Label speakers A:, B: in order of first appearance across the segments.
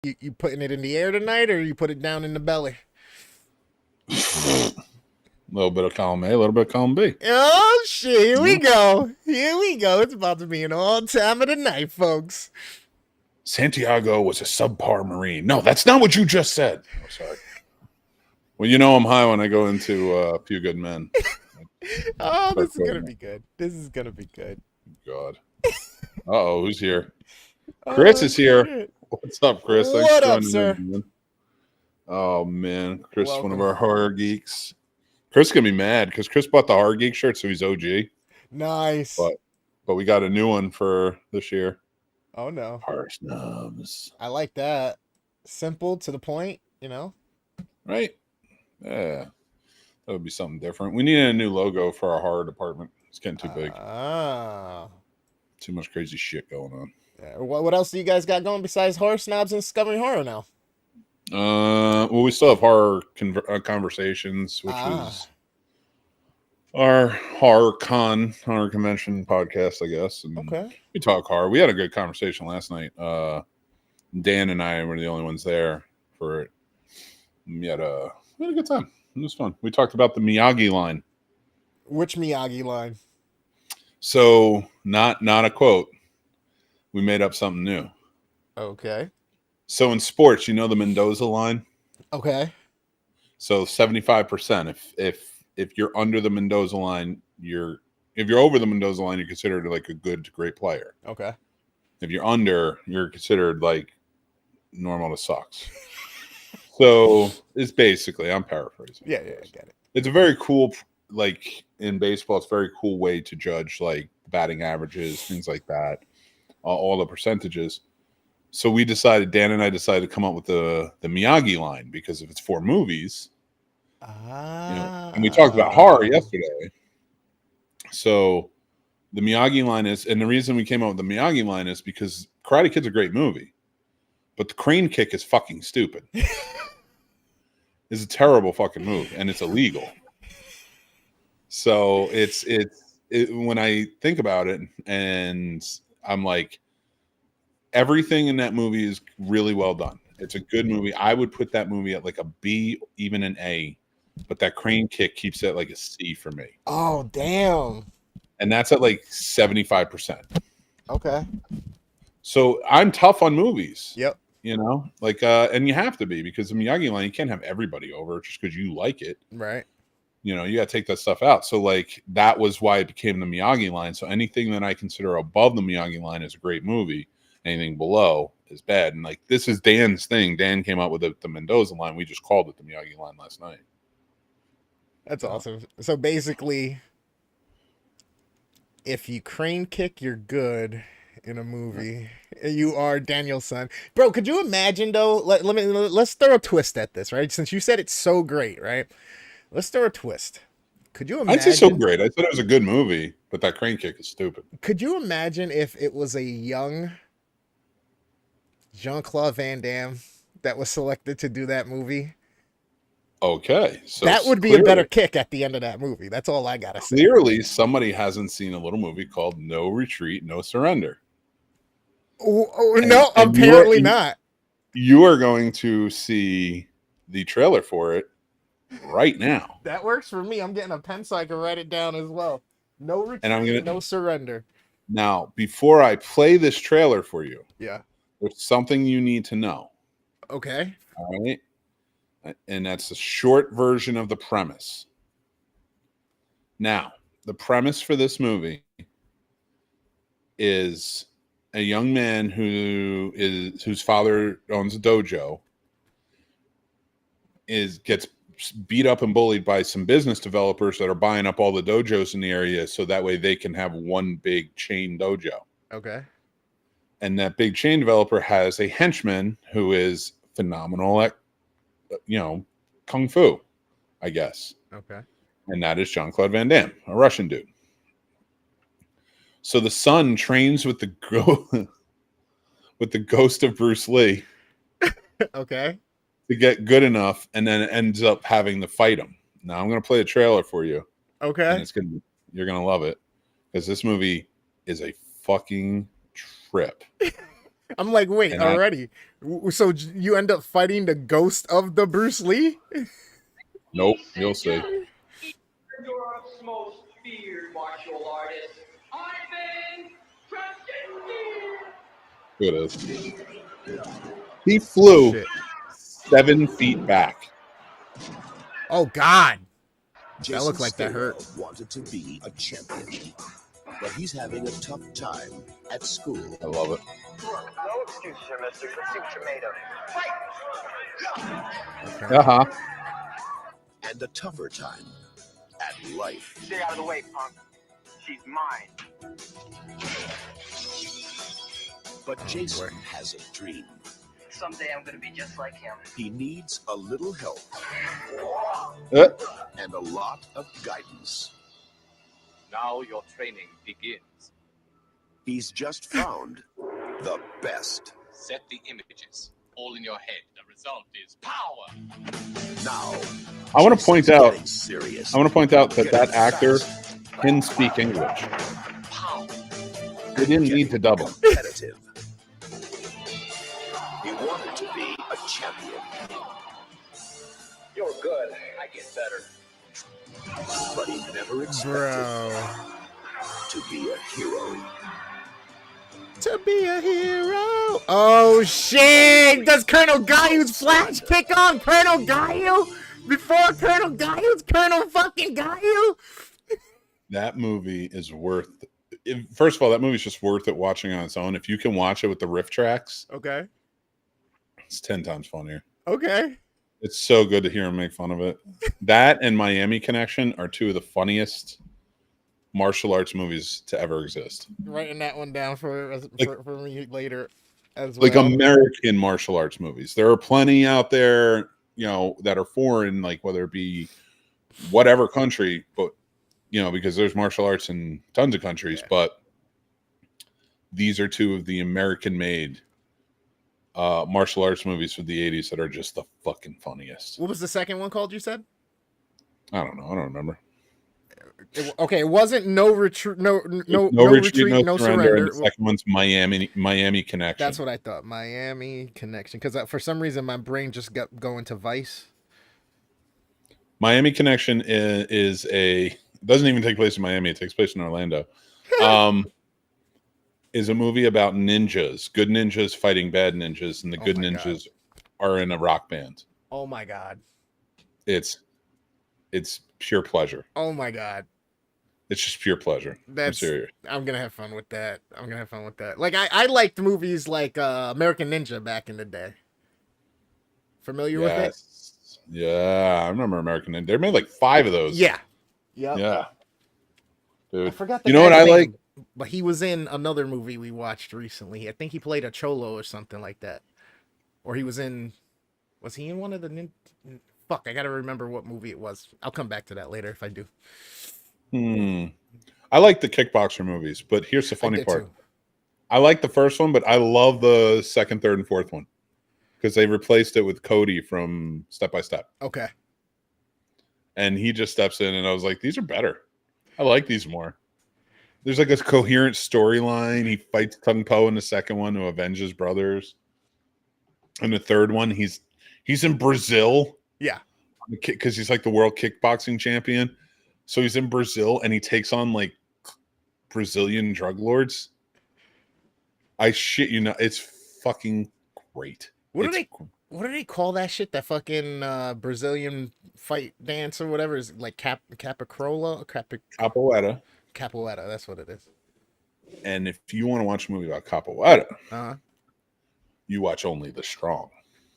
A: You putting it in the air tonight, or you put it down in the belly?
B: A little bit of column A, a little bit of column B.
A: Oh shit! Here we go. Here we go. It's about to be an all time of the night, folks.
B: Santiago was a subpar Marine. No, that's not what you just said. Oh, sorry. Well, you know I'm high when I go into A Few Good Men.
A: Oh, this is gonna be good. This is gonna be good.
B: God. Uh-oh, who's here? Chris
A: Oh,
B: is here.
A: shit.
B: What's up, Chris? Thanks
A: What
B: for
A: up,
B: joining
A: sir?
B: in, man. Oh, man. Chris, one of
A: Welcome.
B: our horror geeks. Chris is going to be mad because Chris bought the horror geek shirt, so he's OG.
A: Nice.
B: But we got a new one for this year.
A: Oh no.
B: Horror snobs.
A: I like that. Simple to the point, you know?
B: Right? Yeah. That would be something different. We needed a new logo for our horror department. It's getting too big. Too much crazy shit going on.
A: Yeah. What else do you guys got going besides horror snobs and discovering horror now?
B: Well, we still have horror conversations, which is our horror convention podcast, I guess. And
A: okay.
B: We talk horror. We had a good conversation last night. Dan and I were the only ones there for it. We had a good time. It was fun. We talked about the Miyagi line.
A: Which Miyagi line?
B: So not a quote. We made up something new.
A: Okay.
B: So in sports, you know the Mendoza line?
A: Okay.
B: So 75%. If you're under the Mendoza line, if you're over the Mendoza line, you're considered like a good to great player.
A: Okay.
B: If you're under, you're considered like normal to sucks. So it's basically, I'm paraphrasing.
A: Yeah, I get it.
B: It's a very cool, like in baseball, it's a very cool way to judge like batting averages, things like that, all the percentages. So Dan and I decided to come up with the Miyagi line because if it's for movies, and we talked about horror yesterday. So the Miyagi line is, and the reason we came up with the Miyagi line is because Karate Kid's a great movie, but the crane kick is fucking stupid. It's a terrible fucking move, and it's illegal. So it's when I think about it, and I'm like, everything in that movie is really well done. It's a good movie. I would put that movie at like a B, even an A, but that crane kick keeps it like a C for me.
A: Oh, damn.
B: And that's at like 75%.
A: Okay.
B: So I'm tough on movies.
A: Yep.
B: You know, like, and you have to be because the Miyagi line, you can't have everybody over just because you like it.
A: Right.
B: You know, you got to take that stuff out. So like, that was why it became the Miyagi line. So anything that I consider above the Miyagi line is a great movie. Anything below is bad. And like, this is Dan's thing. Dan came up with the Mendoza line. We just called it the Miyagi line last night.
A: That's awesome. So basically, if you crane kick, you're good in a movie. You are Daniel's son. Bro, could you imagine though? Let's throw a twist at this, right? Since you said it's so great, right? Let's throw a twist. Could you imagine?
B: I'd say so great. I said it was a good movie, but that crane kick is stupid.
A: Could you imagine if it was a young Jean-Claude Van Damme that was selected to do that movie?
B: Okay. So
A: that would be a better kick at the end of that movie. That's all I gotta say.
B: Clearly, somebody hasn't seen a little movie called No Retreat, No Surrender.
A: No, apparently not.
B: You are going to see the trailer for it right now.
A: That works for me. I'm getting a pen so I can write it down as well. No retreat, no surrender.
B: Now, before I play this trailer for you,
A: yeah,
B: there's something you need to know.
A: Okay.
B: All right. And that's a short version of the premise. Now, the premise for this movie is a young man whose father owns a dojo gets beat up and bullied by some business developers that are buying up all the dojos in the area so that way they can have one big chain dojo.
A: Okay.
B: And that big chain developer has a henchman who is phenomenal at, kung fu, I guess.
A: Okay.
B: And that is Jean-Claude Van Damme, a Russian dude. So the son trains with the ghost of Bruce Lee.
A: Okay.
B: To get good enough, and then it ends up having to fight him. Now I'm going to play a trailer for you.
A: Okay.
B: And you're going to love it because this movie is a fucking trip.
A: I'm like, wait,
B: And I
A: already. So you end up fighting the ghost of the Bruce Lee?
B: nope, you'll see.
C: Europe's most feared martial artist, Ivan Krasinski.
B: It is. He
A: Oh
B: flew
A: shit.
B: 7 feet back.
A: Oh god. That
D: Jason
A: looked like that hurt.
D: Statham wanted to be a champion, but he's having a tough time at school.
B: I love it.
E: No excuses here, mister. Let's see what you're made of. Fight!
A: Okay.
B: Uh-huh.
D: And a tougher time at life.
E: Stay out of the way, punk. She's mine.
D: But Jason has a dream.
E: Someday I'm gonna be just like him.
D: He needs a little help
B: Uh,
D: and a lot of guidance.
F: Now your training begins.
D: He's just found the best.
F: Set the images all in your head. The result is power.
D: Now,
B: I want to point
D: Jason's
B: out.
D: getting serious.
B: I want to point out that
D: Getting
B: that actor
D: fast.
B: can speak English.
D: Power.
B: They didn't need to dub him.
D: Competitive. He wanted to be a champion,
E: You're good. I get better.
D: but he never expected
A: Bro.
D: to be a hero.
A: To be a hero. Oh shit! Does Colonel Guyu's flash kick on Colonel Gayu? Before Colonel Guyu's Colonel fucking Gayu?
B: That movie is worth. First of all, that movie's just worth it watching on its own. If you can watch it with the riff tracks,
A: Okay.
B: it's 10 times funnier.
A: Okay.
B: It's so good to hear him make fun of it. That and Miami Connection are two of the funniest martial arts movies to ever exist.
A: Writing that one down for me later as well.
B: Like American martial arts movies. There are plenty out there, that are foreign, like whether it be whatever country, but because there's martial arts in tons of countries, but these are two of the American-made martial arts movies from the 80s that are just the fucking funniest.
A: What was the second one called, you said?
B: I don't know. I don't remember.
A: Okay, it wasn't no retreat, no
B: retreat, no surrender. And the
A: surrender.
B: second one's Miami Connection.
A: That's what I thought. Miami Connection. Because for some reason my brain just got going to Vice.
B: Miami Connection is doesn't even take place in Miami. It takes place in Orlando. Is a movie about ninjas, good ninjas fighting bad ninjas, and the good ninjas are in a rock band.
A: Oh my god.
B: It's pure pleasure.
A: Oh my god.
B: It's just pure pleasure. I'm serious.
A: I'm gonna have fun with that. Like I liked movies like American Ninja back in the day. Familiar with it?
B: Yeah, I remember American Ninja. They made like 5 of those.
A: Yeah. Yep.
B: Yeah. Dude.
A: I forgot the
B: You know what I
A: guy's
B: like?
A: name, but he was in another movie we watched recently. I think he played a cholo or something like that. Or he was in one of the fuck, I gotta remember what movie it was. I'll come back to that later if I do.
B: I like the kickboxer movies, but here's the funny part. Too. I like the first one, but I love the second, third, and fourth one because they replaced it with Cody from Step by Step.
A: Okay.
B: And he just steps in, and I was like, these are better. I like these more. There's like a coherent storyline. He fights Tung Po in the second one to avenge his brothers. And the third one, he's in Brazil.
A: Yeah.
B: Because he's like the world kickboxing champion. So he's in Brazil, and he takes on like Brazilian drug lords. I shit you not, it's fucking great.
A: What do they call that shit? That fucking Brazilian fight dance or whatever is like capoeira. Capoeira, that's what it is.
B: And if you want to watch a movie about capoeira, you watch Only the Strong.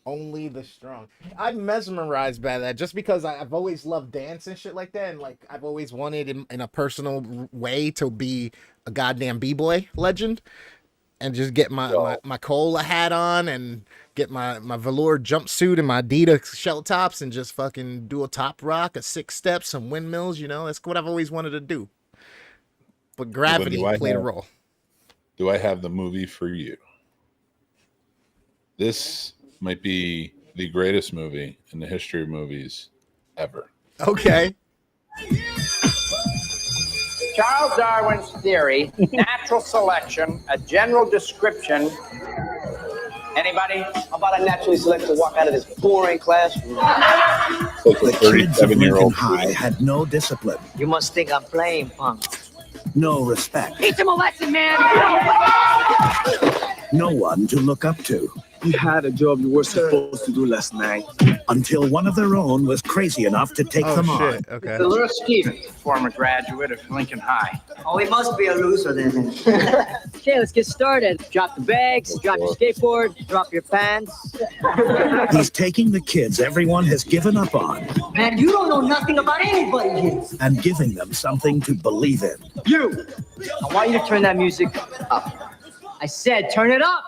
A: Only the Strong. I'm mesmerized by that just because I've always loved dance and shit like that, and like I've always wanted in a personal way to be a goddamn b-boy legend. And just get my cola hat on and get my velour jumpsuit and my Adidas shell tops and just fucking do a top rock, a 6 steps, some windmills, that's what I've always wanted to do. But gravity played a role.
B: Do I have the movie for you? This might be the greatest movie in the history of movies ever.
A: Okay.
E: Charles Darwin's theory, natural selection, a general description Anybody? How about I naturally select to walk out of this boring classroom?
B: It's like
D: The
B: a
D: kids of Lincoln
B: 37-year-old
D: High had no discipline,
E: You must think I'm playing punk.
D: no respect,
C: Teach him a lesson, man.
D: no one to look up to.
G: You had a job you were supposed to do last night.
D: Until one of their own was crazy enough to take
A: Oh
D: them
A: shit. Okay.
E: Lewis Stevens.
G: Former graduate of Lincoln High.
E: Oh, he must be a loser then.
C: Okay, let's get started. Drop the bags, drop your skateboard, drop your pants.
D: on. He's taking the kids everyone has given up on
C: Man, you don't know nothing about anybody here.
D: and giving them something to believe in.
C: You! I want you to turn that music up. I said turn it up!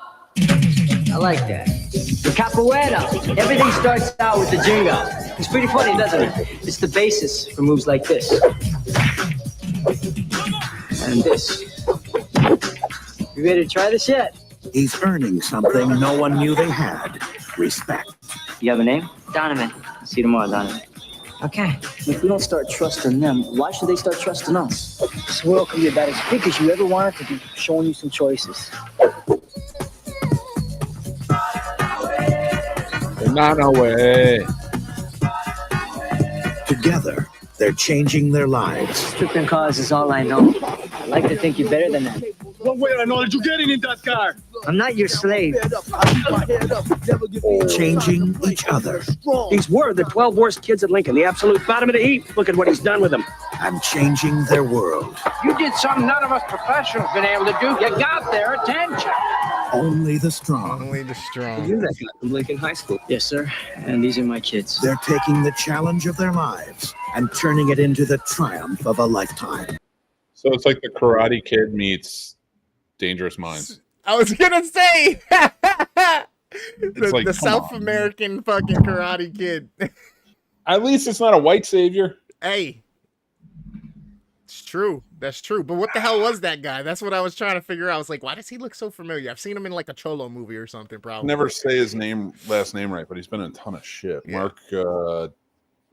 C: I like that. The capoeira. Everything starts out with the jinga. It's pretty funny, doesn't it? It's the basis for moves like this. And this. You ready to try this yet?
D: He's earning something no one knew they had. Respect.
C: You have a name? Donovan. See you tomorrow, Donovan. Okay. If we don't start trusting them, why should they start trusting us? This world can be about as big as you ever wanted to be, showing you some choices.
B: Banana way.
D: Together, they're changing their lives.
C: Stripping cars is all I know. I like to think you're better than that.
G: What way I know that you're getting in that car?
C: I'm not your slave.
D: Changing each other
G: These were the 12 worst kids at Lincoln, the absolute bottom of the heap. Look at what he's done with them.
D: and changing their world.
G: You did something none of us professionals been able to do. You got their attention.
D: Only the strong.
A: Only the strong.
G: You're that guy from Lincoln High School.
C: Yes, sir. And these are my kids.
D: They're taking the challenge of their lives and turning it into the triumph of a lifetime.
B: So it's like the Karate Kid meets Dangerous Minds.
A: I was gonna say
B: It's like,
A: the
B: come
A: South
B: on.
A: American fucking Karate Kid.
B: At least it's not a white savior.
A: Hey, it's true. That's true. But what the hell was that guy? That's what I was trying to figure out. I was like, why does he look so familiar? I've seen him in like a Cholo movie or something. Probably.
B: Never say his last name right, but he's been in a ton of shit.
A: Yeah.
B: Mark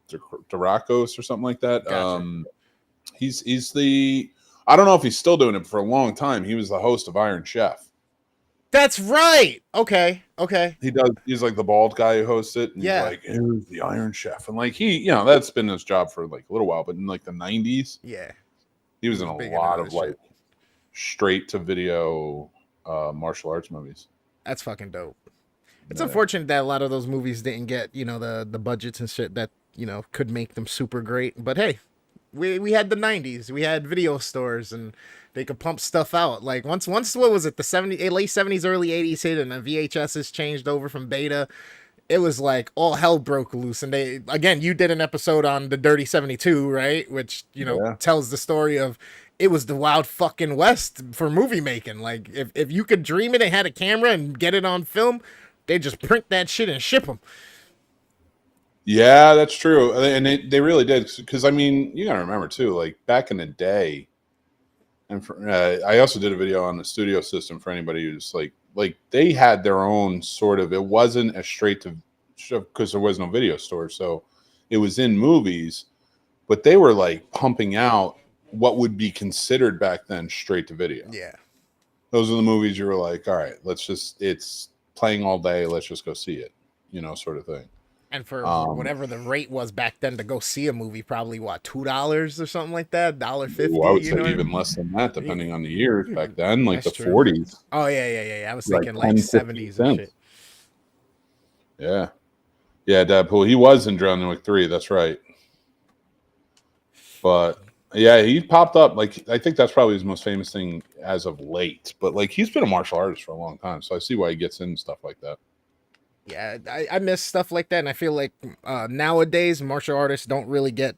B: Durakos or something like that.
A: Gotcha.
B: He's the, I don't know if he's still doing it, but for a long time he was the host of Iron Chef.
A: That's right. Okay.
B: He's like the bald guy who hosts it. And
A: Yeah.
B: He's like, here's the Iron Chef. And like that's been his job for like a little while, but in like the 90s,
A: Yeah.
B: he was in
A: He's
B: a
A: big
B: lot
A: into
B: of
A: that
B: like
A: shit.
B: straight to video martial arts movies.
A: That's fucking dope. It's
B: Yeah.
A: unfortunate that a lot of those movies didn't get, the budgets and shit that, could make them super great. But hey, we had the 90s. We had video stores and they could pump stuff out. Like once what was it? The late 70s, early 80s hit and the VHSs changed over from beta. It was like all hell broke loose. And you did an episode on the Dirty 72, right? Which,
B: Yeah.
A: tells the story of it was the wild fucking West for movie making. Like if you could dream it and had a camera and get it on film, they just print that shit and ship them.
B: Yeah, that's true. And they really did. Because, you got to remember, too, like back in the day, and I also did a video on the studio system for anybody who's like they had their own sort of, it wasn't a straight to, because there was no video store. So it was in movies, but they were like pumping out what would be considered back then straight to video.
A: Yeah.
B: Those are the movies you were like, all right, it's playing all day. Let's just go see it, sort of thing.
A: And for whatever the rate was back then to go see a movie, probably $2 or something like that, $1.50.
B: Ooh, I would
A: you
B: say
A: know what I
B: even
A: mean?
B: less than that, depending on the years back then, like
A: That's
B: the
A: true.
B: 40s.
A: Oh yeah. I was
B: Like
A: thinking like
B: 10, 50
A: 70s and
B: cents.
A: shit.
B: Yeah, Deadpool. He was in John Wick 3. That's right. But yeah, he popped up. Like I think that's probably his most famous thing as of late. But like he's been a martial artist for a long time, so I see why he gets into stuff like that.
A: Yeah, I miss stuff like that, and I feel like nowadays martial artists don't really get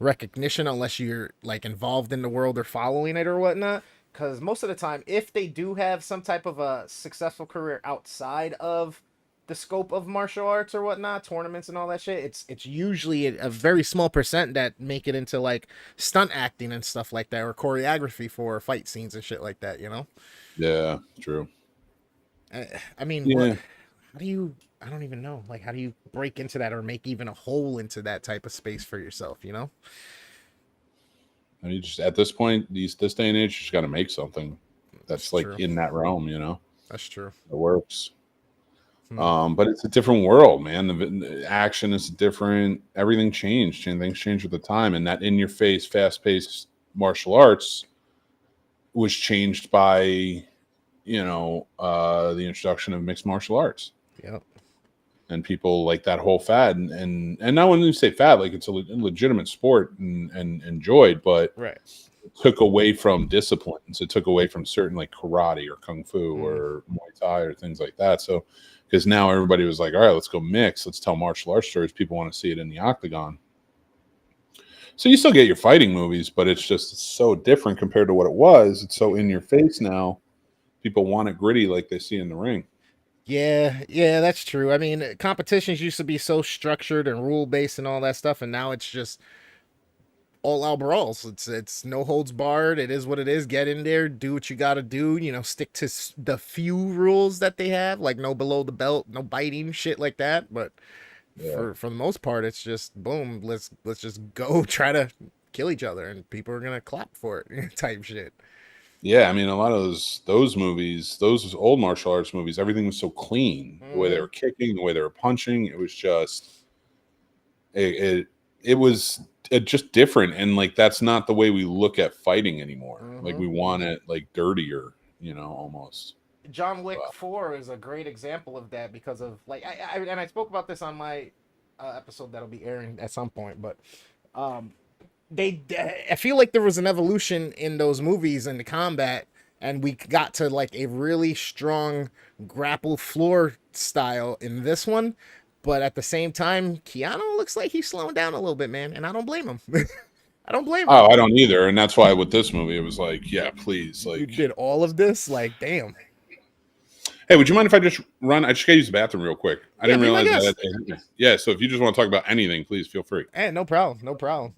A: recognition unless you're like involved in the world or following it or whatnot. Because most of the time, if they do have some type of a successful career outside of the scope of martial arts or whatnot, tournaments and all that shit, it's usually a very small percent that make it into like stunt acting and stuff like that, or choreography for fight scenes and shit like that.
B: Yeah, true.
A: I mean,
B: Yeah.
A: how do you, I don't even know, like how do you break into that or make even a hole into that type of space for yourself,
B: And you just at this point, this day and age, you just got to make something that's like
A: true.
B: in that realm.
A: That's true.
B: It works. But it's a different world, man. The action is different. Everything changed, and things changed with the time. And that in-your-face, fast-paced martial arts was changed by, the introduction of mixed martial arts.
A: Yep.
B: And people like that whole fad, and now when you say fad, like it's a legitimate sport and enjoyed, but
A: Right.
B: it took away from disciplines. It took away from certain like karate or kung fu or Muay Thai or things like that. So because now everybody was like, all right, let's go mix. Let's tell martial arts stories. People want to see it in the octagon. So you still get your fighting movies, but it's just so different compared to what it was. It's so in your face now. People want it gritty like they see in the ring.
A: Yeah, that's true. I mean, competitions used to be so structured and rule based and all that stuff, and now it's just all out brawls. It's no holds barred. It is what it is. Get in there, do what you got to do. Stick to the few rules that they have, like no below the belt, no biting, shit like that. But for the most part, it's just boom. Let's just go try to kill each other, and people are gonna clap for it, type shit.
B: Yeah, I mean, a lot of those movies, those old martial arts movies, everything was so clean. The way they were kicking, the way they were punching, it was just it was just different. And like that's not the way we look at fighting anymore. Like we want it like dirtier, almost.
A: John Wick 4 is a great example of that because of like I spoke about this on my episode that'll be airing at some point, but I feel like there was an evolution in those movies and the combat, and we got to like a really strong grapple floor style in this one. But at the same time, Keanu looks like he's slowing down a little bit, man, and I don't blame him. I don't blame him.
B: Oh, I don't either. And that's why with this movie, it was like, yeah, please. Like,
A: you did all of this? Like, damn.
B: Hey, would you mind if I just run? I just gotta use the bathroom real quick. I didn't realize that. Yeah, so if you just want to talk about anything, please feel free.
A: Hey, no problem. No problem.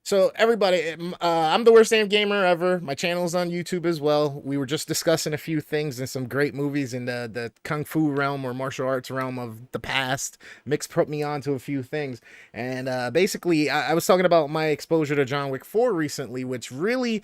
A: So everybody, I'm the worst damn gamer ever. My channel's on YouTube as well. We were just discussing a few things and some great movies in the kung fu realm or martial arts realm of the past. Mix put me on to a few things. And basically, I was talking about my exposure to John Wick 4 recently, which really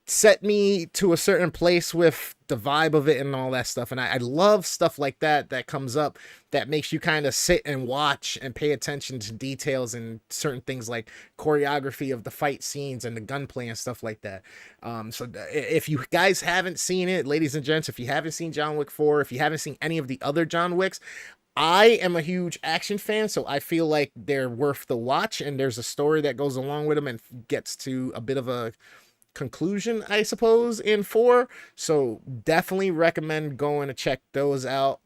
A: set me to a certain place with the vibe of it and all that stuff. And I love stuff like that comes up that makes you kind of sit and watch and pay attention to details and certain things like choreography of the fight scenes and the gunplay and stuff like that. So if you guys haven't seen it, ladies and gents, if you haven't seen John Wick 4, if you haven't seen any of the other John Wicks, I am a huge action fan, so I feel like they're worth the watch, and there's a story that goes along with them and gets to a bit of a conclusion, I suppose, in 4. So definitely recommend going to check those out.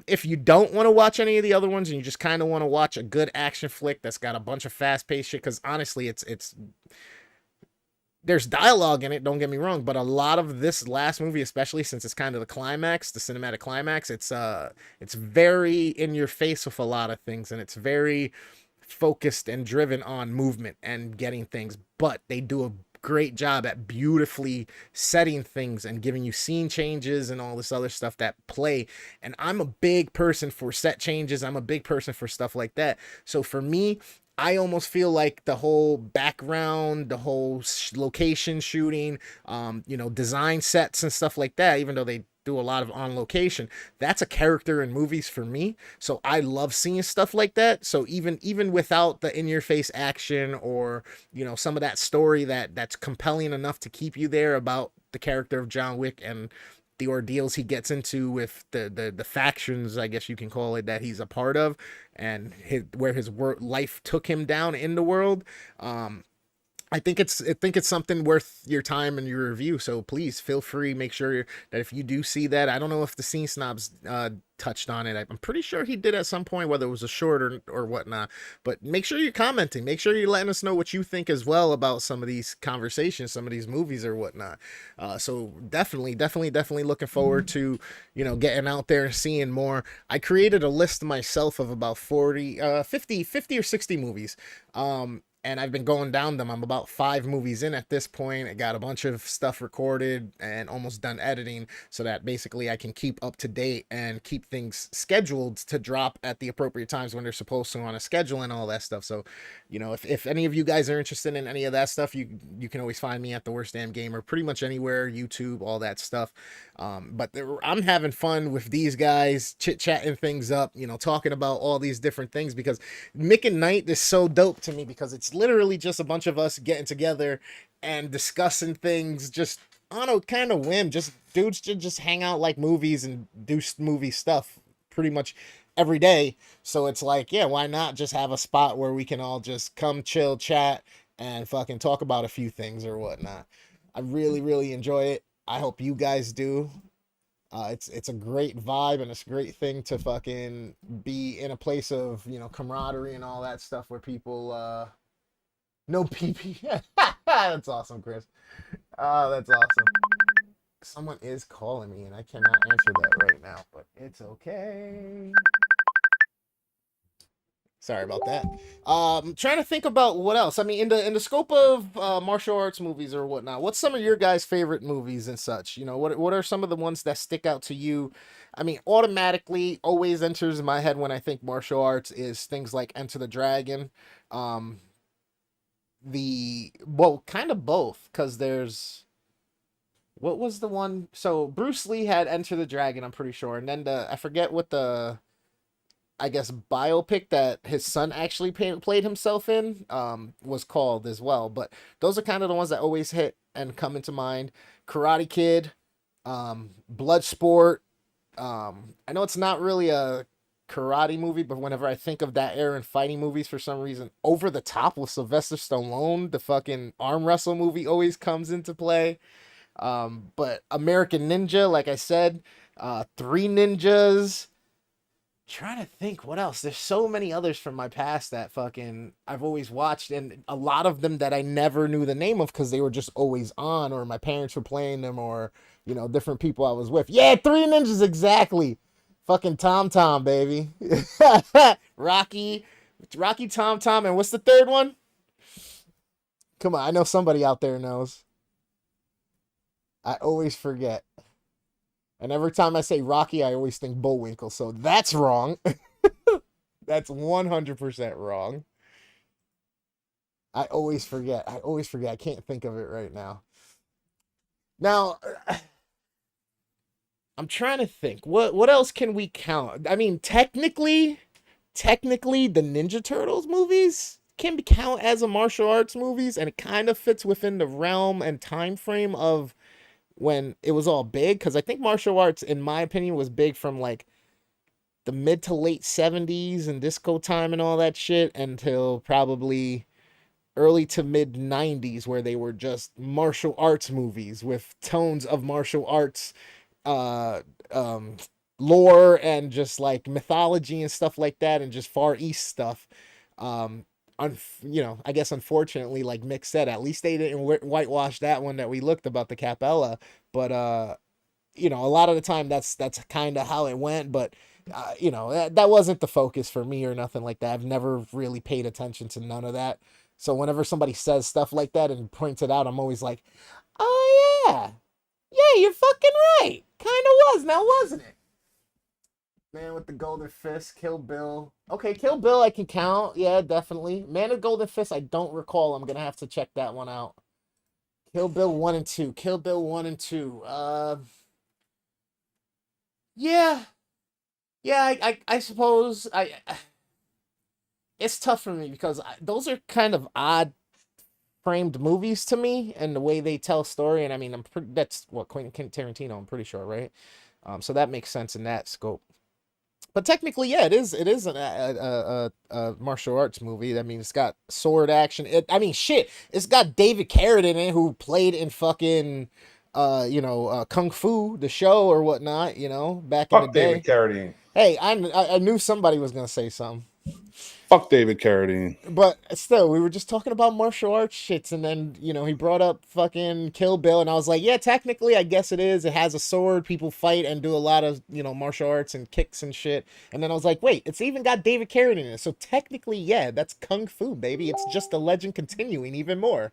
A: If you don't want to watch any of the other ones and you just kind of want to watch a good action flick that's got a bunch of fast-paced shit, because honestly it's there's dialogue in it, don't get me wrong, but a lot of this last movie, especially since it's kind of the climax, the cinematic climax, it's very in your face with a lot of things, and it's very focused and driven on movement and getting things, but they do a great job at beautifully setting things and giving you scene changes and all this other stuff that play. And I'm a big person for set changes. I'm a big person for stuff like that. So for me, I almost feel like the whole background, the whole location shooting, design sets and stuff like that, even though they do a lot of on location, that's a character in movies for me. So I love seeing stuff like that. So even without the in your face action or some of that story that's compelling enough to keep you there about the character of John Wick and the ordeals he gets into with the factions, I guess you can call it, that he's a part of, and where his life took him down in the world. I think it's something worth your time and your review. So please feel free. Make sure that if you do see that, I don't know if the Scene Snobs touched on it. I'm pretty sure he did at some point, whether it was a short or whatnot. But make sure you're commenting. Make sure you're letting us know what you think as well about some of these conversations, some of these movies or whatnot. So definitely looking forward to getting out there and seeing more. I created a list myself of about 50 or 60 movies. and I've been going down them. I'm about 5 movies in at this point. I got a bunch of stuff recorded and almost done editing so that basically I can keep up to date and keep things scheduled to drop at the appropriate times when they're supposed to on a schedule and all that stuff. So, if any of you guys are interested in any of that stuff, you can always find me at The Worst Damn Gamer, pretty much anywhere, YouTube, all that stuff. I'm having fun with these guys, chit-chatting things up, talking about all these different things, because Mick and Night is so dope to me because it's literally just a bunch of us getting together and discussing things just on a kind of whim. Just dudes to just hang out, like movies, and do movie stuff pretty much every day. So it's like, yeah, why not just have a spot where we can all just come chill, chat, and fucking talk about a few things or whatnot. I really, really enjoy it. I hope you guys do. It's a great vibe, and it's a great thing to fucking be in a place of, camaraderie and all that stuff where people no pee. That's awesome, Chris. That's awesome. Someone is calling me and I cannot answer that right now, but it's okay. Sorry about that. Trying to think about what else. I mean, in the scope of martial arts movies or whatnot, what's some of your guys' favorite movies and such? What are some of the ones that stick out to you? I mean, automatically always enters in my head when I think martial arts is things like Enter the Dragon. Kind of both, because there's, what was the one? So Bruce Lee had Enter the Dragon, I'm pretty sure, and then I forget what the, I guess, biopic that his son actually played himself in was called as well. But those are kind of the ones that always hit and come into mind. Karate Kid, Bloodsport. I know it's not really a karate movie, but whenever I think of that era in fighting movies, for some reason, Over the Top with Sylvester Stallone, the fucking arm wrestle movie, always comes into play. But American Ninja, like I said, Three Ninjas. Trying to think what else. There's so many others from my past that fucking I've always watched, and a lot of them that I never knew the name of because they were just always on, or my parents were playing them, or different people I was with. Yeah, Three Ninjas, exactly. Fucking Tom Tom, baby. Rocky, Tom Tom, and what's the third one? Come on, I know somebody out there knows. I always forget. And every time I say Rocky, I always think Bullwinkle. So that's wrong. That's 100% wrong. I always forget. I can't think of it right now. Now, I'm trying to think. What else can we count? I mean, technically, the Ninja Turtles movies can be count as a martial arts movies, and it kind of fits within the realm and time frame of when it was all big, because I think martial arts, in my opinion, was big from like the mid to late 70s and disco time and all that shit until probably early to mid 90s, where they were just martial arts movies with tones of martial arts uh lore and just like mythology and stuff like that, and just Far East stuff. I guess unfortunately, like Mick said, at least they didn't whitewash that one that we looked about the Capella. But a lot of the time that's kind of how it went. But that wasn't the focus for me or nothing like that. I've never really paid attention to none of that. So whenever somebody says stuff like that and points it out, I'm always like, oh yeah, you're fucking right. Kind of was, now wasn't it? Man with the Golden Fist, Kill Bill. Okay, Kill Bill I can count. Yeah, definitely. Man with Golden Fist, I don't recall. I'm going to have to check that one out. Kill Bill 1 and 2. Kill Bill 1 and 2. Yeah. Yeah, I suppose it's tough for me because those are kind of odd framed movies to me, and the way they tell story. And I mean, that's what Quentin Tarantino, I'm pretty sure, right? So that makes sense in that scope. But technically, yeah, it is a martial arts movie. I mean, it's got sword action. It's got David Carradine in it, who played in fucking, Kung Fu, the show or whatnot, back in the day.
B: David Carradine.
A: Hey, I knew somebody was gonna say something.
B: Fuck David Carradine.
A: But still, we were just talking about martial arts shits, and then he brought up fucking Kill Bill, and I was like, yeah, technically, I guess it is. It has a sword, people fight and do a lot of martial arts and kicks and shit. And then I was like, wait, it's even got David Carradine in it, so technically, yeah, that's kung fu, baby. It's just the legend continuing even more.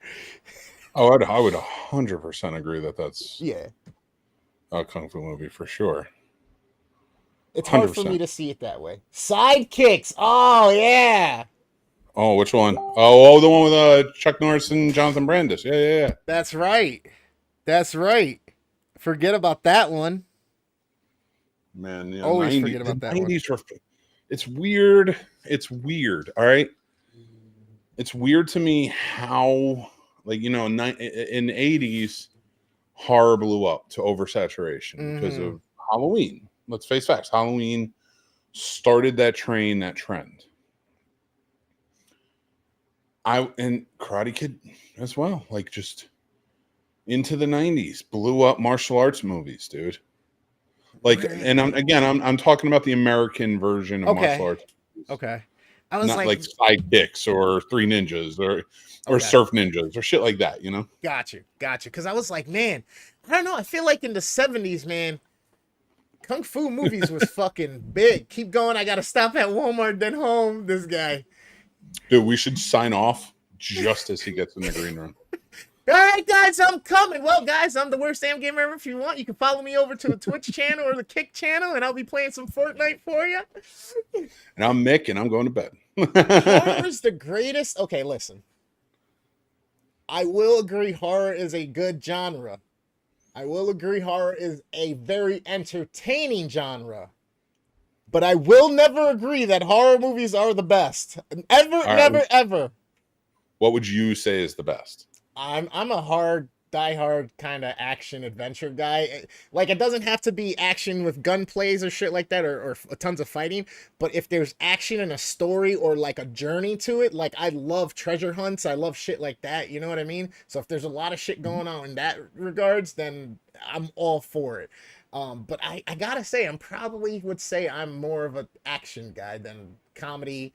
B: Oh, I would 100% agree that that's
A: Yeah,
B: a kung fu movie for sure.
A: it's hard for
B: 100%.
A: me to see it that way. Sidekicks, oh yeah,
B: Oh, which one? Oh, the one with Chuck Norris and Jonathan Brandis. Yeah.
A: that's right, that's right. Forget about that one.
B: Man,
A: Always forget about that one.
B: 90s were. It's weird. It's weird. All right. It's weird to me how, like, in the 80s, horror blew up to oversaturation because of Halloween. Let's face facts. Halloween started that trend. And Karate Kid as well. Like, just into the 90s, blew up martial arts movies, dude. Like, and I'm talking about the American version of martial arts movies.
A: Okay. I was
B: Not like Sidekicks or Three Ninjas or Surf Ninjas or shit like that,
A: Got you. Because I was like, man, I don't know. I feel like in the 70s, man, kung fu movies was fucking big. Keep going. I got to stop at Walmart, then home. This guy.
B: Dude, we should sign off just as he gets in the green room.
A: All right, guys, I'm coming. Well, guys, I'm the worst damn gamer ever. If you want, you can follow me over to the Twitch channel or the Kick channel, and I'll be playing some Fortnite for you.
B: And I'm Mick, and I'm going to bed.
A: Horror is the greatest. Okay, listen. I will agree horror is a good genre. I will agree horror is a very entertaining genre. But I will never agree that horror movies are the best. Ever.
B: What would you say is the best?
A: I'm a die-hard kind of action adventure guy. Like, it doesn't have to be action with gunplays or shit like that or tons of fighting, but if there's action and a story or like a journey to it, like I love treasure hunts, I love shit like that, you know what I mean? So if there's a lot of shit going on in that regards, then I'm all for it. But I gotta say, would say I'm more of an action guy than comedy.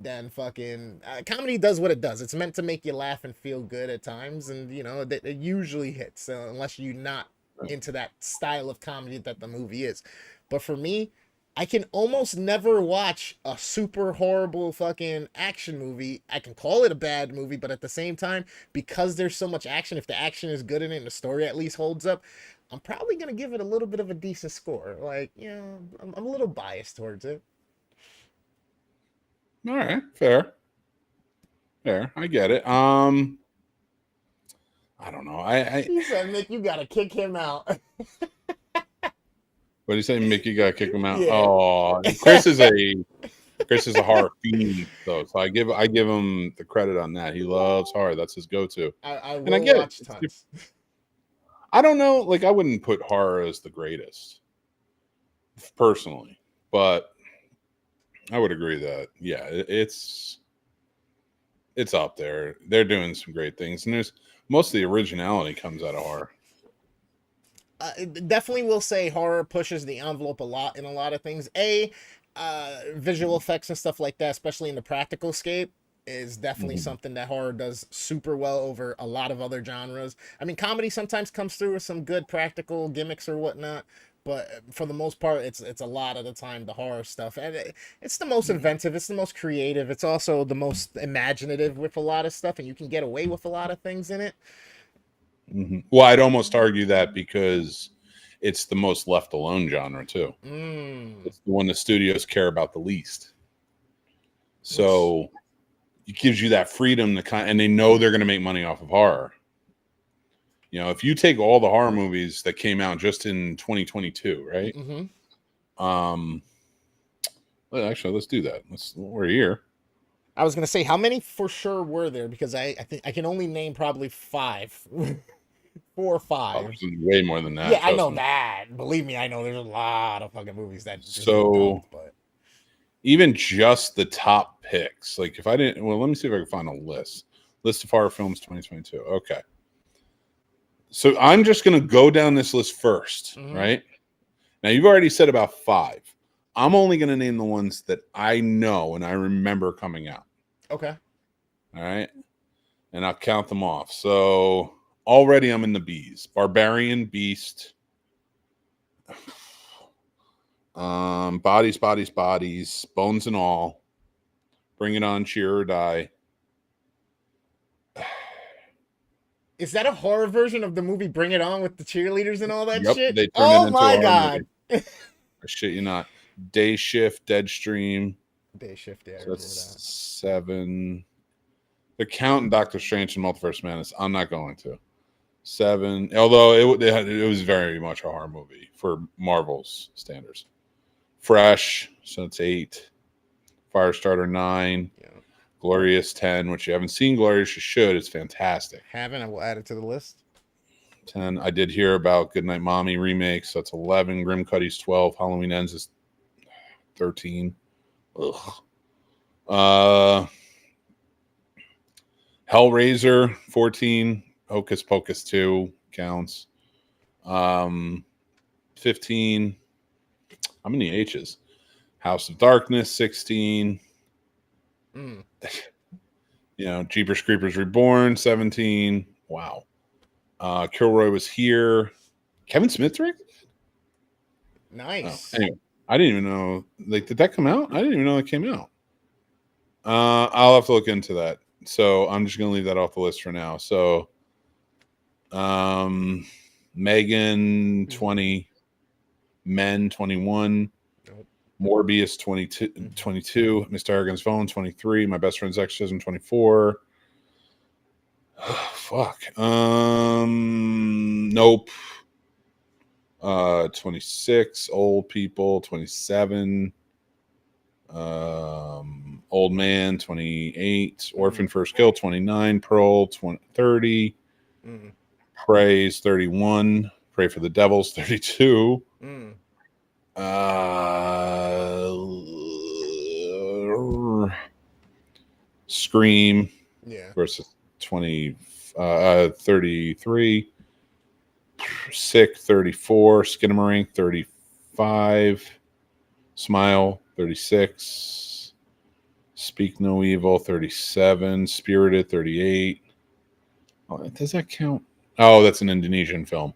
A: Then fucking comedy does what it does. It's meant to make you laugh and feel good at times, and it usually hits unless you're not into that style of comedy that the movie is. But for me, I can almost never watch a super horrible fucking action movie. I can call it a bad movie, but at the same time, because there's so much action, if the action is good in it and the story at least holds up, I'm probably gonna give it a little bit of a decent score. Like, I'm a little biased towards it.
B: All right, fair. I get it. I don't know.
A: He said, Mick, you gotta kick him out.
B: What do you say, Mick? You gotta kick him out.
A: Yeah.
B: Oh, Chris is a horror fiend, though. So I give him the credit on that. He loves horror. That's his go-to.
A: I will
B: and I get
A: watch
B: it.
A: tons.
B: I don't know. Like, I wouldn't put horror as the greatest, personally, but I would agree that it's up there. They're doing some great things, and there's most of the originality comes out of horror.
A: Definitely will say horror pushes the envelope a lot in a lot of things. Visual effects and stuff like that, especially in the practical scape, is definitely something that horror does super well over a lot of other genres. I mean, comedy sometimes comes through with some good practical gimmicks or whatnot, but for the most part, it's a lot of the time the horror stuff, and it's the most inventive, it's the most creative, it's also the most imaginative with a lot of stuff, and you can get away with a lot of things in it.
B: Well, I'd almost argue that because it's the most left alone genre too. It's the one the studios care about the least, so it gives you that freedom to and they know they're going to make money off of horror. If you take all the horror movies that came out just in 2022, right? Well, actually, let's do that. We're here.
A: I was gonna say, how many for sure were there? Because I think I can only name probably 5. 4 or 5.
B: Oh, way more than that.
A: Yeah, I know that. Believe me, I know there's a lot of fucking movies that just but
B: even just the top picks, like if I didn't, well, let me see if I can find a list of horror films 2022. Okay. So I'm just going to go down this list first, right? Now, you've already said about 5. I'm only going to name the ones that I know and I remember coming out.
A: Okay.
B: All right. And I'll count them off. So already I'm in the B's. Barbarian Beast. Bodies, Bodies, Bodies. Bones and All. Bring It On, Cheer or Die.
A: Is that a horror version of the movie Bring It On with the cheerleaders and all that
B: Yep.
A: shit?
B: They turned
A: Oh
B: it into
A: my
B: a horror
A: god.
B: movie. I shit you not. Day Shift, Deadstream.
A: Day Shift, yeah, I
B: So
A: remember
B: that's
A: that.
B: 7. The Count and Doctor Strange and Multiverse Madness. I'm not going to. 7. Although it was very much a horror movie for Marvel's standards. Fresh, so it's 8. Firestarter 9.
A: Yeah.
B: Glorious 10, which you haven't seen. Glorious, you should. It's fantastic.
A: Haven't, I will add it to the list.
B: 10. I did hear about Goodnight Mommy remakes. So that's 11. Grim Cuddy's 12. Halloween Ends is 13. Ugh. Hellraiser 14. Hocus Pocus 2 counts. 15. How many H's? House of Darkness 16.
A: Mm.
B: Jeepers Creepers Reborn 17. Wow. Kilroy Was Here. Kevin Smith directed?
A: Nice.
B: Anyway, I didn't even know. Did that come out? I didn't even know it came out. I'll have to look into that. So I'm just going to leave that off the list for now. So, Megan 20, Men 21,
A: Nope.
B: Morbius 22, Mr. Harrigan's Phone 23, My Best Friend's Exorcism 24. Fuck. Nope. 26, Old People 27. Old Man 28, Orphan First Kill 29, Pearl 30, Praise 31, Pray for the Devils 32. Scream versus 33, Sick 34, Skinamarink 35, Smile 36, Speak No Evil 37, Spirited 38. Oh, does that count? Oh, that's an Indonesian film.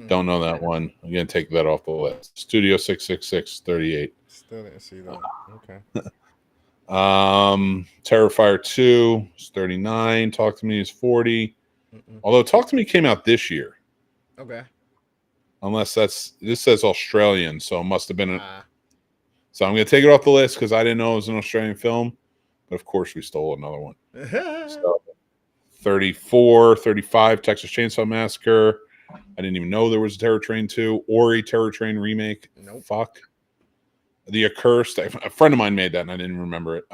B: Don't know that one. I'm going to take that off the list. Studio 666 38.
A: Still didn't see that. Okay.
B: Terrifier 2 is 39. Talk to Me is 40. Although Talk to Me came out this year.
A: Okay.
B: Unless this says Australian, so it must have been so I'm going to take it off the list because I didn't know it was an Australian film. But of course, we stole another one. So 34, 35, Texas Chainsaw Massacre. I didn't even know there was a Terror Train 2. Ori Terror Train remake.
A: Nope.
B: Fuck. The Accursed. A friend of mine made that and I didn't remember it.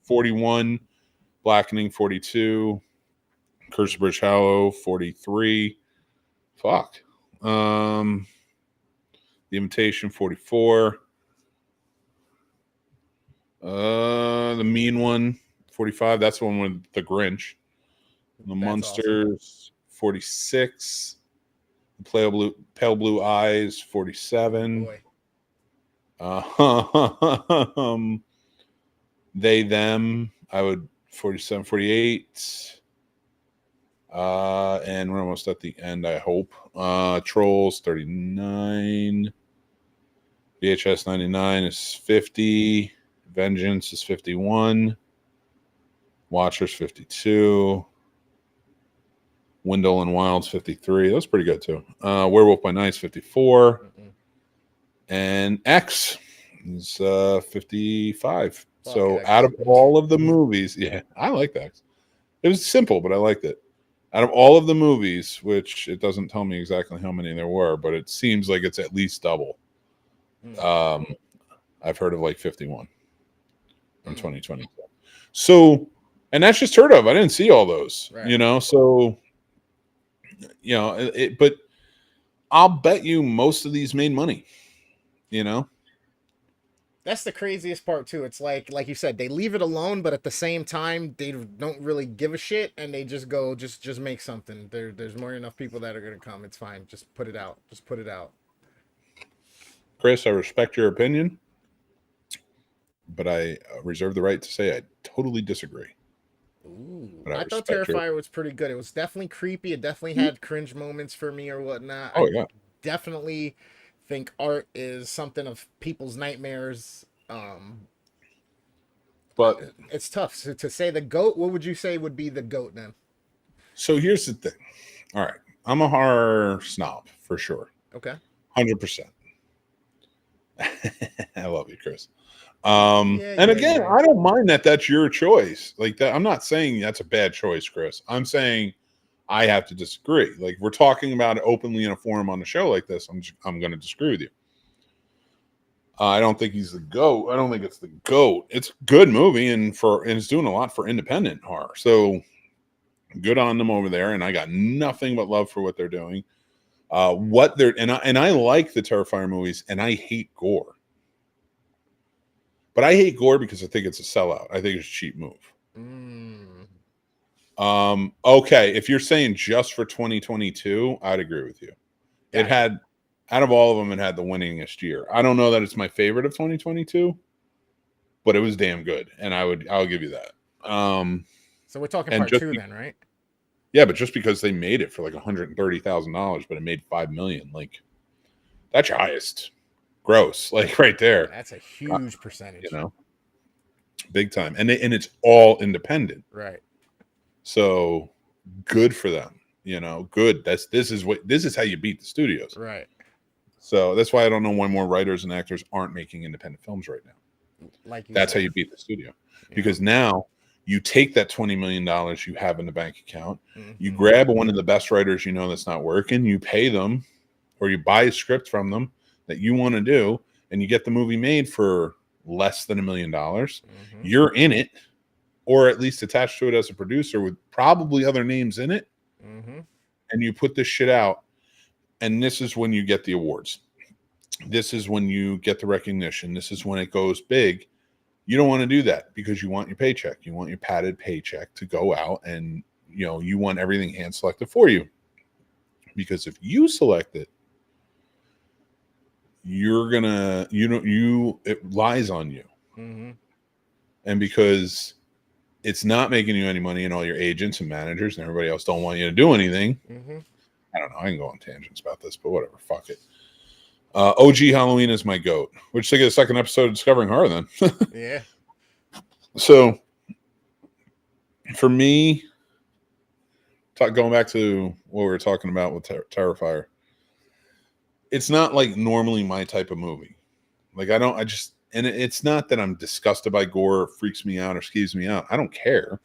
B: 41. Blackening 42. Curse of Bridge Hollow 43. Fuck. The Invitation 44. The Mean One 45. That's the one with the Grinch. The Monsters 46. The Pale Blue Eyes 47.
A: Boy.
B: They Them I would 47 48. And we're almost at the end, I hope. Trolls 39. VHS 99 is 50. Vengeance is 51. Watchers 52. Wendell and Wilds 53. That was pretty good too. Werewolf by Night 54. And X is 55. So out of all of the movies, yeah, I liked X. It was simple, but I liked it. Out of all of the movies, which it doesn't tell me exactly how many there were, but it seems like it's at least double. I've heard of like 51 from 2020. So, and that's just heard of. I didn't see all those,
A: right.
B: So, but I'll bet you most of these made money,
A: That's the craziest part too. It's like you said, they leave it alone, but at the same time, they don't really give a shit, and they just go, just make something. There's more than enough people that are gonna come. It's fine. Just put it out. Just put it out.
B: Chris, I respect your opinion, but I reserve the right to say I totally disagree.
A: Ooh,
B: But I
A: I thought
B: respect your.
A: Terrifier was pretty good. It was definitely creepy. It definitely had cringe moments for me or whatnot.
B: Oh
A: I
B: yeah,
A: definitely think art is something of people's nightmares.
B: but
A: It's tough. So to say the goat, what would you say would be the goat then?
B: so here's the thing. All right, I'm a horror snob for sure,
A: Okay.
B: 100%. I love you, Chris.
A: Yeah,
B: And
A: yeah,
B: again,
A: yeah.
B: I don't mind that that's your choice. Like that, I'm not saying that's a bad choice, Chris. I'm saying I have to disagree. Like we're talking about it openly in a forum on a show like this. I'm going to disagree with you. I don't think he's the GOAT. I don't think it's the GOAT. It's a good movie and it's doing a lot for independent horror. So good on them over there. And I got nothing but love for what they're doing. What they're and I like the Terrifier movies and I hate gore. But I hate gore because I think it's a sellout. I think it's a cheap move. Okay, if you're saying just for 2022, I'd agree with you. It had, out of all of them, it had the winningest year. I don't know that it's my favorite of 2022, but it was damn good, and I'll give you that.
A: So we're talking
B: And
A: part two then, right?
B: Yeah, but just because they made it for like $130,000, but it made $5 million, like that's your highest gross, like right there.
A: That's a huge percentage.
B: You know, big time, and it's all independent,
A: right?
B: So good for them. You know, good. This is how you beat the studios,
A: right?
B: So that's why I don't know why more writers and actors aren't making independent films right now.
A: Like
B: that's how you beat the studio, because now you take that $20 million you have in the bank account, you grab one of the best writers you know that's not working, you pay them, or you buy a script from them that you want to do, and you get the movie made for less than $1 million. You're in it, or at least attached to it as a producer with probably other names in it, and you put this shit out, and this is when you get the awards. This is when you get the recognition. This is when it goes big. You don't want to do that because you want your paycheck. You want your padded paycheck to go out, and you want everything hand selected for you. Because if you select it, you're gonna, it lies on you. And because it's not making you any money, and all your agents and managers and everybody else don't want you to do anything. I don't know. I can go on tangents about this, but whatever. Fuck it. OG Halloween is my GOAT. Which take a second episode of Discovering Horror then.
A: Yeah.
B: So for me, going back to what we were talking about with Terrifier, it's not like normally my type of movie. Like and it's not that I'm disgusted by gore, or freaks me out, or skeeves me out. I don't care.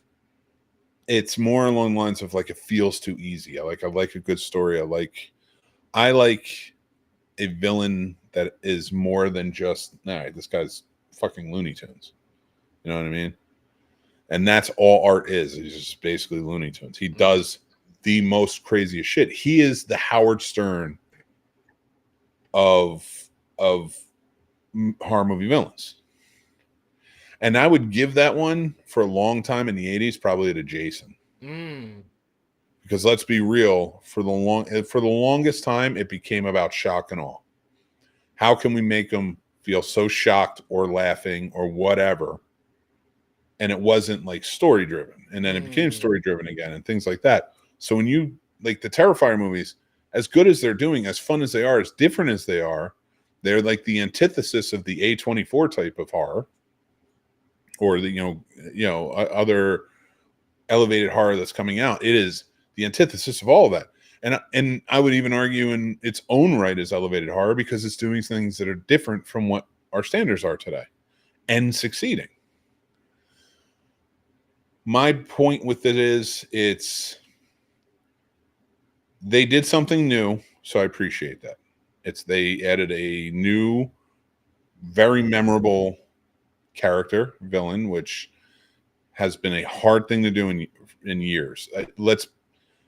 B: It's more along the lines of like it feels too easy. I like a good story. I like a villain that is more than just, all right, this guy's fucking Looney Tunes. You know what I mean? And that's all art is. He's just basically Looney Tunes. He does the most craziest shit. He is the Howard Stern of horror movie villains. And I would give that one for a long time in the 80s probably to Jason. Because let's be real, for the longest time, it became about shock and awe. How can we make them feel so shocked or laughing or whatever? And it wasn't like story driven. And then it became story driven again and things like that. So when you like the Terrifier movies, as good as they're doing, as fun as they are, as different as they are, they're like the antithesis of the A24 type of horror, or the other elevated horror that's coming out. It is the antithesis of all of that. And I would even argue in its own right is elevated horror because it's doing things that are different from what our standards are today and succeeding. My point with it is they did something new, so I appreciate that. They added a new, very memorable character, villain, which has been a hard thing to do in years.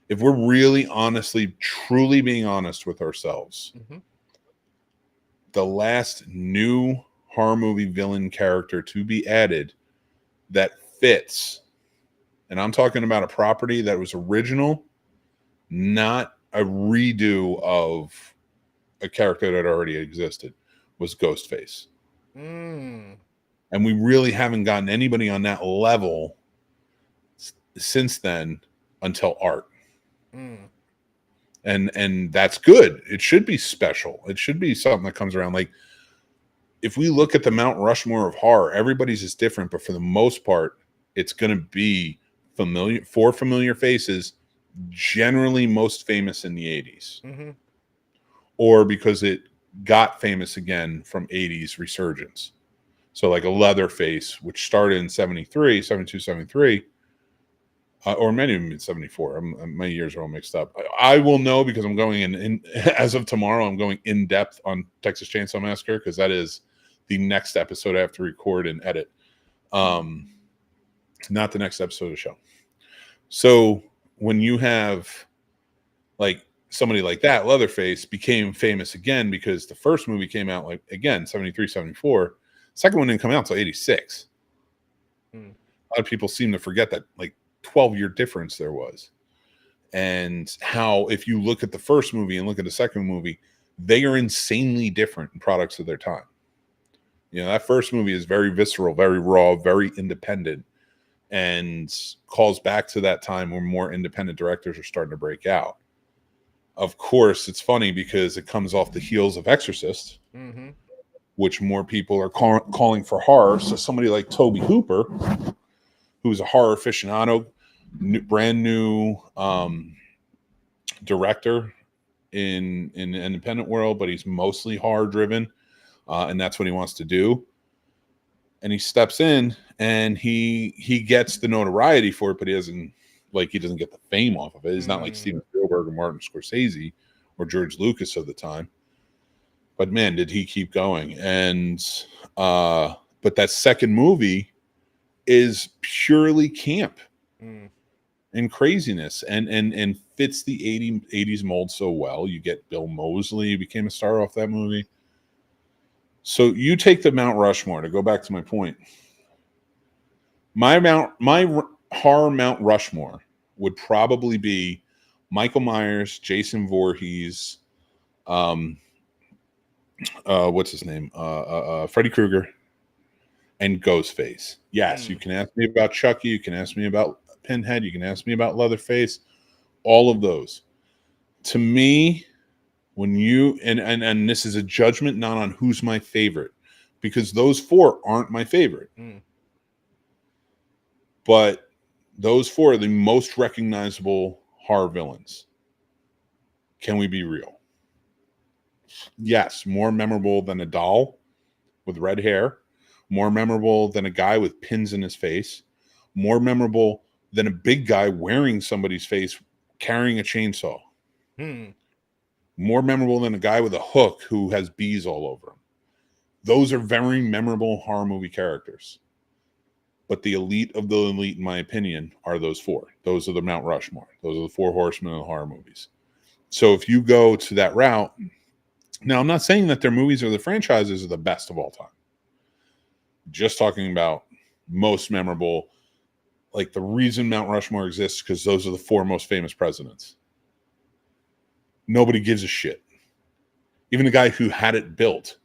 B: If we're really honestly, truly being honest with ourselves, the last new horror movie villain character to be added that fits, and I'm talking about a property that was original, not a redo of a character that already existed, was Ghostface.
A: Mm.
B: And we really haven't gotten anybody on that level since then until Art.
A: Mm.
B: And that's good. It should be special. It should be something that comes around. Like, if we look at the Mount Rushmore of horror, everybody's is different, but for the most part, it's going to be familiar faces, generally most famous in the 80s.
A: Mm-hmm.
B: Or because it got famous again from 80s resurgence. So like a Leatherface, which started in 73, 72, 73, or maybe even 74. My years are all mixed up. I will know because I'm going in as of tomorrow, I'm going in depth on Texas Chainsaw Massacre, because that is the next episode I have to record and edit. Not the next episode of the show. So when you have like somebody like that, Leatherface became famous again because the first movie came out like again 73, 74. Second one didn't come out until 86. A lot of people seem to forget that like 12-year difference there was. And how, if you look at the first movie and look at the second movie, they are insanely different products of their time. You know, that first movie is very visceral, very raw, very independent, and calls back to that time where more independent directors are starting to break out. Of course, it's funny because it comes off the heels of Exorcist,
A: Mm-hmm.
B: which more people are calling for horror. So somebody like Tobe Hooper, who's a horror aficionado, brand new director in the independent world, but he's mostly horror driven, and that's what he wants to do. And he steps in and he gets the notoriety for it, but he doesn't get the fame off of it. He's not like Steven Spielberg or Martin Scorsese or George Lucas of the time. But man, did he keep going. And but that second movie is purely camp and craziness and fits the 80s mold so well. You get Bill Moseley, became a star off that movie. So you take the Mount Rushmore, to go back to my point. My horror Mount Rushmore would probably be Michael Myers, Jason Voorhees, what's his name? Freddy Krueger, and Ghostface. Yes, you can ask me about Chucky, you can ask me about Pinhead, you can ask me about Leatherface, all of those. To me, when you and this is a judgment not on who's my favorite, because those four aren't my favorite. But those four are the most recognizable horror villains. Can we be real? Yes, more memorable than a doll with red hair, more memorable than a guy with pins in his face, more memorable than a big guy wearing somebody's face carrying a chainsaw. More memorable than a guy with a hook who has bees all over him. Those are very memorable horror movie characters. But the elite of the elite, in my opinion, are those four. Those are the Mount Rushmore. Those are the four horsemen of the horror movies. So if you go to that route, now I'm not saying that their movies or the franchises are the best of all time. Just talking about most memorable, like the reason Mount Rushmore exists because those are the four most famous presidents. Nobody gives a shit. Even the guy who had it built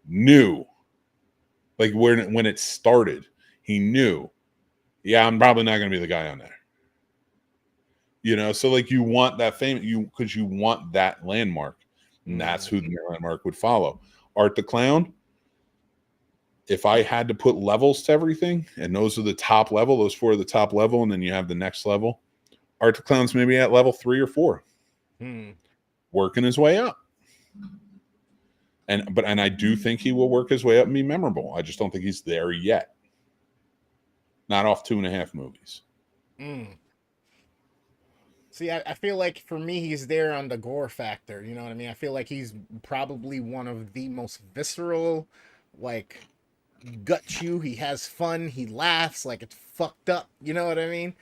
B: knew, like when it started, he knew, yeah, I'm probably not going to be the guy on there. You know, so like you want that fame, because you want that landmark, and that's who the landmark would follow. Art the Clown. If I had to put levels to everything, and those are the top level, those four are the top level, and then you have the next level. Art the Clown's maybe at level 3 or 4, working his way up. And I do think he will work his way up and be memorable. I just don't think he's there yet. Not off 2.5 movies.
A: See, I feel like for me, he's there on the gore factor. You know what I mean? I feel like he's probably one of the most visceral, like, gut you. He has fun. He laughs like it's fucked up. You know what I mean?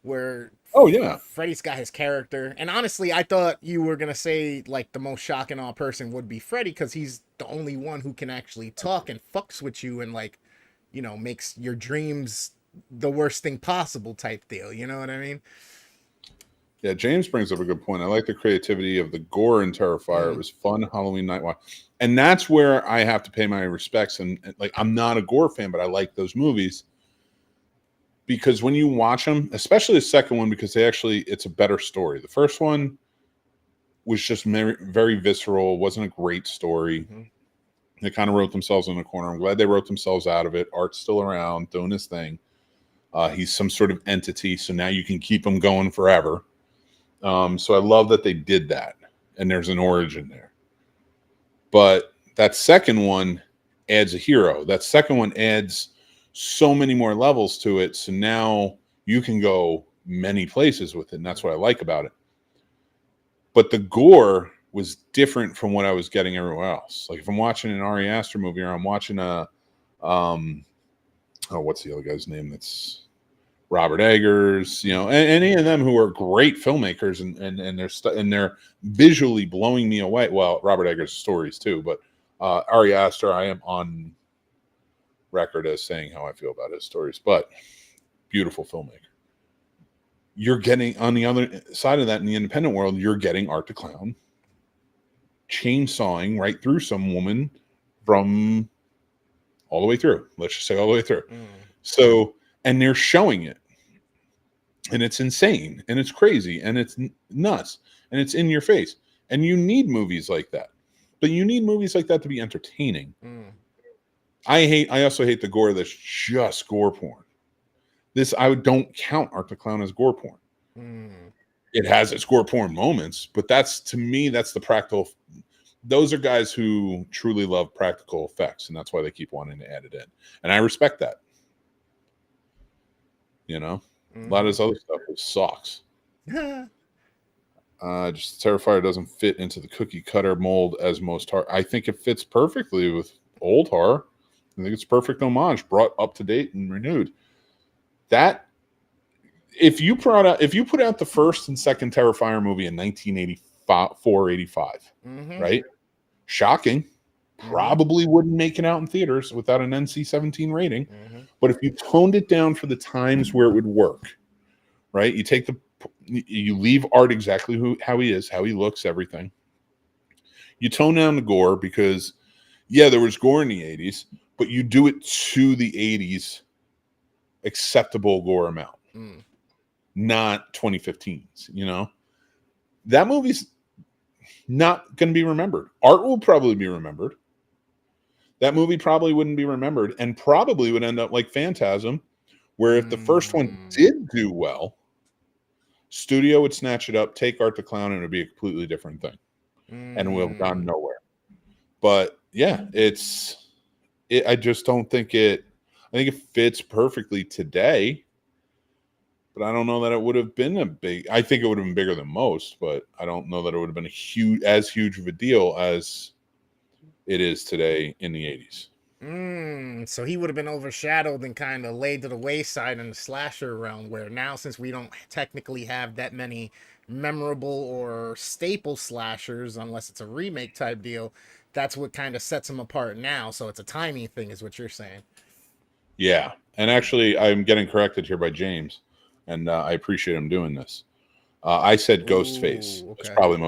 A: Where
B: oh yeah,
A: Freddy's got his character. And honestly, I thought you were gonna say like the most shocking all person would be Freddy, because he's the only one who can actually talk and fucks with you and, like, you know, makes your dreams the worst thing possible type deal. You know what I mean?
B: Yeah, James brings up a good point. I like the creativity of the gore in Terrifier. It was fun Halloween night watch, and that's where I have to pay my respects. And like, I'm not a gore fan, but I like those movies because when you watch them, especially the second one, because it's a better story. The first one was just very, very visceral. Wasn't a great story. They kind of wrote themselves in a corner. I'm glad they wrote themselves out of it. Art's still around doing his thing. He's some sort of entity, so now you can keep him going forever. So I love that they did that, and there's an origin there. But that second one adds a hero. That second one adds so many more levels to it. So now you can go many places with it, and that's what I like about it. But the gore was different from what I was getting everywhere else. Like if I'm watching an Ari Aster movie, or I'm watching what's the other guy's name? That's Robert Eggers, and any of them who are great filmmakers, and they're visually blowing me away. Well, Robert Eggers' stories too, but Ari Aster, I am on record as saying how I feel about his stories, but beautiful filmmaker. You're getting on the other side of that in the independent world, you're getting Art the Clown chainsawing right through some woman from all the way through. Let's just say all the way through. So, and they're showing it, and it's insane, and it's crazy, and it's nuts, and it's in your face. And you need movies like that, but you need movies like that to be entertaining. I also hate the gore that's just gore porn. I don't count Art the Clown as gore porn. It has its gore porn moments, but to me, that's the practical. Those are guys who truly love practical effects, and that's why they keep wanting to add it in. And I respect that. A lot of this other stuff sucks. Just Terrifier doesn't fit into the cookie cutter mold as most horror. I think it fits perfectly with old horror. I think it's perfect homage, brought up to date and renewed. That if you put out the first and second Terrifier movie in 1984, 85, right? Shocking. Probably wouldn't make it out in theaters without an NC-17 rating. But if you toned it down for the times where it would work, right? You leave Art exactly how he is, how he looks, everything. You tone down the gore because, there was gore in the 80s, but you do it to the 80s acceptable gore amount, not 2015s. That movie's not going to be remembered. Art will probably be remembered. That movie probably wouldn't be remembered, and probably would end up like Phantasm, where if the first one did do well, studio would snatch it up, take Art the Clown, and it would be a completely different thing, and we'll have gone nowhere. But yeah, I just don't think it. I think it fits perfectly today, but I don't know that it would have been I think it would have been bigger than most, but I don't know that it would have been as huge of a deal as it is today in the 80s.
A: So he would have been overshadowed and kind of laid to the wayside in the slasher realm, where now, since we don't technically have that many memorable or staple slashers, unless it's a remake type deal, that's what kind of sets him apart now. So it's a timing thing, is what you're saying.
B: Yeah. And actually, I'm getting corrected here by James, and I appreciate him doing this. I said Ghostface.
A: Okay.
B: That's probably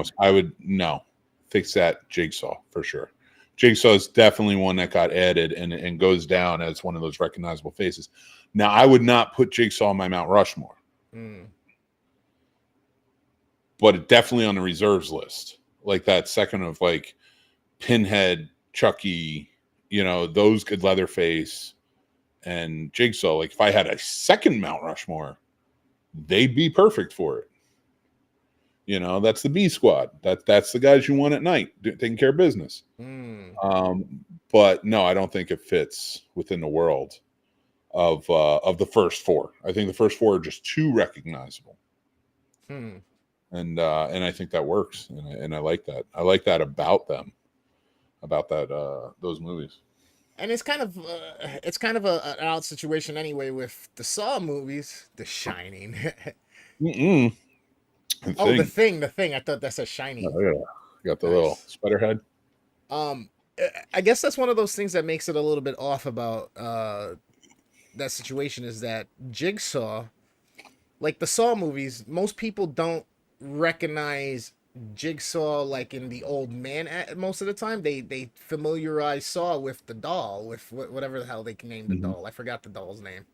B: fix that Jigsaw for sure. Jigsaw is definitely one that got added and goes down as one of those recognizable faces. Now, I would not put Jigsaw on my Mount Rushmore, but it definitely on the reserves list. Like that second of like Pinhead, Chucky, those good Leatherface and Jigsaw. Like if I had a second Mount Rushmore, they'd be perfect for it. That's the B squad. That's the guys you want at night taking care of business. But no, I don't think it fits within the world of the first four. I think the first four are just too recognizable. And I think that works, and I like that. I like that about them, about those movies.
A: And it's kind of an odd situation anyway with the Saw movies, The Shining. The thing. I thought that said Shining.
B: Oh, yeah. Got the little spider head.
A: I guess that's one of those things that makes it a little bit off about that situation, is that Jigsaw, like the Saw movies, most people don't recognize Jigsaw like in the old man most of the time. They familiarize Saw with the doll, with whatever the hell they can name the
B: Mhm.
A: doll. I forgot the doll's name.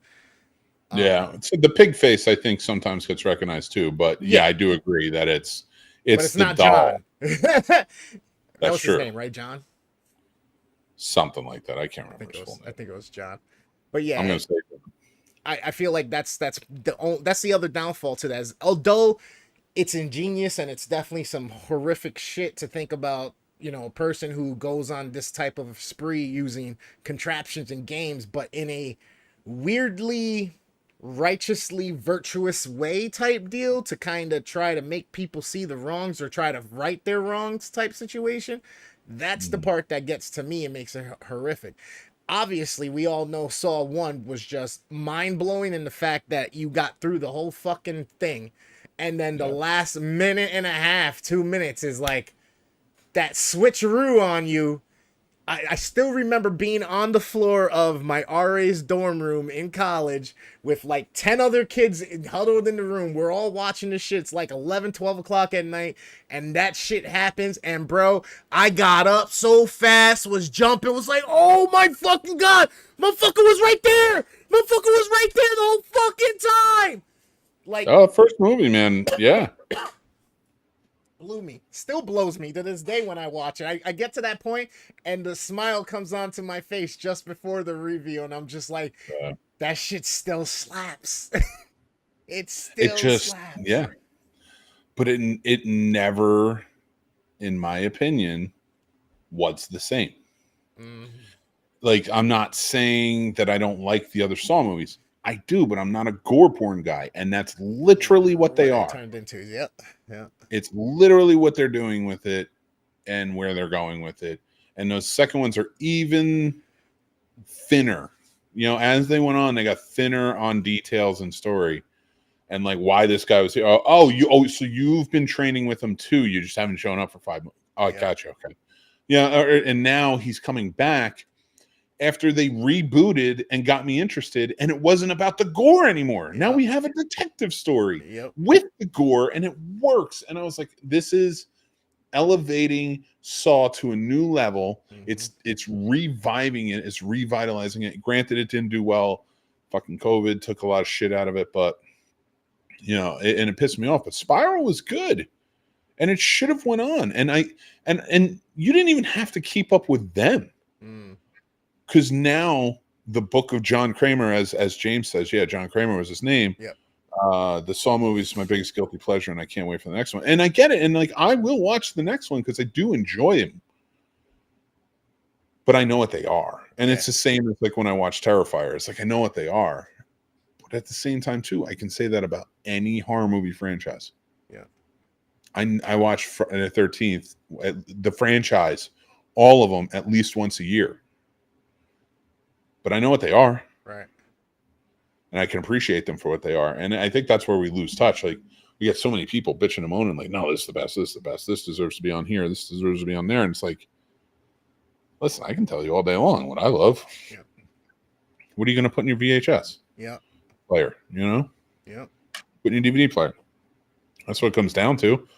B: Yeah, so the pig face I think sometimes gets recognized too, but yeah,
A: Yeah,
B: I do agree that it's
A: but it's
B: the
A: not
B: doll.
A: John. That
B: That's
A: was his
B: true.
A: name, right? John.
B: Something like that. I can't
A: I
B: remember
A: think it
B: his full
A: was. I
B: name.
A: think it was John. But
B: I'm
A: yeah,
B: gonna say
A: I feel like that's the other downfall to that. Is, although it's ingenious and it's definitely some horrific shit to think about, you know, a person who goes on this type of spree using contraptions and games, but in a weirdly righteously virtuous way type deal to kind of try to make people see the wrongs or try to right their wrongs type situation. That's the part that gets to me and makes it horrific. Obviously, we all know Saw 1 was just mind blowing in the fact that you got through the whole fucking thing. And then the
B: Yeah.
A: last minute and a half, 2 minutes is like that switcheroo on you. I still remember being on the floor of my RA's dorm room in college with like 10 other kids huddled in the room. We're all watching this shit. It's like 11, 12 o'clock at night. And that shit happens. And bro, I got up so fast, was jumping, was like, oh my fucking God. Motherfucker was right there. Motherfucker was right there the whole fucking time. Like,
B: oh, first movie, man. Yeah.
A: blew me, still blows me to this day when I watch it. I get to that point and the smile comes onto my face just before the review, and I'm just like,
B: Yeah.
A: that shit still slaps. It
B: It
A: still
B: just
A: slaps.
B: yeah. But it never, in my opinion, was the same.
A: Mhm.
B: Like, I'm not saying that I don't like the other Saw movies. I do, but I'm not a gore porn guy, and that's literally what they
A: it
B: are.
A: turned into. Yep. Yeah.
B: It's literally what they're doing with it and where they're going with it. And those second ones are even thinner. You know, as they went on, they got thinner on details and story. And like why this guy was here. So you've been training with him too. You just haven't shown up for 5 months. Oh, I
A: Yeah.
B: gotcha. Okay. Yeah. And now he's coming back after they rebooted and got me interested, and it wasn't about the gore anymore. Now
A: Yeah.
B: we have a detective story
A: Yep.
B: with the gore, and it works. And I was like, this is elevating Saw to a new level.
A: Mhm.
B: It's reviving it, it's revitalizing it. Granted, it didn't do well. Fucking COVID took a lot of shit out of it, but you know, and it pissed me off. But Spiral was good, and it should have went on. And and you didn't even have to keep up with them.
A: Mm.
B: Because now the book of John Kramer, as James says, yeah, John Kramer was his name.
A: Yep.
B: The Saw movie is my biggest guilty pleasure, and I can't wait for the next one. And I get it, and like I will watch the next one because I do enjoy him. But I know what they are, and it's the same as like when I watch Terrifier. It's like I know what they are, but at the same time too, I can say that about any horror movie franchise.
A: Yeah.
B: I watch Friday the 13th, the franchise, all of them at least once a year. But I know what they are.
A: Right.
B: And I can appreciate them for what they are. And I think that's where we lose touch. Like we get so many people bitching and moaning, like, no, this is the best, this is the best, this deserves to be on here, this deserves to be on there. And it's like, listen, I can tell you all day long what I love.
A: Yeah.
B: What are you going to put in your VHS player? You know?
A: Yeah.
B: Put in your DVD player. That's what it comes down to.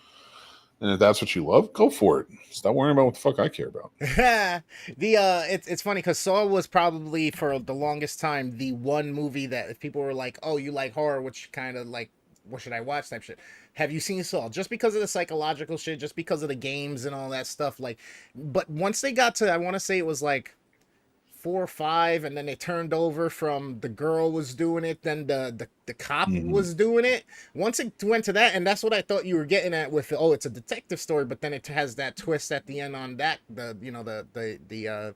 B: And if that's what you love, go for it. Stop worrying about what the fuck I care about.
A: It's funny because Saw was probably for the longest time the one movie that if people were like, oh, you like horror, which kind of like, what should I watch type shit. Have you seen Saw? Just because of the psychological shit, just because of the games and all that stuff. Like, but once they got to, I want to say it was like 4 or 5, and then they turned over from the girl was doing it, then the cop was doing it. Once it went to that, and that's what I thought you were getting at with it's a detective story, but then it has that twist at the end on that the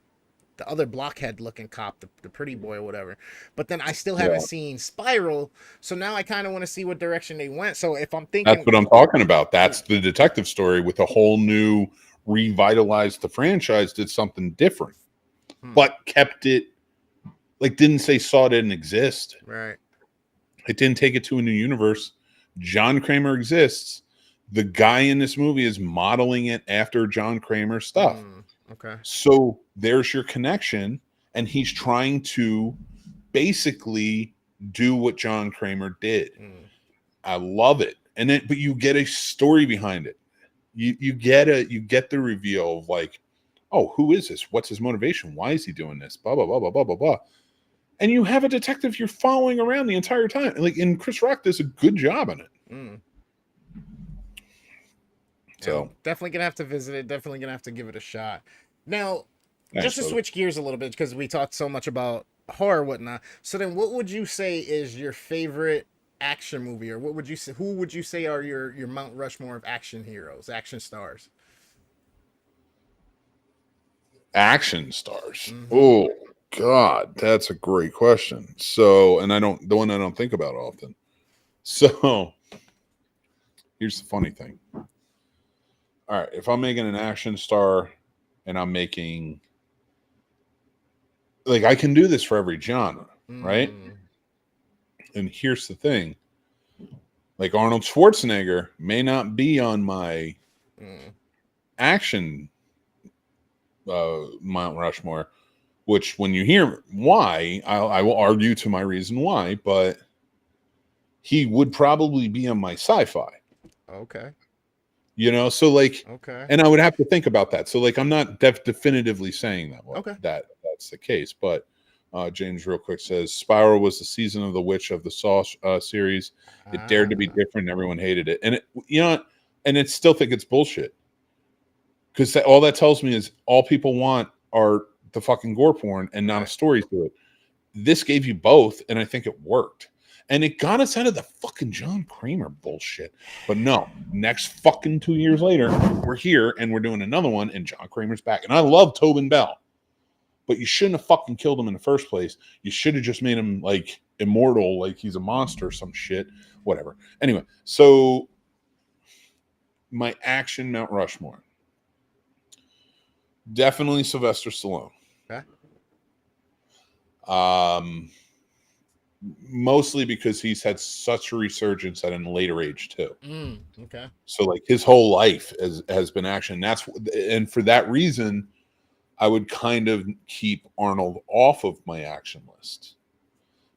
A: other blockhead looking cop, the pretty boy or whatever. But then I still haven't seen Spiral, so now I kind of want to see what direction they went. So if I'm thinking,
B: that's what I'm talking about. That's the detective story with a whole new revitalized the franchise, did something different. But kept it, like, didn't say Saw didn't exist.
A: Right.
B: It didn't take it to a new universe. John Kramer exists. The guy in this movie is modeling it after John Kramer stuff.
A: Okay.
B: So there's your connection, and he's trying to basically do what John Kramer did. I love it. And then, but you get a story behind it. You get the reveal of like, oh, who is this? What's his motivation? Why is he doing this? Blah blah blah blah blah blah blah. And you have a detective you're following around the entire time. Like, and Chris Rock does a good job on it. So
A: yeah, definitely gonna have to visit it. Definitely gonna have to give it a shot. Now,
B: thanks,
A: just to
B: brother.
A: switch gears a little bit because we talked so much about horror and whatnot. So then, what would you say is your favorite action movie, or what would you say? Who would you say are your Mount Rushmore of action heroes, action stars?
B: Action stars. Oh God, that's a great question. So, and the one I don't think about often. So, here's the funny thing. All right, if I'm making an action star, and I'm making, like, I can do this for every genre, right? And here's the thing. Like, Arnold Schwarzenegger may not be on my action Mount Rushmore, which when you hear why, I will argue to my reason why, but he would probably be on my sci-fi.
A: Okay.
B: You know, so like,
A: Okay.
B: and I would have to think about that. So like, I'm not definitively saying that. Well,
A: Okay.
B: that's the case, but James real quick says Spiral was the season of the witch of the Saw series. It dared to be different. And everyone hated it, and you know, and it still think it's bullshit. Because all that tells me is all people want are the fucking gore porn and not a story to it. This gave you both, and I think it worked. And it got us out of the fucking John Kramer bullshit. But no, next fucking 2 years later, we're here and we're doing another one, and John Kramer's back. And I love Tobin Bell, but you shouldn't have fucking killed him in the first place. You should have just made him like immortal, like he's a monster or some shit. Whatever. Anyway, so my action Mount Rushmore. Definitely Sylvester Stallone.
A: Okay.
B: Mostly because he's had such a resurgence at a later age too.
A: Okay.
B: So like his whole life has been action. And for that reason, I would kind of keep Arnold off of my action list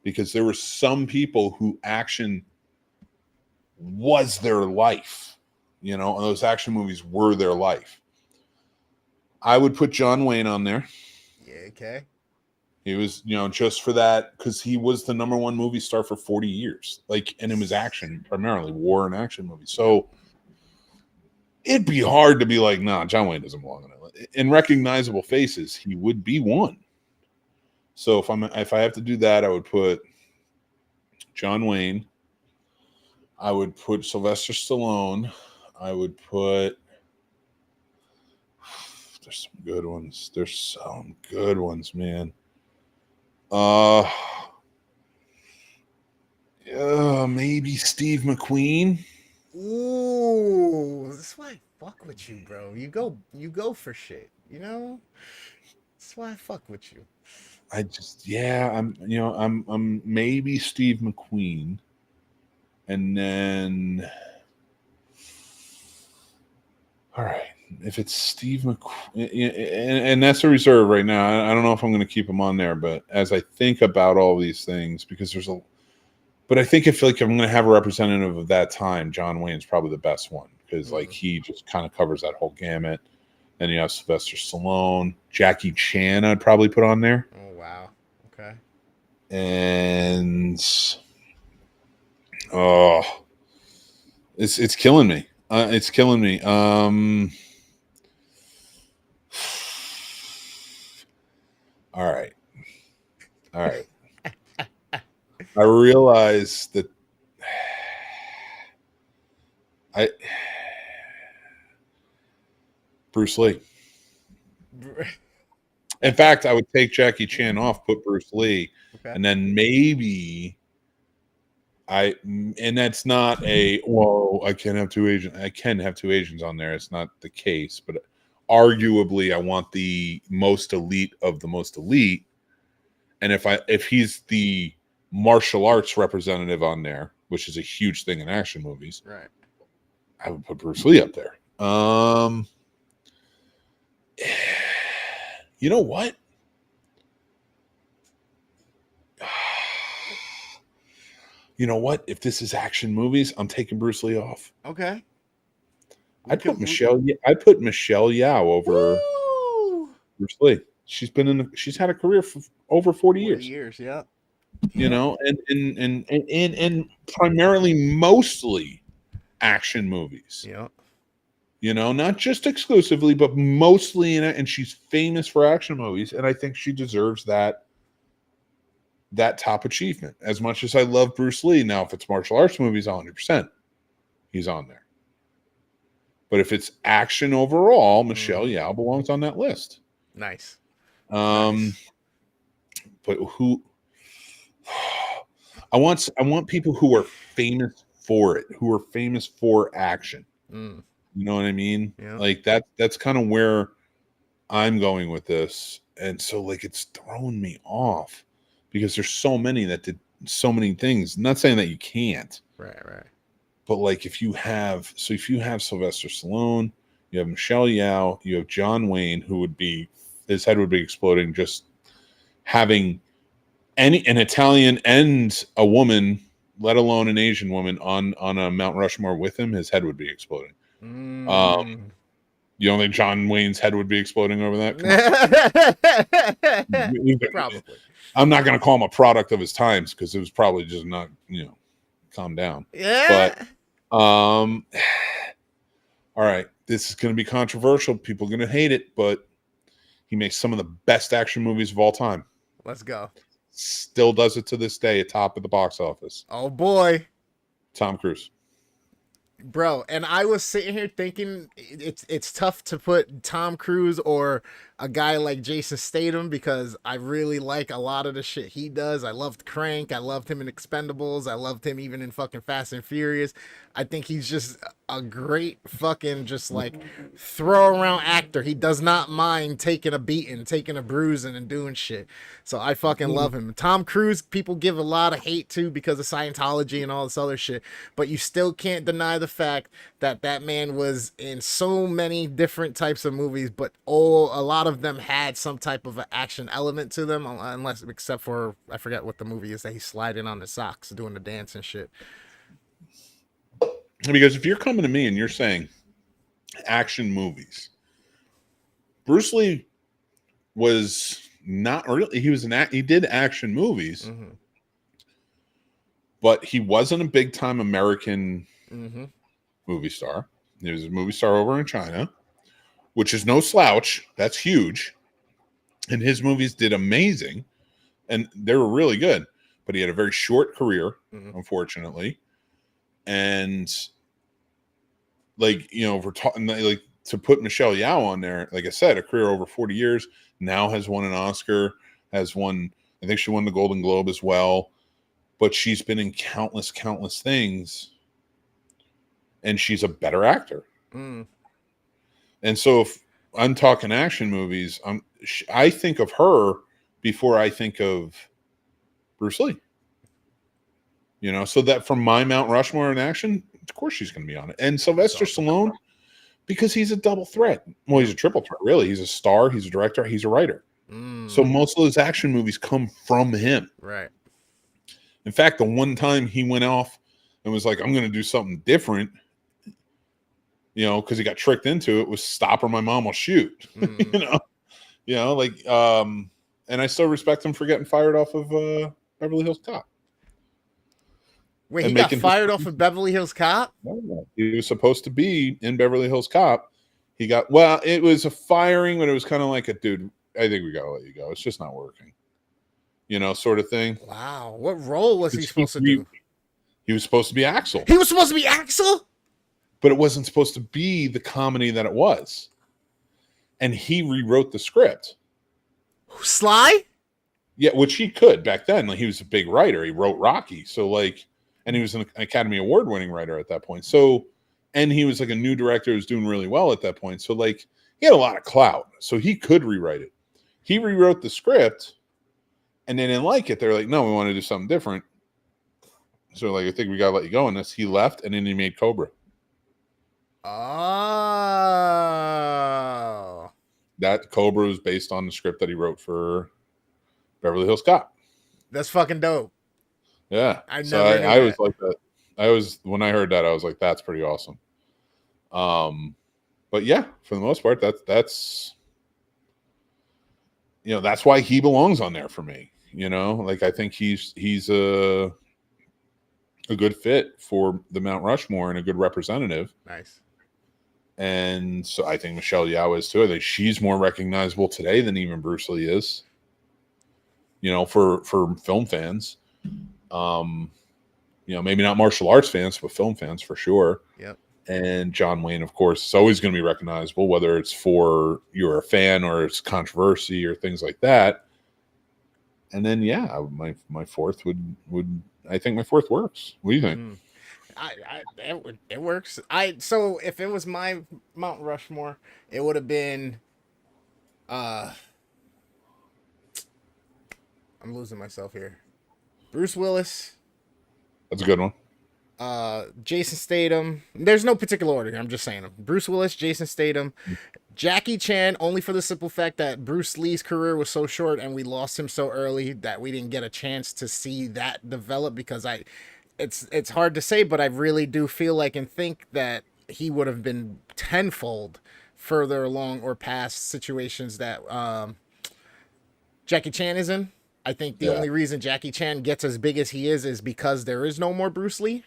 B: because there were some people who action was their life, you know, and those action movies were their life. I would put John Wayne on there.
A: Yeah. Okay.
B: He was, you know, just for that, because he was the number one movie star for 40 years. Like, and it was action, primarily war and action movies. So it'd be hard to be like, nah, John Wayne doesn't belong in it. In recognizable faces, he would be one. So if I have to do that, I would put John Wayne. I would put Sylvester Stallone. I would put. There's some good ones. There's some good ones, man. Maybe Steve McQueen.
A: Ooh, that's why I fuck with you, bro. You go for shit, you know? That's why I fuck with you.
B: I'm maybe Steve McQueen. And then all right, if it's Steve McQueen, and that's a reserve right now. I don't know if I'm going to keep him on there, but as I think about all these things, because but I think if like I'm going to have a representative of that time, John Wayne's probably the best one because like he just kind of covers that whole gamut. Then you have Sylvester Stallone, Jackie Chan. I'd probably put on there.
A: Oh wow, okay.
B: And it's killing me. It's killing me. All right. I realize that Bruce Lee. In fact, I would take Jackie Chan off, put Bruce Lee, and then maybe and that's not I can't have two Asians. I can have two Asians on there. It's not the case, but arguably I want the most elite of the most elite. And if he's the martial arts representative on there, which is a huge thing in action movies,
A: right?
B: I would put Bruce Lee up there. You know what? you know what? If this is action movies, I'm taking Bruce Lee off.
A: Okay.
B: I'd put Michelle Yeoh over
A: Woo!
B: Bruce Lee. She's had a career for over 40
A: 40
B: years.
A: years, yeah.
B: You know, and primarily mostly action movies.
A: Yeah.
B: You know, not just exclusively, but mostly in it, and she's famous for action movies, and I think she deserves that top achievement. As much as I love Bruce Lee, now if it's martial arts movies, 100%, he's on there. But if it's action overall, Michelle Yeoh belongs on that list.
A: Nice.
B: Nice. But who? I want people who are famous for it, who are famous for action. You know what I mean?
A: Yeah.
B: Like that's kind of where I'm going with this. And so like it's throwing me off because there's so many that did so many things. I'm not saying that you can't.
A: Right.
B: But like if you have Sylvester Stallone, you have Michelle Yeoh, you have John Wayne, his head would be exploding just having an Italian and a woman, let alone an Asian woman, on a Mount Rushmore with him, his head would be exploding. You don't think John Wayne's head would be exploding over that?
A: Probably.
B: I'm not going to call him a product of his times because it was probably just not, calm down.
A: Yeah.
B: But, all right, this is going to be controversial. People are going to hate it, but he makes some of the best action movies of all time.
A: Let's go.
B: Still does it to this day, atop of the box office.
A: Oh boy.
B: Tom Cruise.
A: Bro, and I was sitting here thinking it's tough to put Tom Cruise or a guy like Jason Statham because I really like a lot of the shit he does. I loved Crank. I loved him in Expendables. I loved him even in fucking Fast and Furious. I think he's just a great fucking just like throw around actor. He does not mind taking a beating, taking a bruising and doing shit. So I fucking love him. Tom Cruise, people give a lot of hate to because of Scientology and all this other shit, but you still can't deny the fact that that man was in so many different types of movies, but a lot of them had some type of an action element to them, except for I forget what the movie is that he's sliding on the socks doing the dance and shit.
B: Because if you're coming to me and you're saying action movies, Bruce Lee was not really, he did action movies, but he wasn't a big time American movie star. He was a movie star over in China, which is no slouch. That's huge. And his movies did amazing. And they were really good. But he had a very short career, unfortunately. And like, if we're talking like to put Michelle Yeoh on there, like I said, a career over 40 years, now has won an Oscar, I think she won the Golden Globe as well. But she's been in countless things. And she's a better actor. And so if I'm talking action movies, I think of her before I think of Bruce Lee. So that from my Mount Rushmore in action, of course she's going to be on it. And Sylvester Stallone, because he's a double threat. Well, he's a triple threat, really. He's a star, he's a director, he's a writer. So most of those action movies come from him.
A: Right.
B: In fact, the one time he went off and was like, I'm going to do something different, because he got tricked into it, was Stop or My Mom Will Shoot. And I still respect him for getting fired off of Beverly Hills Cop.
A: Wait, he got fired off of Beverly Hills Cop?
B: He was supposed to be in Beverly Hills Cop. It was a firing, but it was kind of like dude, I think we got to let you go. It's just not working. Sort of thing.
A: Wow. What role was he supposed to do?
B: He was supposed to be Axel.
A: He was supposed to be Axel?
B: But it wasn't supposed to be the comedy that it was. And he rewrote the script.
A: Sly?
B: Yeah, which he could back then. Like, he was a big writer. He wrote Rocky. So, and he was an Academy Award-winning writer at that point. So, and he was like a new director who was doing really well at that point. So, he had a lot of clout. So he could rewrite it. He rewrote the script, and they didn't like it. They're like, no, we want to do something different. So, I think we got to let you go on this. He left, and then he made Cobra.
A: Oh.
B: That Cobra was based on the script that he wrote for Beverly Hills Cop.
A: That's fucking dope.
B: Yeah.
A: I
B: So
A: never knew
B: I was
A: that.
B: like that. When I heard that, I was like, that's pretty awesome. But yeah, for the most part, that's that's why he belongs on there for me. Like I think he's a good fit for the Mount Rushmore and a good representative.
A: Nice.
B: And so I think Michelle Yeoh is too. I think she's more recognizable today than even Bruce Lee is. For film fans. Maybe not martial arts fans, but film fans for sure.
A: Yep.
B: And John Wayne, of course, is always going to be recognizable, whether it's for you're a fan or it's controversy or things like that. And then, yeah, my fourth would I think my fourth works. What do you think?
A: It works. So if it was my Mount Rushmore, it would have been. I'm losing myself here. Bruce Willis.
B: That's a good one.
A: Jason Statham. There's no particular order. I'm just saying them. Bruce Willis, Jason Statham, Jackie Chan. Only for the simple fact that Bruce Lee's career was so short and we lost him so early that we didn't get a chance to see that develop. Because it's hard to say, but I really do feel like and think that he would have been tenfold further along or past situations that Jackie Chan is in. I think the only reason Jackie Chan gets as big as he is because there is no more Bruce Lee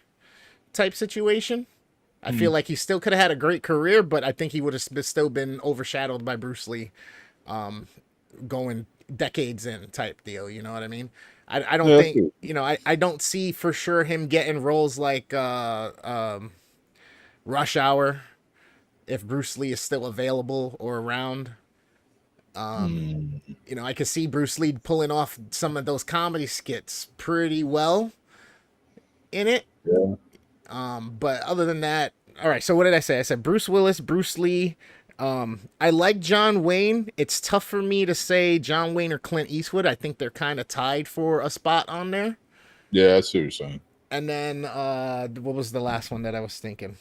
A: type situation. I feel like he still could have had a great career, but I think he would have still been overshadowed by Bruce Lee going decades in type deal. You know what I mean? I don't think, I don't see for sure him getting roles like Rush Hour if Bruce Lee is still available or around. I could see Bruce Lee pulling off some of those comedy skits pretty well in it.
B: Yeah.
A: But other than that, all right. So what did I say? I said Bruce Willis, Bruce Lee. I like John Wayne. It's tough for me to say John Wayne or Clint Eastwood. I think they're kind of tied for a spot on there.
B: Yeah, I see what you're saying.
A: And then what was the last one that I was thinking?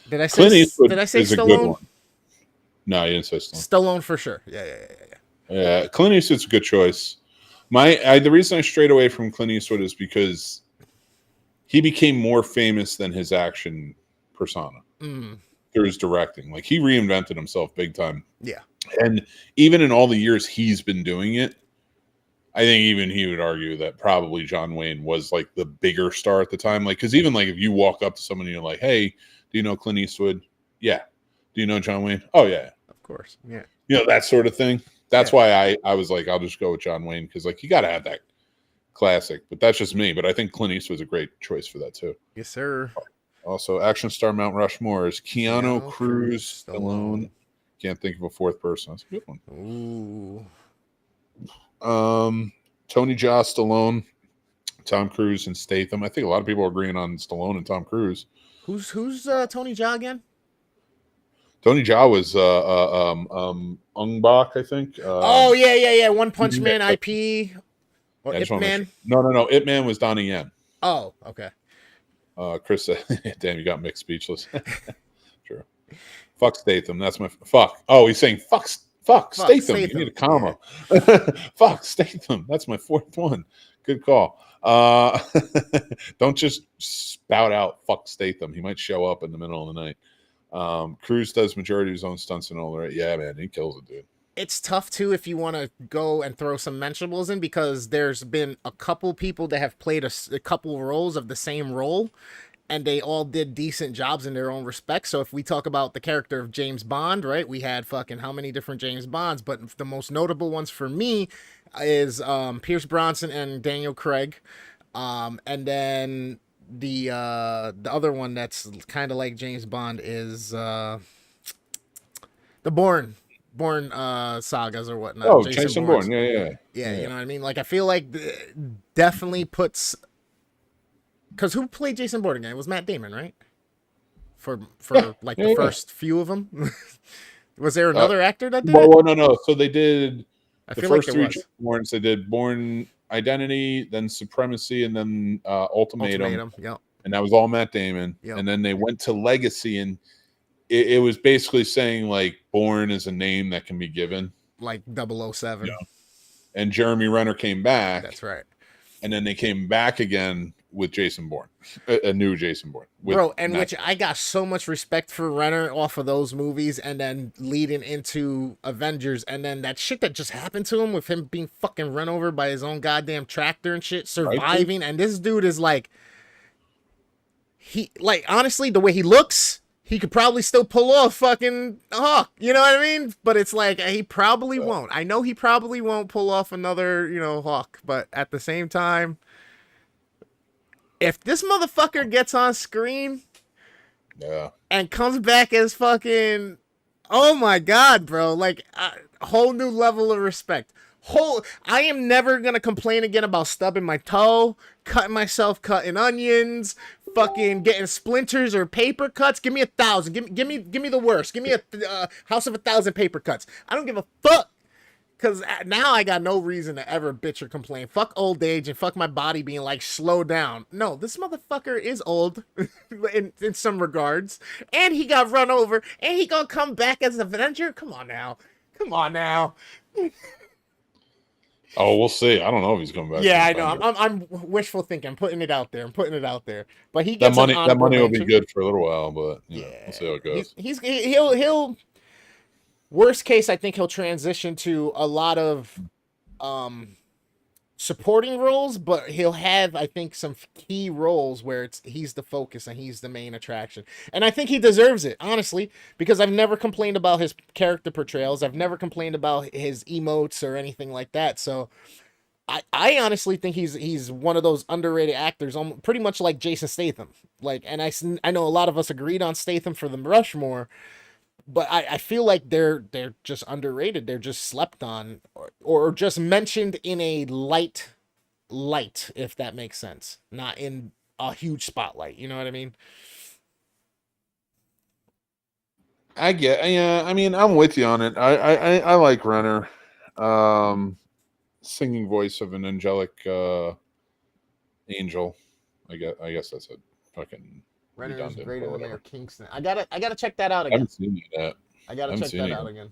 A: Did I say
B: Clint Eastwood
A: Did I say
B: is a good
A: Stallone?
B: one. No, you didn't say Stallone.
A: Stallone for sure. Yeah.
B: Yeah, Clint Eastwood's a good choice. The reason I strayed away from Clint Eastwood is because he became more famous than his action persona through his directing. Like he reinvented himself big time.
A: Yeah.
B: And even in all the years he's been doing it, I think even he would argue that probably John Wayne was like the bigger star at the time. Like, because even like if you walk up to someone and you're like, "Hey, do you know Clint Eastwood?" Yeah. Do you know John Wayne? Oh yeah.
A: Of course. Yeah.
B: That sort of thing. That's why I was like, I'll just go with John Wayne because like you got to have that classic. But that's just me. But I think Clint Eastwood's a great choice for that too.
A: Yes, sir.
B: Also, action star Mount Rushmore is Keanu Cruz, Stallone. Can't think of a fourth person. That's a good one.
A: Ooh.
B: Tony Jaa, Stallone, Tom Cruise, and Statham. I think a lot of people are agreeing on Stallone and Tom Cruise.
A: Who's Tony Jaa again?
B: Tony Jaa was Ung Bak, I think.
A: Yeah. One Punch Man, IP, or Ip Man.
B: No. Ip Man was Donnie Yen.
A: Oh, okay.
B: Chris said, "Damn, you got mixed speechless." True. Fuck Statham. That's my fuck. Oh, he's saying fuck Statham. You need a comma. Yeah. Fuck Statham. That's my fourth one. Good call. Don't just spout out fuck Statham. He might show up in the middle of the night. Cruise does majority of his own stunts and all that. Yeah, man, he kills it, dude.
A: It's tough too if you want to go and throw some mentionables in because there's been a couple people that have played a couple roles of the same role and they all did decent jobs in their own respect. So if we talk about the character of James Bond, right, we had fucking how many different James Bonds, but the most notable ones for me is Pierce Brosnan and Daniel Craig, and then the other one that's kind of like James Bond is the Bourne sagas or whatnot.
B: Oh, Jason Bourne. Yeah.
A: You know what I mean? Like, I feel like definitely puts, because who played Jason Bourne again? It was Matt Damon, right? For the first few of them. Was there another actor that did it?
B: Well, no. So they did
A: I
B: the
A: feel
B: first
A: like
B: three Bournes. They did Bourne Identity, then Supremacy, and then Ultimatum.
A: Yep.
B: And that was all Matt Damon.
A: Yep.
B: And then they went to Legacy, and it was basically saying like Bourne is a name that can be given,
A: like 007.
B: Yeah. And Jeremy Renner came back.
A: That's right.
B: and then they came back again with Jason Bourne, a new Jason Bourne.
A: Bro, and which I got so much respect for Renner off of those movies, and then leading into Avengers, and then that shit that just happened to him with him being fucking run over by his own goddamn tractor and shit, surviving, and this dude is like, honestly, the way he looks, he could probably still pull off fucking Hawk, you know what I mean? But it's like, he probably won't. I know he probably won't pull off another, Hawk, but at the same time, if this motherfucker gets on screen and comes back as fucking, oh my God, bro, like a whole new level of respect. I am never going to complain again about stubbing my toe, cutting myself, cutting onions, fucking getting splinters or paper cuts. Give me 1,000. Give me the worst. Give me a house of 1,000 paper cuts. I don't give a fuck. Because now I got no reason to ever bitch or complain. Fuck old age and fuck my body being like, slow down. No, this motherfucker is old in some regards. And he got run over. And he gonna come back as an Avenger? Come on now.
B: Oh, we'll see. I don't know if he's coming back.
A: Yeah, I know. I'm wishful thinking. I'm putting it out there. But he gets
B: that money will be good for a little while, but we'll see how it goes.
A: He'll worst case, I think he'll transition to a lot of supporting roles, but he'll have, I think, some key roles where he's the focus and he's the main attraction. And I think he deserves it, honestly, because I've never complained about his character portrayals. I've never complained about his emotes or anything like that. So I honestly think he's one of those underrated actors, pretty much like Jason Statham. And I know a lot of us agreed on Statham for the Rushmore. But I feel like they're just underrated. They're just slept on or just mentioned in a light, if that makes sense. Not in a huge spotlight. You know what I mean?
B: I mean, I'm with you on it. I like Renner. Singing voice of an angelic angel. I guess that's a fucking
A: Renner is greater than Mayor Kingston. I gotta check that out again.
B: I haven't seen that.
A: I gotta check that out again.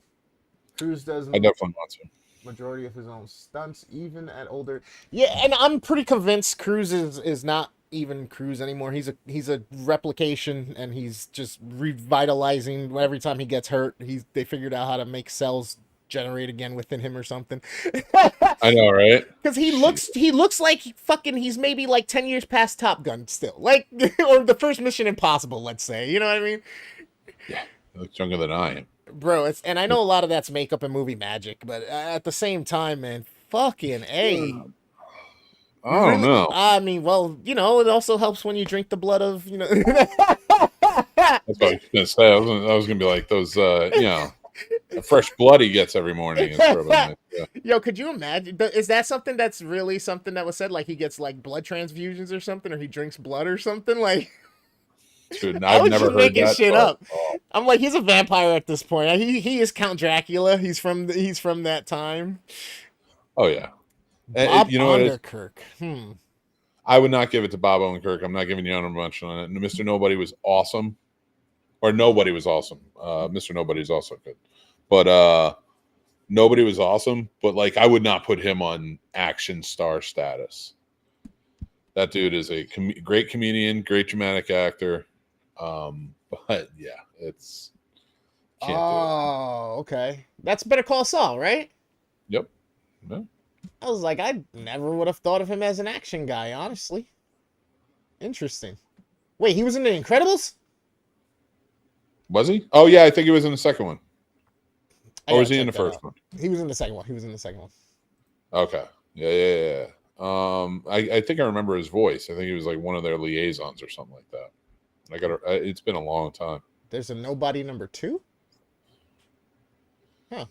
A: Cruise does.
B: I definitely want to.
A: Majority of his own stunts, even at older. Yeah, and I'm pretty convinced Cruise is not even Cruise anymore. He's a replication, and he's just revitalizing every time he gets hurt. They figured out how to make cells generate again within him or something.
B: I know, right?
A: Because he looks like he's maybe like 10 years past Top Gun still, like, or the first Mission Impossible, let's say. You know what I mean?
B: Yeah, he looks younger than I am,
A: bro. And I know a lot of that's makeup and movie magic, but at the same time, man, fucking A.
B: I don't know.
A: I mean, well, it also helps when you drink the blood of,
B: That's what I was gonna say. I was gonna be like those, the fresh blood he gets every morning.
A: Yo, could you imagine? Is that something that's really something that was said? Like he gets like blood transfusions or something, or he drinks blood or something? Like,
B: dude, I've never heard
A: making
B: that
A: shit up. I'm like, he's a vampire at this point. He is Count Dracula. He's from that time.
B: Oh yeah.
A: Bob Odenkirk.
B: I would not give it to Bob Odenkirk. I'm not giving you honorable mention on it. Mr. Nobody was awesome. Or Nobody was awesome. Mr. Nobody's also good. But Nobody was awesome. But like, I would not put him on action star status. That dude is a great comedian, great dramatic actor. But yeah, it's can't do it.
A: Okay. That's Better Call Saul, right?
B: Yep. No.
A: I was like, I never would have thought of him as an action guy, honestly. Interesting. Wait, he was in The Incredibles?
B: Was he? Oh yeah, I think he was in the second one. Or was he in the first one?
A: He was in the second one.
B: Okay. Yeah. I think I remember his voice. I think he was like one of their liaisons or something like that. It's been a long time.
A: There's a Nobody number 2? Huh.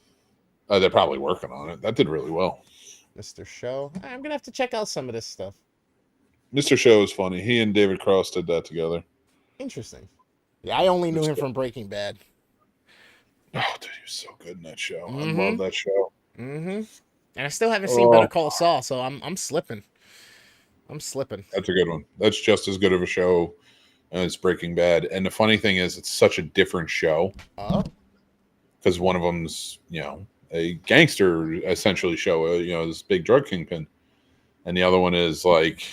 B: They're probably working on it. That did really well.
A: Mr. Show. I'm gonna have to check out some of this stuff.
B: Mr. Show is funny. He and David Cross did that together.
A: Interesting. Yeah, I only knew him from Breaking Bad.
B: Oh, dude, he was so good in that show. I love that show.
A: And I still haven't seen Better Call Saul, so I'm slipping. That's
B: a good one. That's just as good of a show as Breaking Bad. And the funny thing is, it's such a different show.
A: Oh.
B: Because one of them's, a gangster essentially show, this big drug kingpin. and the other one is like,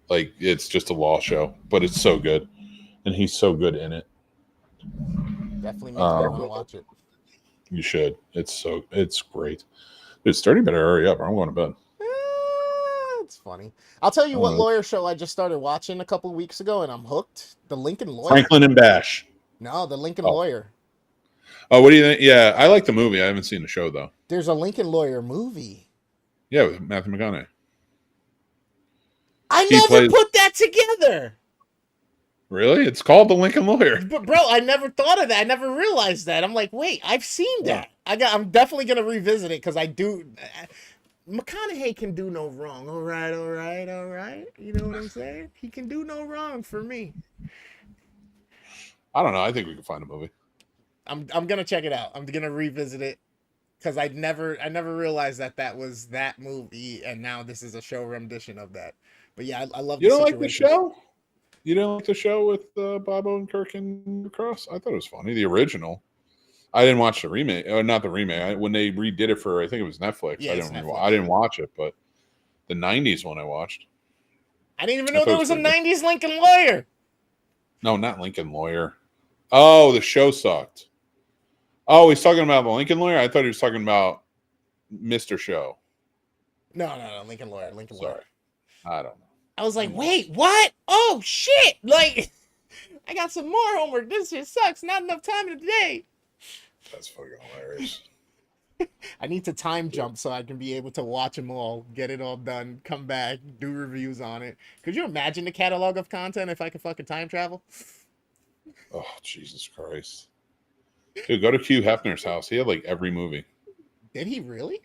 B: like it's just a law show, but it's so good, and he's so good in it.
A: Definitely makes me want to watch it.
B: You should. It's great. It's 30 better hurry up. I'm going to bed.
A: It's funny. I'll tell you what
B: Uh,
A: lawyer show I just started watching a couple weeks ago, and I'm hooked. The Lincoln Lawyer.
B: Franklin and Bash.
A: No, the Lincoln
B: Oh.
A: Lawyer.
B: Oh, what do you think? Yeah, I like the movie. I haven't seen the show though.
A: There's a Lincoln Lawyer movie.
B: Yeah, with Matthew McConaughey.
A: I
B: He
A: never
B: plays-
A: put that together.
B: Really? It's called The Lincoln Lawyer.
A: But bro, I never thought of that. I never realized that. I'm like, wait, I've seen that. I'm definitely gonna revisit it because I do. McConaughey can do no wrong. All right. You know what I'm saying? He can do no wrong for me.
B: I don't know. I think we can find a movie.
A: I'm gonna check it out. I'm gonna revisit it because I never realized that was that movie, and now this is a show rendition of that. But yeah, I love.
B: You don't like the show? You didn't like the show with Bob Odenkirk and Cross? I thought it was funny. The original. I didn't watch the remake, or not the remake. When they redid it for, I think it was Netflix.
A: Yeah,
B: I didn't watch it, but the '90s one I watched.
A: I didn't even know there was a
B: pretty good.
A: '90s Lincoln Lawyer.
B: No, not Lincoln Lawyer. Oh, the show sucked. Oh, he's talking about the Lincoln Lawyer? I thought he was talking about Mr. Show.
A: No, Lincoln Lawyer.
B: Sorry. I don't know.
A: I was like, wait, what? Oh shit! Like, I got some more homework. This shit sucks. Not enough time in the day.
B: That's fucking hilarious.
A: I need to time jump so I can be able to watch them all, get it all done, come back, do reviews on it. Could you imagine the catalog of content if I could fucking time travel?
B: Oh, Jesus Christ. Dude, go to Hugh Hefner's house. He had like every movie.
A: Did he really?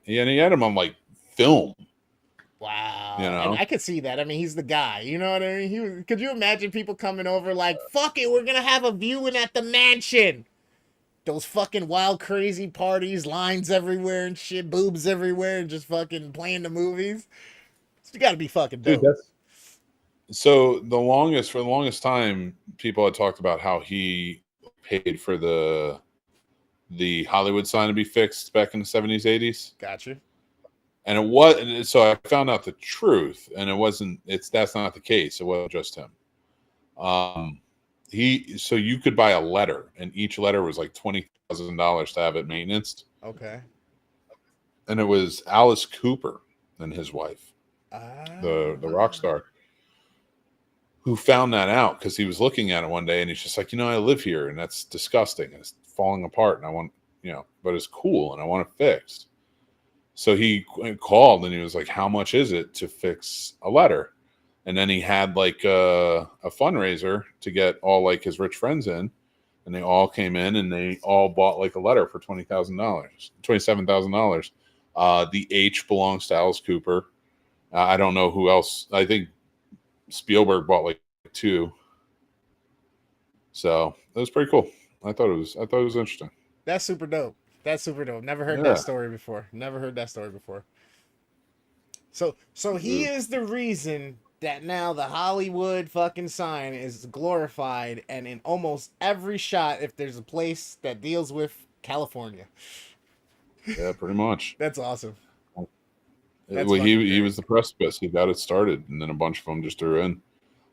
B: Yeah, and he had him on like film.
A: Wow.
B: You know?
A: And I could see that. I mean, he's the guy. You know what I mean? Could you imagine people coming over like, fuck it, we're going to have a viewing at the mansion? Those fucking wild, crazy parties, lines everywhere and shit, boobs everywhere, and just fucking playing the movies. You got to be fucking dope.
B: Dude, so for the longest time, people had talked about how he paid for the Hollywood sign to be fixed back in the 70s, 80s.
A: Gotcha.
B: And it was, so I found out the truth, and that's not the case. It wasn't just him. So you could buy a letter, and each letter was like $20,000 to have it maintenanced.
A: Okay.
B: And it was Alice Cooper and his wife, the rock star, who found that out because he was looking at it one day, and he's just like, I live here, and that's disgusting, and it's falling apart, and I want, but it's cool, and I want it fixed. So he called and he was like, how much is it to fix a letter? And then he had like a fundraiser to get all like his rich friends in, and they all came in and they all bought like a letter for $27,000. The H belongs to Alice Cooper. I don't know who else. I think Spielberg bought like 2. So it was pretty cool. I thought it was interesting.
A: That's super dope. Never heard that story before. So he is the reason that now the Hollywood fucking sign is glorified, and in almost every shot, if there's a place that deals with California.
B: Yeah, pretty much.
A: That's awesome.
B: He was the precipice. He got it started, and then a bunch of them just threw in.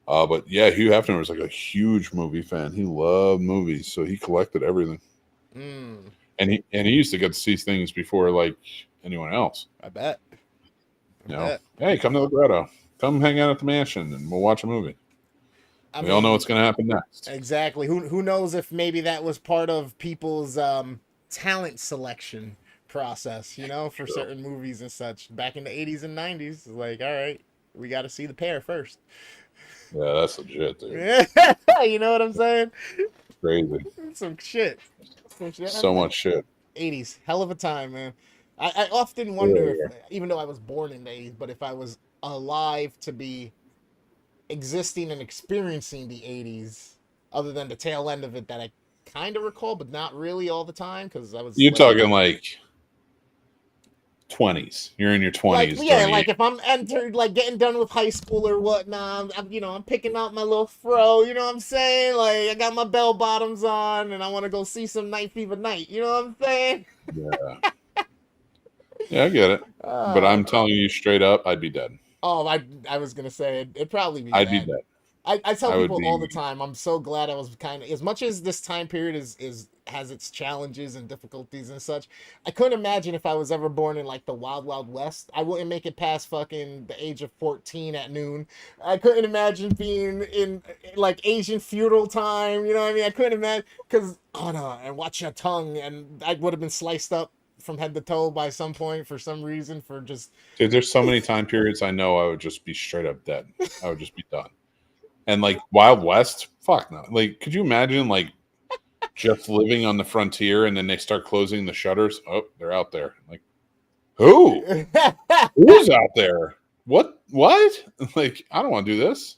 B: But yeah, Hugh Hefner was like a huge movie fan. He loved movies, so he collected everything. And he used to get to see things before like anyone else.
A: I bet.
B: Hey, come to the Grotto. Come hang out at the mansion, and we'll watch a movie. We all know what's going to happen next.
A: Exactly. Who knows if maybe that was part of people's talent selection process, for certain movies and such back in the 80s and 90s. Like, all right, we got to see the pair first.
B: Yeah, that's legit, dude.
A: You know what I'm saying?
B: It's crazy.
A: Some shit.
B: So much shit.
A: 80s, hell of a time, man. I often wonder, if, even though I was born in the 80s, but if I was alive to be existing and experiencing the 80s, other than the tail end of it that I kind of recall, but not really all the time, because I was.
B: You're talking like 20s. You're in your 20s.
A: Like if I'm getting done with high school or whatnot, I'm picking out my little fro. You know what I'm saying? Like I got my bell bottoms on, and I want to go see some Night Fever Night. You know what I'm saying?
B: Yeah. Yeah, I get it. But I'm telling you straight up, I'd be dead.
A: Oh, I was gonna say it'd probably be
B: I'd be
A: that.
B: dead.
A: I tell
B: I would
A: people all
B: be.
A: the time, I'm so glad I was kind of, as much as this time period is has its challenges and difficulties and such. I couldn't imagine if I was ever born in like the wild wild west. I wouldn't make it past fucking the age of 14 at noon. I couldn't imagine being in like Asian feudal time. You know what I mean? I couldn't imagine because oh no, and watch your tongue, and I would have been sliced up from head to toe by some point for some reason for just
B: Dude, there's so many time periods I know I would just be straight up dead. I would just be done. And like Wild West, fuck no. Like, could you imagine like just living on the frontier and then they start closing the shutters? Oh, they're out there. Like, who? Who's out there? What? What? Like, I don't want to do this.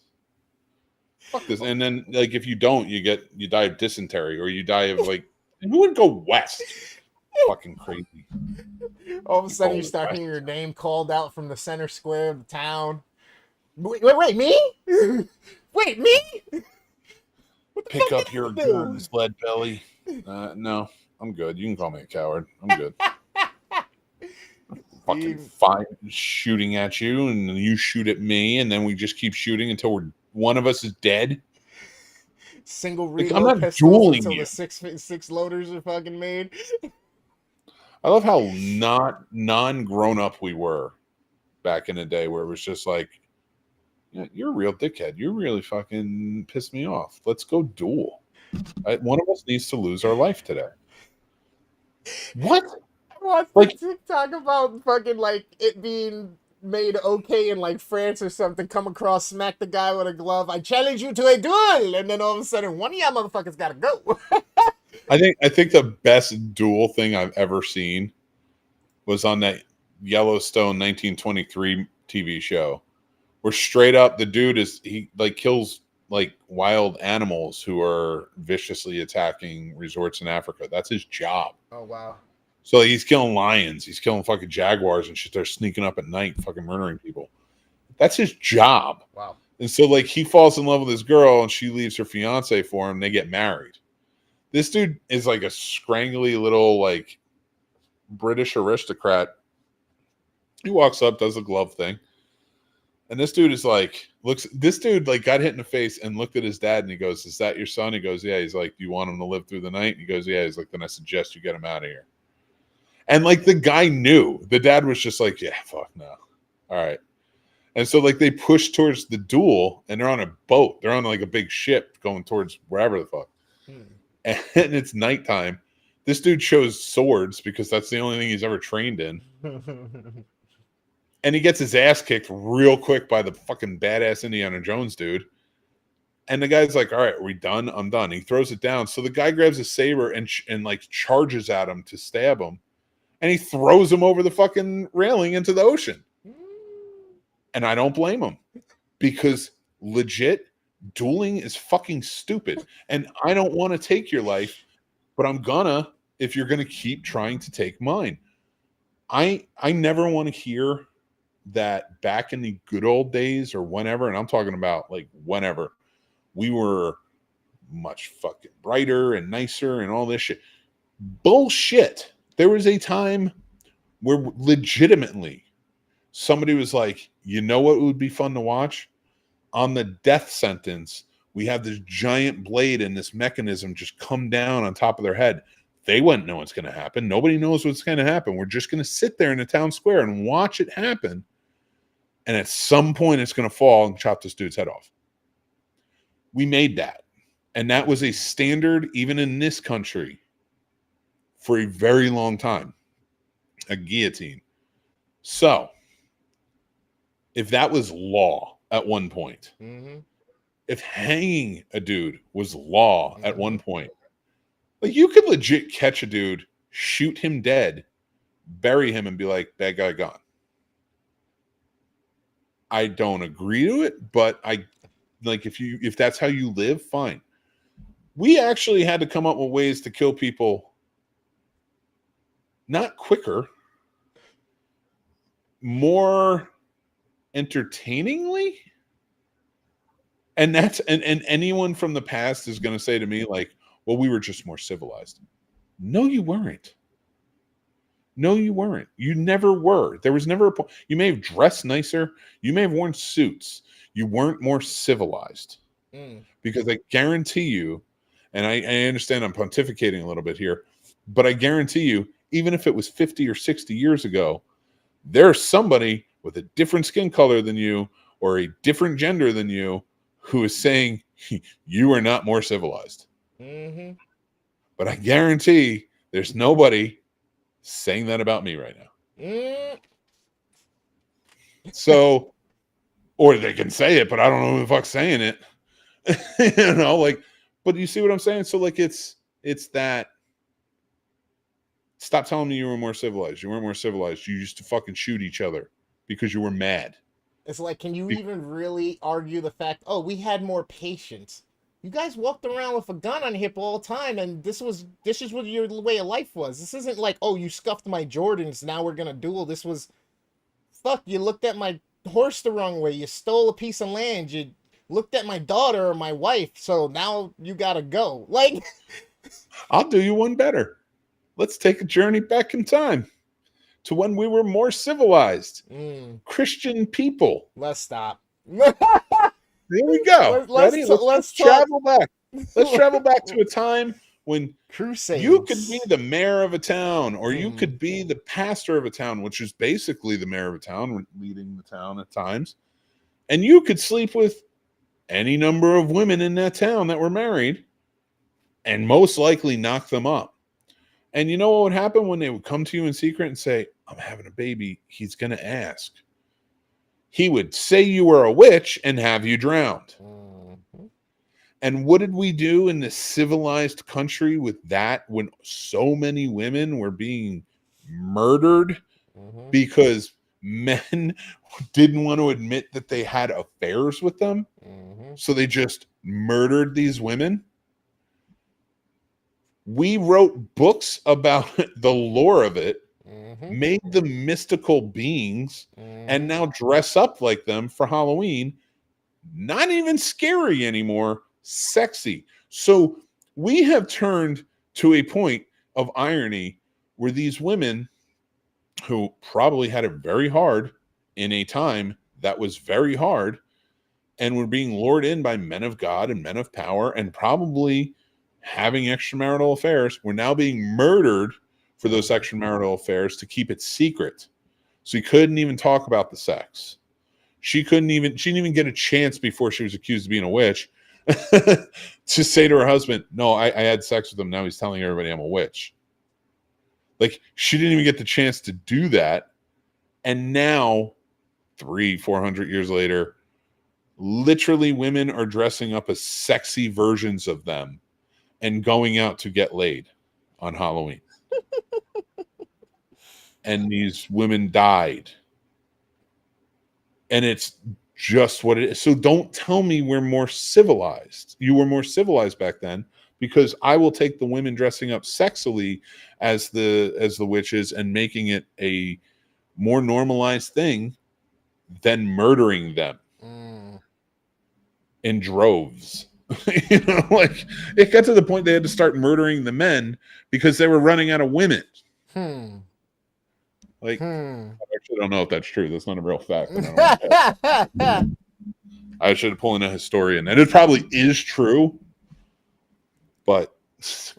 B: Fuck this. And then like if you don't, you die of dysentery or you die of like who would go west? Fucking crazy.
A: all of a sudden you
B: Go
A: start
B: west.
A: hearing your name called out from the center square of the town. Wait, me? Wait, me? What the
B: Pick
A: fuck
B: up your
A: did I do?
B: guns, lead belly. No, I'm good. You can call me a coward. I'm good. Fucking fine shooting at you, and then you shoot at me, and then we just keep shooting until one of us is dead.
A: Single
B: Like, I'm
A: reload
B: not
A: pistols
B: dueling
A: until
B: you.
A: the six loaders are fucking made.
B: I love how not non-grown up we were back in the day, where it was just like, yeah, you're a real dickhead. You really fucking pissed me off. Let's go duel. One of us needs to lose our life today. What?
A: I watched
B: Like-
A: the TikTok about fucking like it being made okay in like France or something. Come across, smack the guy with a glove. I challenge you to a duel, and then all of a sudden one of y'all motherfuckers gotta go.
B: I think the best duel thing I've ever seen was on that Yellowstone 1923 TV show, where straight up the dude he like kills like wild animals who are viciously attacking resorts in Africa. That's his job.
A: Oh wow.
B: So like, he's killing lions, he's killing fucking jaguars and shit. They're sneaking up at night, fucking murdering people. That's his job.
A: Wow.
B: And so like he falls in love with this girl and she leaves her fiance for him. They get married. This dude is like a scrangly little like British aristocrat. He walks up, does the glove thing. And this dude is like, this dude like got hit in the face and looked at his dad and he goes, "Is that your son?" He goes, "Yeah." He's like, "Do you want him to live through the night?" He goes, "Yeah." He's like, "Then I suggest you get him out of here." And like the guy knew. The dad was just like, "Yeah, fuck no." All right. And so like they push towards the duel and they're on a boat. They're on like a big ship going towards wherever the fuck. And it's nighttime. This dude chose swords because that's the only thing he's ever trained in. And he gets his ass kicked real quick by the fucking badass Indiana Jones dude. And the guy's like, "All right, are we done? I'm done." He throws it down. So the guy grabs a saber and like charges at him to stab him. And he throws him over the fucking railing into the ocean. And I don't blame him because legit dueling is fucking stupid. And I don't want to take your life, but I'm gonna if you're gonna keep trying to take mine. I never want to hear that back in the good old days or whenever, and I'm talking about like whenever we were much fucking brighter and nicer and all this shit. Bullshit. There was a time where legitimately somebody was like, you know what would be fun to watch? On the death sentence, we have this giant blade and this mechanism just come down on top of their head. They wouldn't know what's going to happen. Nobody knows what's going to happen. We're just going to sit there in the town square and watch it happen. And at some point, it's going to fall and chop this dude's head off. We made that. And that was a standard, even in this country, for a very long time. A guillotine. So, if that was law at one point, if hanging a dude was law at one point, like you could legit catch a dude, shoot him dead, bury him, and be like, "Bad guy gone." I don't agree to it, but I like if that's how you live, fine. We actually had to come up with ways to kill people not quicker, more entertainingly. And that's and anyone from the past is going to say to me like, "Well, we were just more civilized." No, you weren't. No, you weren't. You never were. There was never a point. You may have dressed nicer. You may have worn suits. You weren't more civilized. Because I guarantee you, and I understand I'm pontificating a little bit here, but I guarantee you, even if it was 50 or 60 years ago, there's somebody with a different skin color than you or a different gender than you who is saying you are not more civilized. But I guarantee there's nobody saying that about me right now. So, or they can say it, but I don't know who the fuck's saying it. You know, like, but you see what I'm saying? So, like, it's that. Stop telling me you were more civilized. You weren't more civilized. You used to fucking shoot each other because you were mad.
A: It's like, can you even really argue the fact, oh, we had more patience? You guys walked around with a gun on your hip all the time, and this is what your way of life was. This isn't like, oh, you scuffed my Jordans, now we're gonna duel. This was, fuck, you looked at my horse the wrong way, you stole a piece of land, you looked at my daughter or my wife, so now you gotta go. Like,
B: I'll do you one better. Let's take a journey back in time to when we were more civilized. Christian people.
A: Let's stop.
B: Here we go. Ready? Let's travel back. Let's travel back to a time when
A: Crusades.
B: You could be the mayor of a town, or you could be the pastor of a town, which is basically the mayor of a town, leading the town at times. And you could sleep with any number of women in that town that were married and most likely knock them up. And you know what would happen when they would come to you in secret and say, I'm having a baby. He's going to ask. He would say you were a witch and have you drowned. And what did we do in this civilized country with that when so many women were being murdered because men didn't want to admit that they had affairs with them? So they just murdered these women. We wrote books about the lore of it, made them mystical beings, and now dress up like them for Halloween. Not even scary anymore, sexy. So we have turned to a point of irony where these women who probably had it very hard in a time that was very hard and were being lured in by men of God and men of power and probably having extramarital affairs, were now being murdered for those extramarital affairs to keep it secret. So you couldn't even talk about the sex. She didn't even get a chance before she was accused of being a witch to say to her husband, no, I had sex with him. Now he's telling everybody I'm a witch. Like, she didn't even get the chance to do that. And now, 300-400 years later, literally women are dressing up as sexy versions of them and going out to get laid on Halloween. And these women died. And it's just what it is. So don't tell me we're more civilized. You were more civilized back then, because I will take the women dressing up sexily as the witches and making it a more normalized thing than murdering them in droves. You know, like, it got to the point they had to start murdering the men because they were running out of women. Like, I actually don't know if that's true. That's not a real fact. I should pull in a historian, and it probably is true. But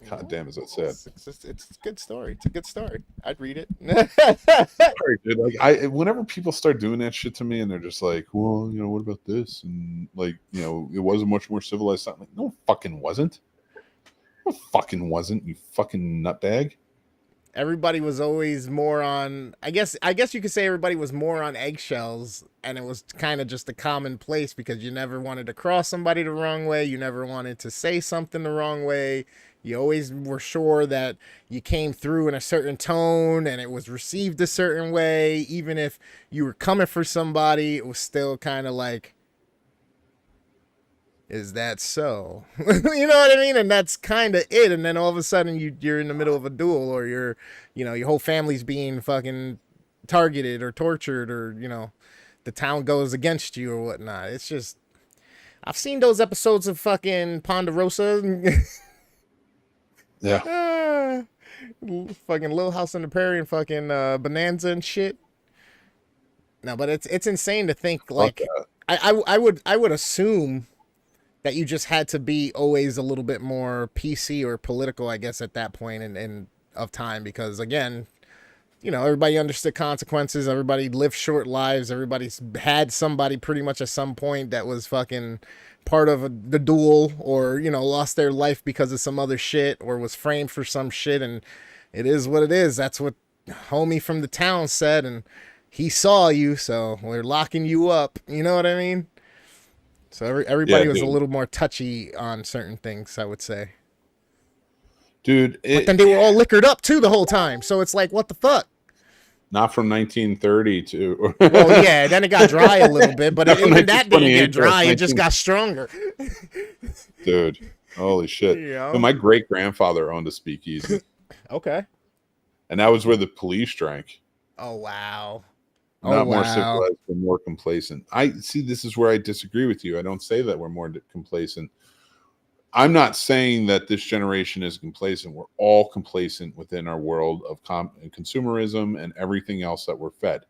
B: God damn, is that sad?
A: It's a good story. It's a good story. I'd read it.
B: Sorry, dude. Like, whenever people start doing that shit to me, and they're just like, "Well, you know, what about this?" And like, you know, it was a much more civilized something. Like, no, it fucking wasn't. No, it fucking wasn't. You fucking nutbag.
A: Everybody was always more on, I guess you could say everybody was more on eggshells, and it was kind of just a commonplace because you never wanted to cross somebody the wrong way. You never wanted to say something the wrong way. You always were sure that you came through in a certain tone and it was received a certain way. Even if you were coming for somebody, it was still kind of like, is that so? You know what I mean? And that's kind of it. And then all of a sudden you're in the middle of a duel, or your whole family's being fucking targeted or tortured, or, you know, the town goes against you or whatnot. It's just, I've seen those episodes of fucking Ponderosa.
B: Yeah.
A: Fucking Little House on the Prairie and fucking Bonanza and shit. No, but it's insane to think
B: Fuck
A: like
B: that.
A: I would assume that you just had to be always a little bit more PC or political, I guess, at that point in of time, because again, everybody understood consequences. Everybody lived short lives. Everybody's had somebody pretty much at some point that was fucking part of the duel, or lost their life because of some other shit, or was framed for some shit. And it is what it is. That's what homie from the town said, and he saw you, so we're locking you up. You know what I mean? So everybody
B: Yeah,
A: was a
B: dude.
A: little more touchy on certain things, I would say.
B: Dude,
A: But then they were all liquored up too the whole time. So it's like, what the fuck?
B: not from 1930 to.
A: Well, yeah, then it got dry a little bit, but
B: Not from
A: even that didn't
B: 1928
A: get
B: to
A: dry. It just
B: 19
A: got stronger.
B: Dude, holy shit.
A: Yeah.
B: But my great grandfather owned a speakeasy,
A: Okay.
B: and that was where the police drank.
A: Oh, wow.
B: Not more
A: wow.
B: civilized, but more complacent. I see. This is where I disagree with you. I don't say that we're more complacent. I'm not saying that this generation is complacent. We're all complacent within our world of consumerism and everything else that we're fed.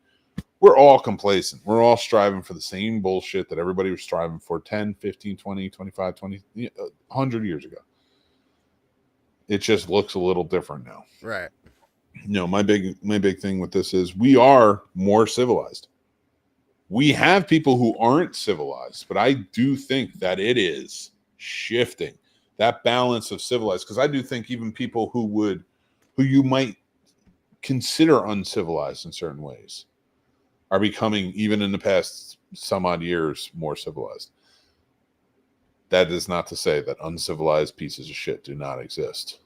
B: We're all complacent. We're all striving for the same bullshit that everybody was striving for 10, 15, 20, 25, 20, 100 years ago. It just looks a little different now.
A: Right.
B: My big thing with this is we are more civilized. We have people who aren't civilized, but I do think that it is shifting that balance of civilized, because I do think even people who you might consider uncivilized in certain ways are becoming, even in the past some odd years, more civilized. That is not to say that uncivilized pieces of shit do not exist.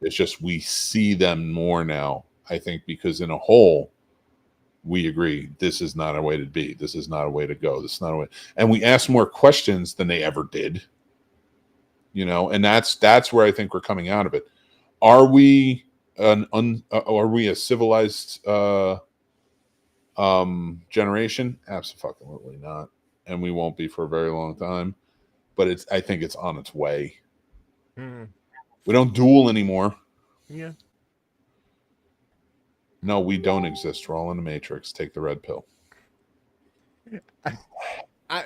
B: It's just we see them more now, I think, because in a whole, we agree this is not a way to be. This is not a way to go. This is not a way. And we ask more questions than they ever did. And that's where I think we're coming out of it. Are we are we a civilized generation? Absolutely not. And we won't be for a very long time. But I think it's on its way. We don't duel anymore.
A: Yeah.
B: No, we don't exist. We're all in the Matrix. Take the red pill.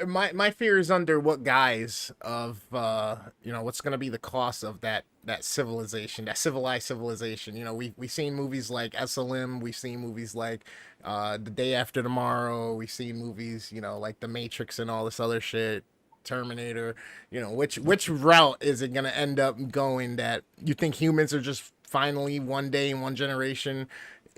A: My fear is under what guise of what's gonna be the cost of that civilization, that civilized civilization. We've seen movies like SLM, we've seen movies like The Day After Tomorrow, we've seen movies like The Matrix and all this other shit, Terminator. Which route is it gonna end up going? That you think humans are just finally one day in one generation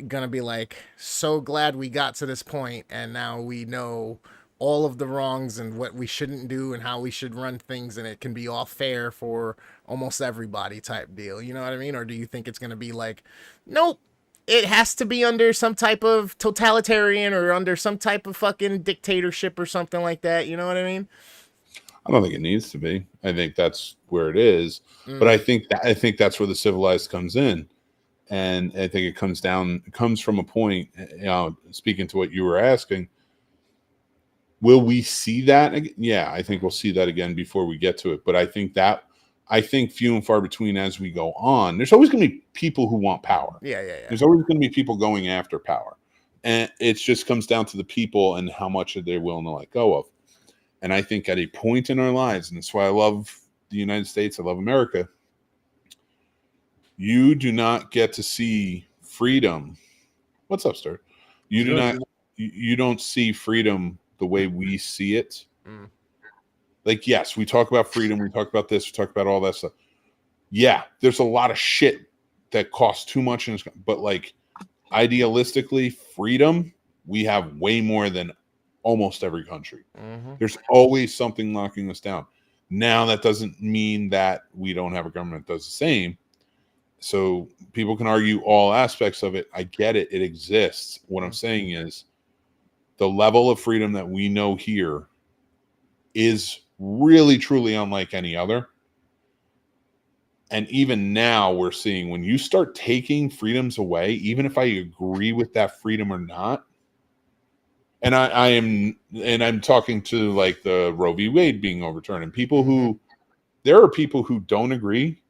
A: gonna be like, so glad we got to this point, and now we know all of the wrongs and what we shouldn't do and how we should run things, and it can be all fair for almost everybody type deal. You know what I mean? Or do you think it's gonna be like, nope, it has to be under some type of totalitarian or under some type of fucking dictatorship or something like that? You know what I mean?
B: I don't think it needs to be. I think that's where it is. But I think that's where the civilized comes in. And I think it comes from a point, speaking to what you were asking, will we see that again? Yeah, I think we'll see that again before we get to it. But I think few and far between as we go on. There's always going to be people who want power.
A: Yeah.
B: There's always going to be people going after power. And it just comes down to the people and how much they're willing to let go of. And I think at a point in our lives, and that's why I love the United States, I love America, you do not get to see freedom. What's up, Stuart? You don't see freedom the way we see it. Like, yes, we talk about freedom, we talk about this, we talk about all that stuff. Yeah, there's a lot of shit that costs too much, but like idealistically, freedom, we have way more than almost every country. There's always something locking us down. Now, that doesn't mean that we don't have a government that does the same. So people can argue all aspects of it. I get it. It exists. What I'm saying is the level of freedom that we know here is really, truly unlike any other. And even now we're seeing when you start taking freedoms away, even if I agree with that freedom or not, and I'm talking to like the Roe v. Wade being overturned, and there are people who don't agree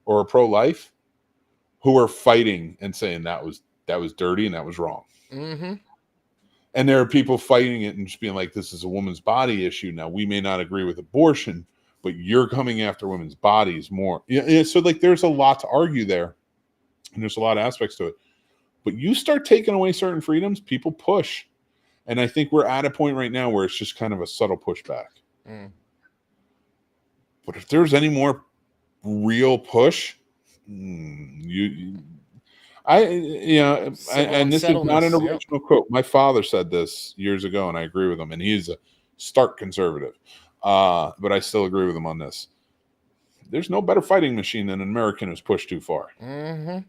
B: or are pro-life who are fighting and saying that was dirty and that was wrong.
A: Mm-hmm.
B: And there are people fighting it and just being like, this is a woman's body issue. Now, we may not agree with abortion, but you're coming after women's bodies more. Yeah, so like there's a lot to argue there. And there's a lot of aspects to it. But you start taking away certain freedoms, people push. And I think we're at a point right now where it's just kind of a subtle pushback.
A: Mm.
B: But if there's any more real push, and this is not an original quote. My father said this years ago, and I agree with him. And he's a stark conservative, but I still agree with him on this. There's no better fighting machine than an American who's pushed too far.
A: Mm-hmm.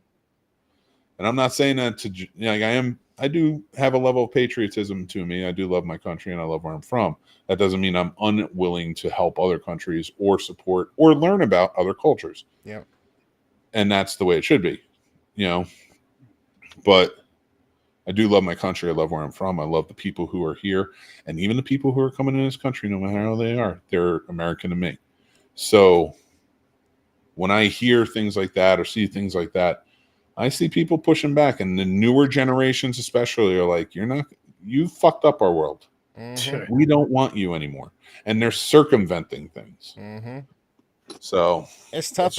B: And I'm not saying that to I do have a level of patriotism to me. I do love my country and I love where I'm from. That doesn't mean I'm unwilling to help other countries or support or learn about other cultures.
A: Yeah.
B: And that's the way it should be, But I do love my country. I love where I'm from. I love the people who are here. And even the people who are coming in this country, no matter how they are, they're American to me. So when I hear things like that or see things like that, I see people pushing back, and the newer generations especially are like, you fucked up our world.
A: Mm-hmm.
B: We don't want you anymore. And they're circumventing things.
A: Mm-hmm.
B: So
A: it's tough.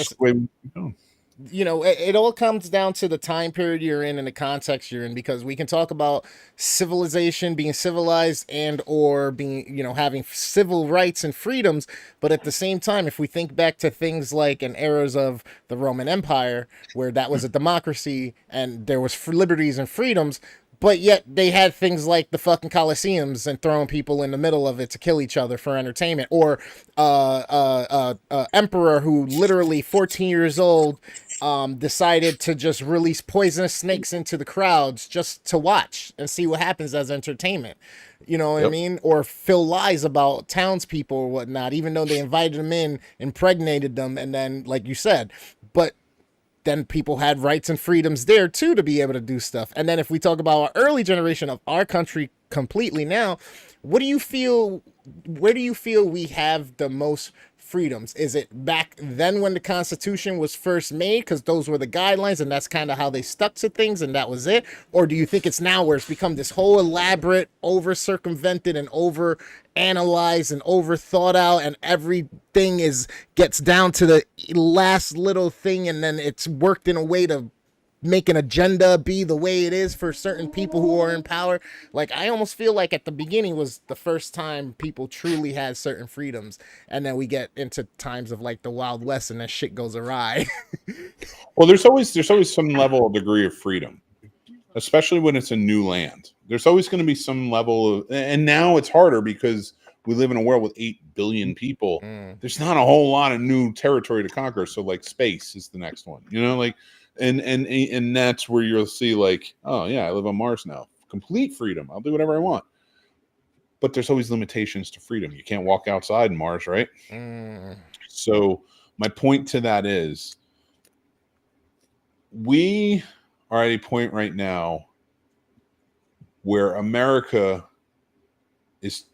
A: It all comes down to the time period you're in and the context you're in, because we can talk about civilization, being civilized, and or being, having civil rights and freedoms. But at the same time, if we think back to things like in eras of the Roman Empire, where that was a democracy and there was liberties and freedoms, but yet they had things like the fucking Colosseums and throwing people in the middle of it to kill each other for entertainment, or emperor who literally 14 years old decided to just release poisonous snakes into the crowds just to watch and see what happens as entertainment. You know what I mean? Or fill lies about townspeople or whatnot, even though they invited them in, impregnated them, and then, like you said, but then people had rights and freedoms there too to be able to do stuff. And then if we talk about our early generation of our country completely now, where do you feel we have the most freedoms? Is it back then when the Constitution was first made, because those were the guidelines and that's kind of how they stuck to things and that was it? Or do you think it's now where it's become this whole elaborate, over circumvented and over analyzed and over thought out, and everything gets down to the last little thing, and then it's worked in a way to make an agenda be the way it is for certain people who are in power? Like, I almost feel like at the beginning was the first time people truly had certain freedoms, and then we get into times of like the Wild West and then shit goes awry.
B: Well, there's always some level of degree of freedom, especially when it's a new land. There's always going to be some level of, and now it's harder because we live in a world with 8 billion people. There's not a whole lot of new territory to conquer. So like space is the next one, and that's where you'll see like, oh yeah, I live on Mars now. Complete freedom. I'll do whatever I want. But there's always limitations to freedom. You can't walk outside in Mars, right? So my point to that is, we are at a point right now where America is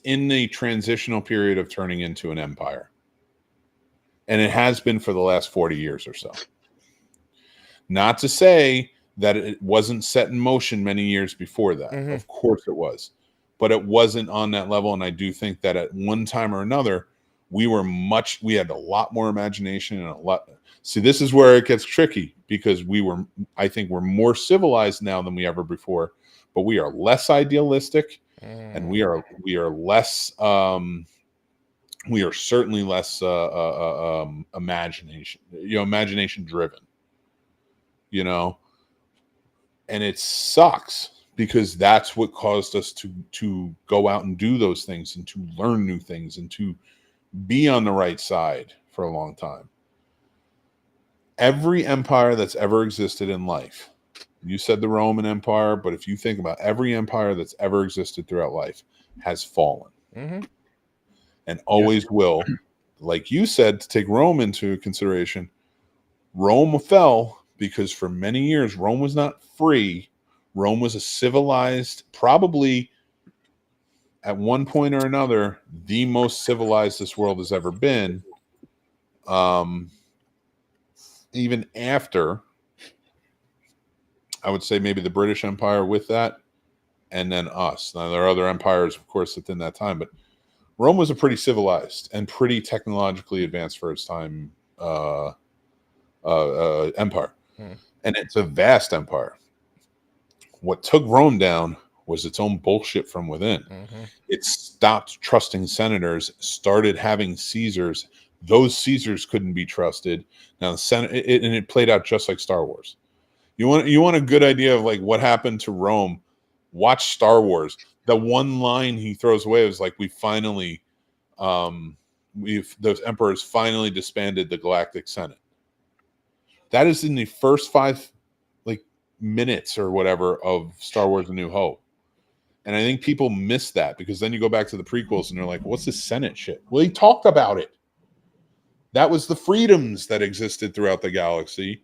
B: in the transitional period of turning into an empire. And it has been for the last 40 years or so. Not to say that it wasn't set in motion many years before that. Mm-hmm. Of course it was. But it wasn't on that level. And I do think that at one time or another, we had a lot more imagination and a lot. See, this is where it gets tricky, because I think we're more civilized now than we ever before, but we are less idealistic, and we are less, we are certainly less imagination driven, and it sucks, because that's what caused us to go out and do those things and to learn new things and to be on the right side for a long time. Every empire that's ever existed in life, you said the Roman Empire, but if you think about every empire that's ever existed throughout life, has fallen. Mm-hmm. And always will. Like you said, to take Rome into consideration, Rome fell because for many years Rome was not free. Rome was a civilized, probably at one point or another, the most civilized this world has ever been. even after, I would say maybe the British Empire with that, and then us. Now, there are other empires, of course, within that time, but Rome was a pretty civilized and pretty technologically advanced for its time empire. And it's a vast empire. What took Rome down was its own bullshit from within. It stopped trusting senators, started having Caesars. Those Caesars couldn't be trusted. Now, and it played out just like Star Wars. You want a good idea of like what happened to Rome? Watch Star Wars. The one line he throws away was like, those emperors finally disbanded the Galactic Senate. That is in the first 5 minutes or whatever of Star Wars: A New Hope. And I think people miss that because then you go back to the prequels and they're like, what's this Senate shit? Well, he talked about it. That was the freedoms that existed throughout the galaxy. And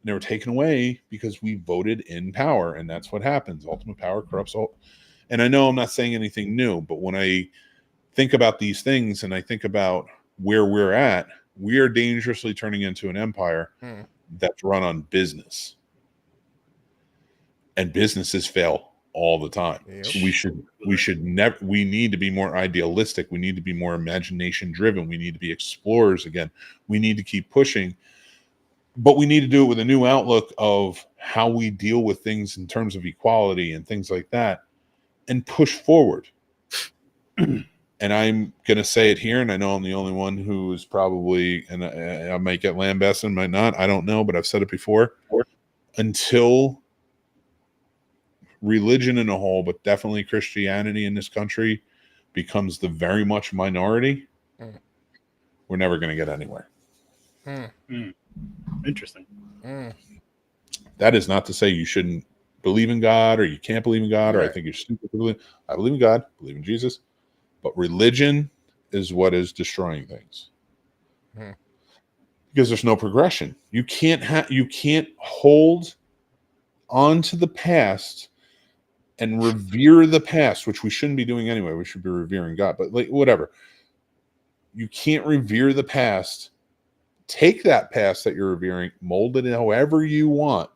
B: they were taken away because we voted in power. And that's what happens. Ultimate power corrupts all. And I know I'm not saying anything new, but when I think about these things and I think about where we're at, we are dangerously turning into an empire that's run on business. And businesses fail all the time. So we need to be more idealistic. We need to be more imagination driven. We need to be explorers again. We need to keep pushing, but we need to do it with a new outlook of how we deal with things in terms of equality and things like that, and push forward. And I'm going to say it here, and I know I'm the only one who is probably, and I might get lambasted, might not, I don't know, but I've said it before. Until religion in a whole, but definitely Christianity in this country becomes the very much minority, we're never going to get anywhere.
H: Interesting.
B: That is not to say you shouldn't believe in God or you can't believe in God, or I think you're stupid to believe. I believe in God, believe in Jesus, but religion is what is destroying things. Because there's no progression. You can't hold on to the past and revere the past, which we shouldn't be doing anyway. We should be revering God, but like whatever. You can't revere the past. Take that past that you're revering, mold it however you want,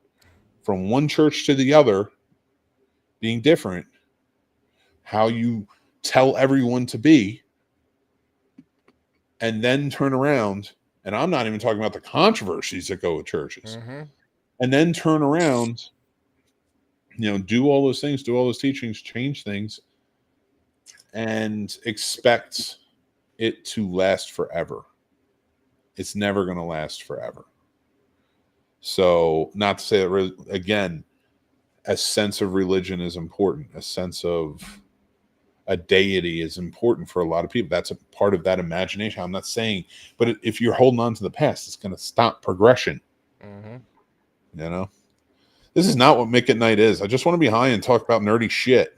B: from one church to the other, being different, how you tell everyone to be, and then turn around. And I'm not even talking about the controversies that go with churches. And then turn around, do all those things, do all those teachings, change things, and expect it to last forever. It's never going to last forever. So, not to say that, again, a sense of religion is important. A sense of a deity is important for a lot of people. That's a part of that imagination. I'm not saying, but if you're holding on to the past, it's going to stop progression. This is not what Mick at Night is. I just want to be high and talk about nerdy shit.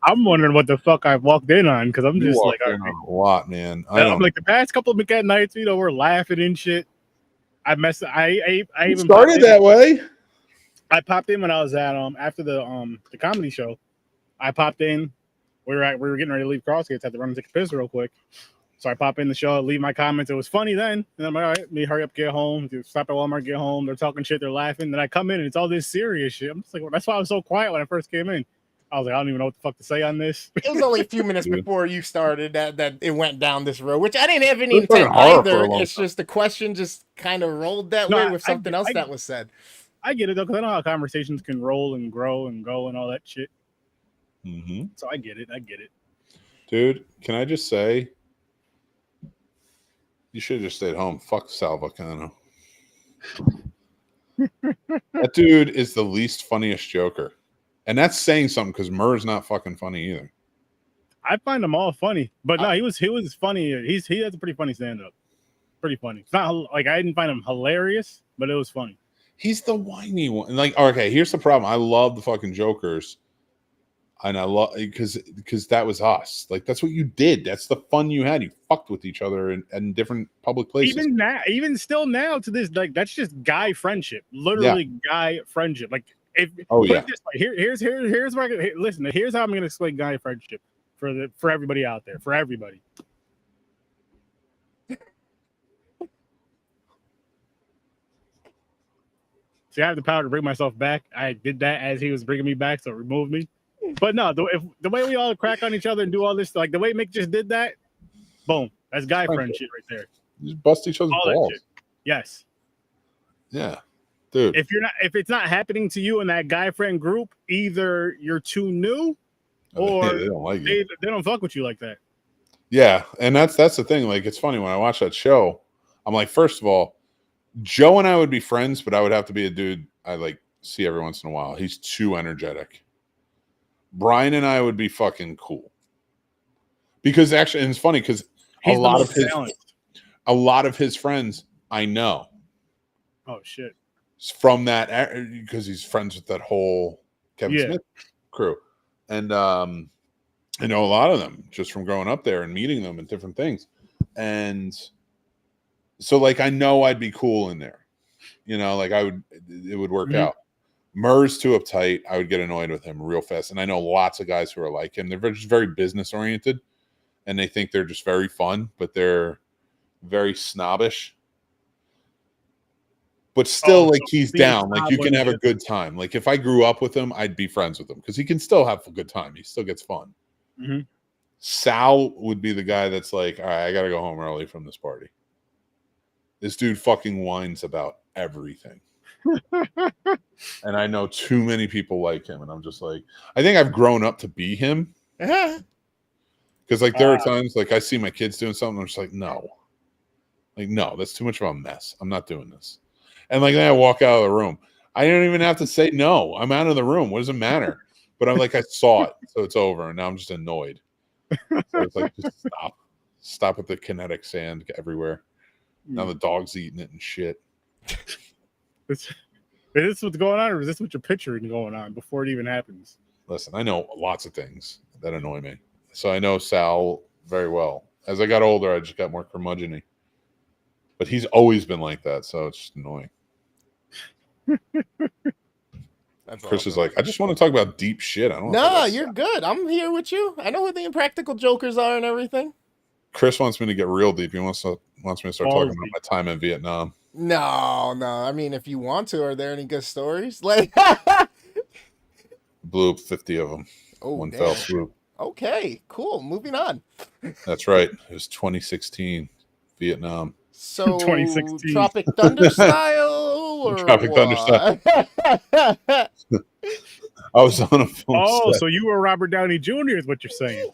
H: I'm wondering what the fuck I walked in on, because I'm just like,
B: a lot, man.
H: I'm like, the past couple of Mick at Nights, we're laughing and shit. I even
B: started that way.
H: I popped in when I was at after the comedy show. I popped in. We were getting ready to leave Crossgates. Had to run and take a piss real quick. So I pop in the show, leave my comments. It was funny then. And I'm like, all right, let me hurry up, get home. Stop at Walmart, get home. They're talking shit, they're laughing. Then I come in and it's all this serious shit. I'm just like, well, that's why I was so quiet when I first came in. I was like, I don't even know what the fuck to say on this.
A: It was only a few minutes before you started that it went down this road, which I didn't have any intent either. It's just the question just kind of rolled that way with something else that was said.
H: I get it though, because I know how conversations can roll and grow and go and all that shit. So I get it.
B: Dude, can I just say, you should have just stayed home. Fuck Sal Vulcano. That dude is the least funniest Joker. And that's saying something, because Murr's not fucking funny either.
H: I find them all funny. But no, he was funny. He has a pretty funny stand-up. Pretty funny. It's not like I didn't find him hilarious, but it was funny.
B: He's the whiny one. Like, okay, here's the problem. I love the fucking Jokers. And I love because that was us. Like, that's what you did. That's the fun you had. You fucked with each other in different public places.
H: Even still now to this, like, that's just guy friendship. Literally guy friendship. Like, here's where listen. Here's how I'm gonna explain guy friendship for everybody out there. For everybody. See, I have the power to bring myself back. I did that as he was bringing me back, so it removed me. But no, the way we all crack on each other and do all this, like the way Mick just did that, boom, that's guy friend shit right there.
B: You just bust each other's
H: All
B: balls.
H: that shit. Yes.
B: Yeah, dude.
H: If it's not happening to you in that guy friend group, either you're too new, or
B: they don't like you.
H: They don't fuck with you like that.
B: Yeah, and that's the thing. Like, it's funny when I watch that show. I'm like, first of all, Joe and I would be friends, but I would have to be a dude I like see every once in a while. He's too energetic. Brian and I would be fucking cool because actually, and it's funny because a lot of his friends I know.
H: Oh shit!
B: From that, because he's friends with that whole Kevin Smith crew, and I know a lot of them just from growing up there and meeting them and different things, and so like I know I'd be cool in there, like it would work out. Murr's too uptight. I would get annoyed with him real fast. And I know lots of guys who are like him. They're just very business oriented and they think they're just very fun, but they're very snobbish. But still, like, he's down. Like, you can have a good time. Like, if I grew up with him, I'd be friends with him because he can still have a good time. He still gets fun.
H: Mm-hmm.
B: Sal would be the guy that's like, all right, I got to go home early from this party. This dude fucking whines about everything. And I know too many people like him, and I'm just like, I think I've grown up to be him. Because like there are times like I see my kids doing something, I'm just like, no, that's too much of a mess. I'm not doing this. And like then I walk out of the room. I don't even have to say no. I'm out of the room. What does it matter? But I'm like, I saw it, so it's over, and now I'm just annoyed. So it's like, just stop with the kinetic sand everywhere. Now the dog's eating it and shit.
H: Is this what's going on, or is this what you're picturing going on before it even happens?
B: Listen, I know lots of things that annoy me. So I know Sal very well. As I got older, I just got more curmudgeon-y. But he's always been like that, so it's just annoying. Chris is like, I just want to talk about deep shit. I don't.
A: No, you're good. I'm here with you. I know who the impractical jokers are and everything.
B: Chris wants me to get real deep. He wants me to start talking about my time in Vietnam.
A: No. I mean, if you want to, are there any good stories? Like,
B: blew up 50 of them. One fell swoop.
A: Okay, cool. Moving on.
B: That's right. It was 2016, Vietnam.
A: So
H: 2016.
A: Tropic Thunder style, or
B: Tropic Thunder style. I was on a film set.
H: So you were Robert Downey Jr. is what you're saying?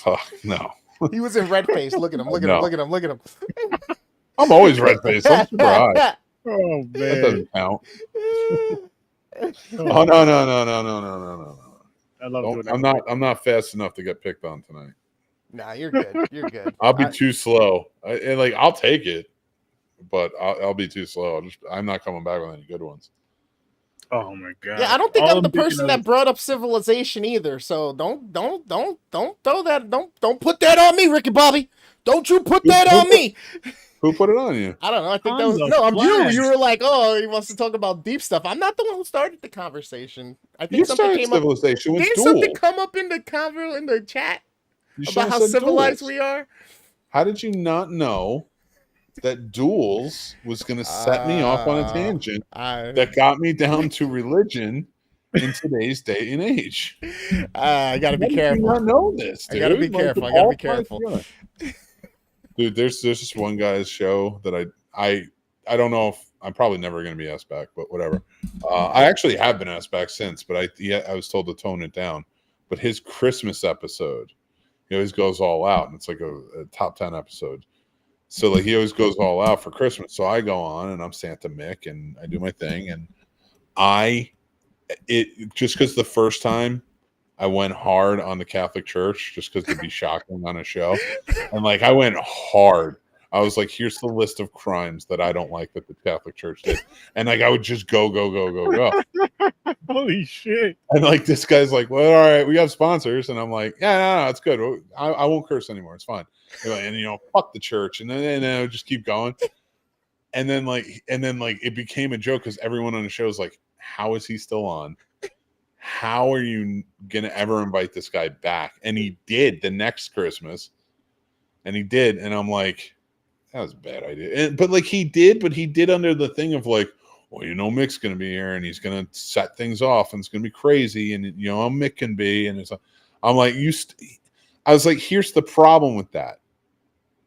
B: Oh, no.
A: He was in red face. Look at him. Look at him.
B: I'm always red face. I'm super high.
H: Oh man,
B: that doesn't count. Oh no.
H: I love doing
B: that. I'm not fast enough to get picked on tonight.
A: Nah, you're good. You're good.
B: I'll be too slow. I'll take it, but I'll be too slow. I'm not coming back with any good ones.
H: Oh my god.
A: Yeah, I don't think I'm the person that brought up civilization either. So don't throw that. Don't put that on me, Ricky Bobby. Don't you put that on me.
B: Who put it on you?
A: I don't know. I think that was I'm you. You were like, oh, he wants to talk about deep stuff. I'm not the one who started the conversation. I think something came
B: civilization
A: up. Didn't something come up in the chat about how civilized we are?
B: How did you not know that duels was going to set me off on a tangent that got me down to religion in today's day and age?
A: I got to be careful.
B: I know this, dude.
A: I got to be careful. I got to be careful.
B: Dude, there's just one guy's show that I don't know if I'm probably never going to be asked back, but whatever. I actually have been asked back since, but I was told to tone it down. But his Christmas episode, he always goes all out, and it's like a top 10 episode. So like he always goes all out for Christmas. So I go on and I'm Santa Mick and I do my thing, and just because the first time I went hard on the Catholic Church just because it'd be shocking on a show. And like I went hard. I was like, here's the list of crimes that I don't like that the Catholic Church did. And like I would just go.
H: Holy shit.
B: And like this guy's like, well, all right, we have sponsors. And I'm like, yeah, no, it's good. I won't curse anymore. It's fine. And fuck the church. And then I would just keep going. And then it became a joke because everyone on the show is like, how is he still on? How are you going to ever invite this guy back? And he did the next Christmas. And he did. And I'm like, that was a bad idea. But he did under the thing of like, well, Mick's going to be here and he's going to set things off and it's going to be crazy. And, how Mick can be. And I'm like, I was like, here's the problem with that.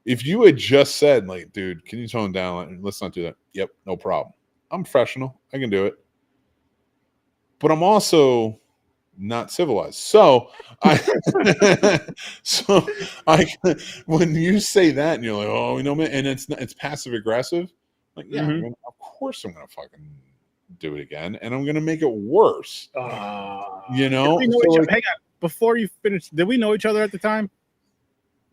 B: If you had just said, like, dude, can you tone down? Let's not do that. Yep, no problem. I'm professional. I can do it. But I'm also not civilized. So when you say that and you're like, oh, and it's passive aggressive, like, yeah, of course I'm gonna fucking do it again, and I'm gonna make it worse.
H: Hang on, before you finish, did we know each other at the time?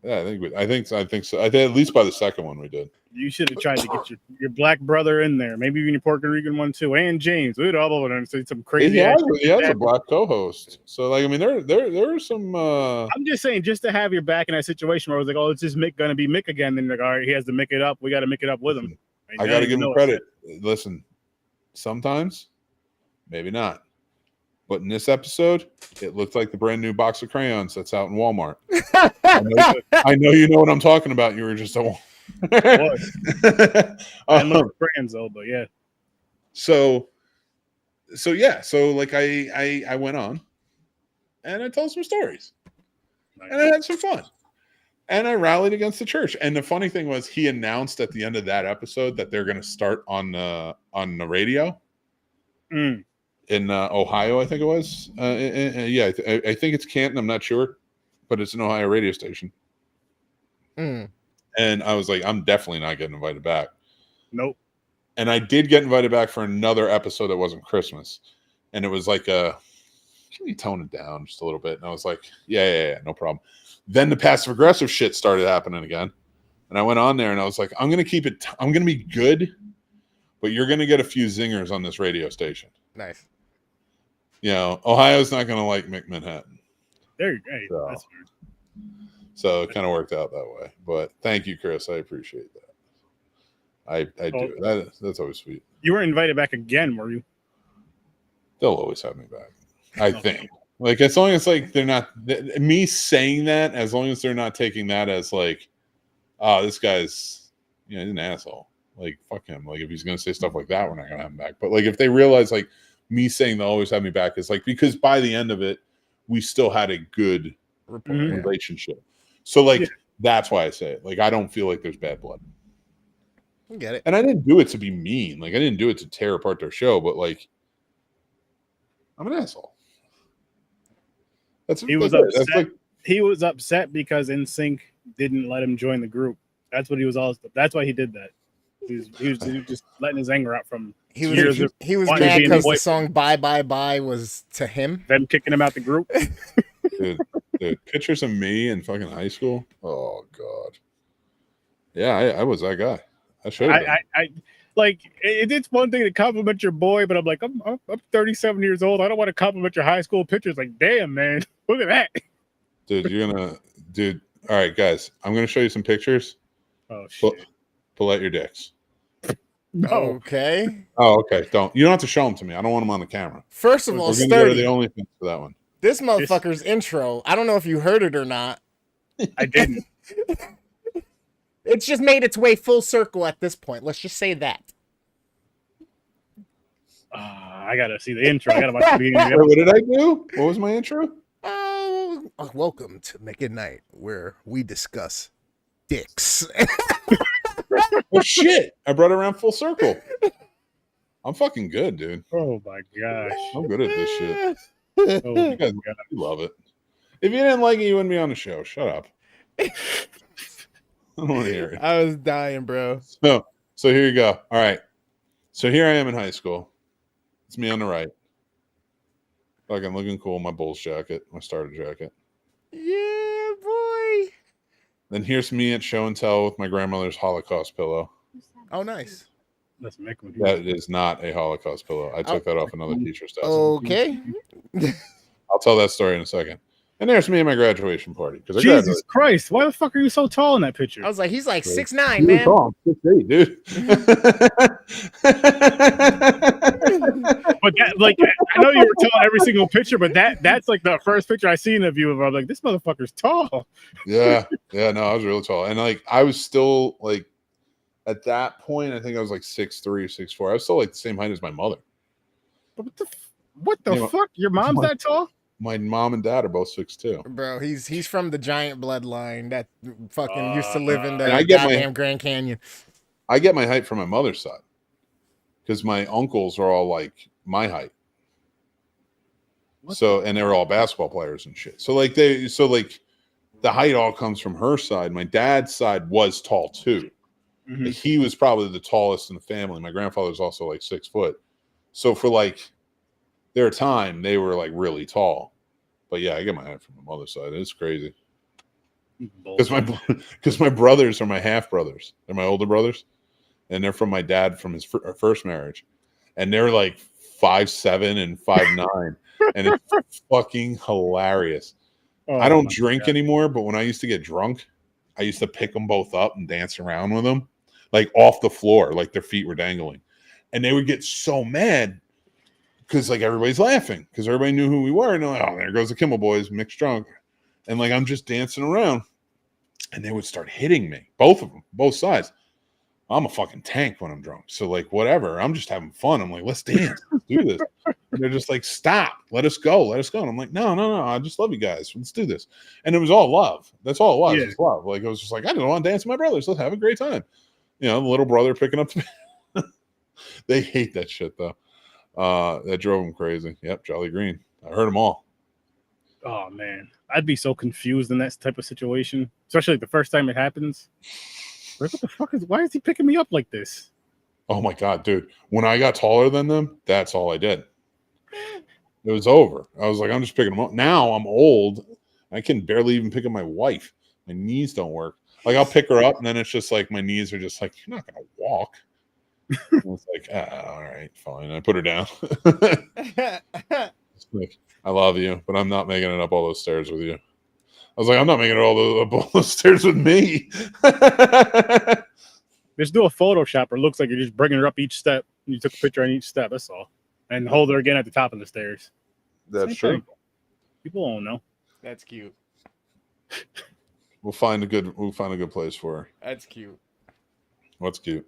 B: Yeah, I think so. I think at least by the second one we did.
H: You should have tried to get your black brother in there, maybe even your Puerto Rican one too, and James. We'd all over there and say some crazy.
B: He has a black co-host, so like, I mean, there are some.
H: I'm just saying, just to have your back in that situation where I was like, oh, it's just Mick gonna be Mick again. Then like, all right, he has to make it up. We got to make it up with him.
B: I got to give him credit. Listen, sometimes, maybe not, but in this episode, it looked like the brand new box of crayons that's out in Walmart. I know you know what I'm talking about. You were just a.
H: I love crayons though, but yeah.
B: So like I went on and I told some stories. Nice. And I had some fun. And I rallied against the church. And the funny thing was, he announced at the end of that episode that they're going to start on the radio in Ohio, I think it was. I think it's Canton. I'm not sure, but it's an Ohio radio station. And I was like, I'm definitely not getting invited back.
H: Nope.
B: And I did get invited back for another episode that wasn't Christmas. And it was like, can you tone it down just a little bit? And I was like, yeah, no problem. Then the passive aggressive shit started happening again. And I went on there and I was like, I'm going to be good, but you're going to get a few zingers on this radio station.
A: Nice.
B: Ohio's not going to like Mick Manhattan.
H: There you go. That's weird.
B: So it kind of worked out that way. But thank you, Chris. I appreciate that. I do. That's always sweet.
H: You weren't invited back again, were you?
B: They'll always have me back. I think. Like, as long as like they're not me saying that, as long as they're not taking that as like, oh, this guy's he's an asshole. Like, fuck him. Like, if he's gonna say stuff like that, we're not gonna have him back. But like, if they realize like me saying they'll always have me back is like, because by the end of it, we still had a good relationship. So like that's why I say it. Like, I don't feel like there's bad blood.
A: I get it.
B: And I didn't do it to be mean. Like, I didn't do it to tear apart their show, but like, I'm an asshole.
H: He was upset. He was upset because NSYNC didn't let him join the group. That's what he was all. That's why he did that. He was just letting his anger out from. He was
A: mad because the song "Bye Bye Bye" was to him.
H: Them kicking him out the group.
B: Dude, pictures of me in fucking high school. Oh god. Yeah, I was that guy. I should have.
H: I like it's one thing to compliment your boy, but I'm like, I'm 37 years old. I don't want to compliment your high school pictures. Like, damn, man, look at that.
B: Dude. All right, guys, I'm gonna show you some pictures.
H: Oh shit.
B: Pull out your dicks.
H: No.
A: Okay.
B: Oh, okay. You don't have to show them to me. I don't want them on the camera.
A: First of all,
B: we're gonna go to the OnlyFans for that one.
A: This motherfucker's intro. I don't know if you heard it or not.
H: I didn't.
A: It's just made its way full circle at this point. Let's just say that.
H: I gotta see the intro. I gotta watch the beginning.
B: What did I do? What was my intro?
A: Welcome to Make It Night, where we discuss dicks.
B: Oh shit! I brought it around full circle. I'm fucking good, dude.
H: Oh my gosh,
B: I'm good at this shit.
H: Oh,
B: you guys love it. If you didn't like it, you wouldn't be on the show. Shut up. I don't want to hear it.
A: I was dying, bro.
B: So here you go. All right. So here I am in high school. It's me on the right. Fucking looking cool. My Bulls jacket, my starter jacket.
A: Yeah, boy.
B: Then here's me at show and tell with my grandmother's Holocaust pillow.
A: Oh, nice.
H: That's
B: that is not a Holocaust pillow. I took that off another teacher's desk.
A: Okay.
B: I'll tell that story in a second. And there's me at my graduation party.
H: Jesus Christ, why the fuck are you so tall in that picture?
A: I was like, he's like 6'9", man.
B: Tall. 6'8", dude.
H: But that, like, I know you were tall in every single picture, but that's like the first picture I seen of you. I'm like, this motherfucker's tall.
B: Yeah, no, I was really tall, and like I was still like At that point, I think I was like 6'3", 6'4". I was still like the same height as my mother.
H: But what the
B: You know,
H: fuck? Your mom's that tall?
B: My mom and dad are both 6'2".
A: Bro, he's from the giant bloodline that fucking used to live in
B: And I
A: the
B: get
A: goddamn Grand Canyon.
B: I get my height from my mother's side because my uncles are all like my height. So, and they were all basketball players and shit. So like the height all comes from her side. My dad's side was tall too.
H: Mm-hmm.
B: He was probably the tallest in the family. My grandfather was also like 6 foot. So for like their time, they were like really tall. But yeah, I get my height from my mother's side. It's crazy. Because my brothers are my half brothers. They're my older brothers, and they're from my dad from his first marriage, and they're like 5'7" and 5'9", and it's fucking hilarious.
H: Oh,
B: I don't drink anymore, but when I used to get drunk, I used to pick them both up and dance around with them, like off the floor, like their feet were dangling, and they would get so mad because like everybody's laughing because everybody knew who we were, and they're like, "Oh, there goes the Kimmel Boys, mixed drunk," and like I'm just dancing around, and they would start hitting me, both of them, both sides. I'm a fucking tank when I'm drunk. So like, whatever, I'm just having fun. I'm like, let's dance, let's do this. And they're just like, stop, let us go. And I'm like, no, I just love you guys. Let's do this. And it was all love. That's all it was. Yeah. It was love. Like, it was just like, I just want to dance with my brothers. Let's have a great time. You know, the little brother picking up. They hate that shit though. That drove them crazy. Yep. Jolly Green. I heard them all.
H: Oh man. I'd be so confused in that type of situation, especially like the first time it happens. Like, what the fuck why is he picking me up like this?
B: Oh my God, dude. When I got taller than them, that's all I did. It was over. I was like, I'm just picking them up. Now I'm old. I can barely even pick up my wife. My knees don't work. Like I'll pick her up and then it's just like my knees are just like, you're not going to walk. It's like, all right, fine. I put her down. Like, I love you, but I'm not making it up all those stairs with you. I was like, I'm not making it up all those stairs with me.
H: Just do a Photoshop where it looks like you're just bringing her up each step. You took a picture on each step. That's all. And hold her again at the top of the stairs.
B: That's true.
H: People won't know.
A: That's cute.
B: We'll find a good place for her.
A: That's cute.
B: What's cute?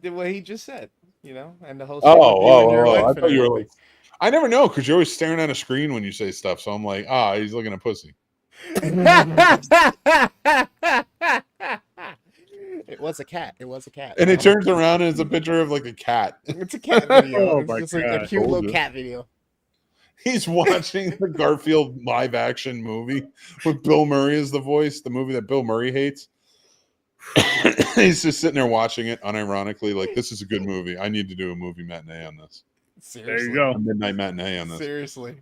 A: The way he just said, you know, and the whole.
B: I thought you were like, I never know because you're always staring at a screen when you say stuff. So I'm like, he's looking at pussy.
A: It was a cat.
B: And it turns around and it's a picture of like a cat.
A: It's a cat video.
H: Oh,
A: it's just like a cute little cat video.
B: He's watching the Garfield live action movie with Bill Murray as the voice, the movie that Bill Murray hates. He's just sitting there watching it unironically, like, this is a good movie. I need to do a movie matinee on this.
A: Seriously.
H: There you go.
B: A midnight matinee on this.
A: Seriously.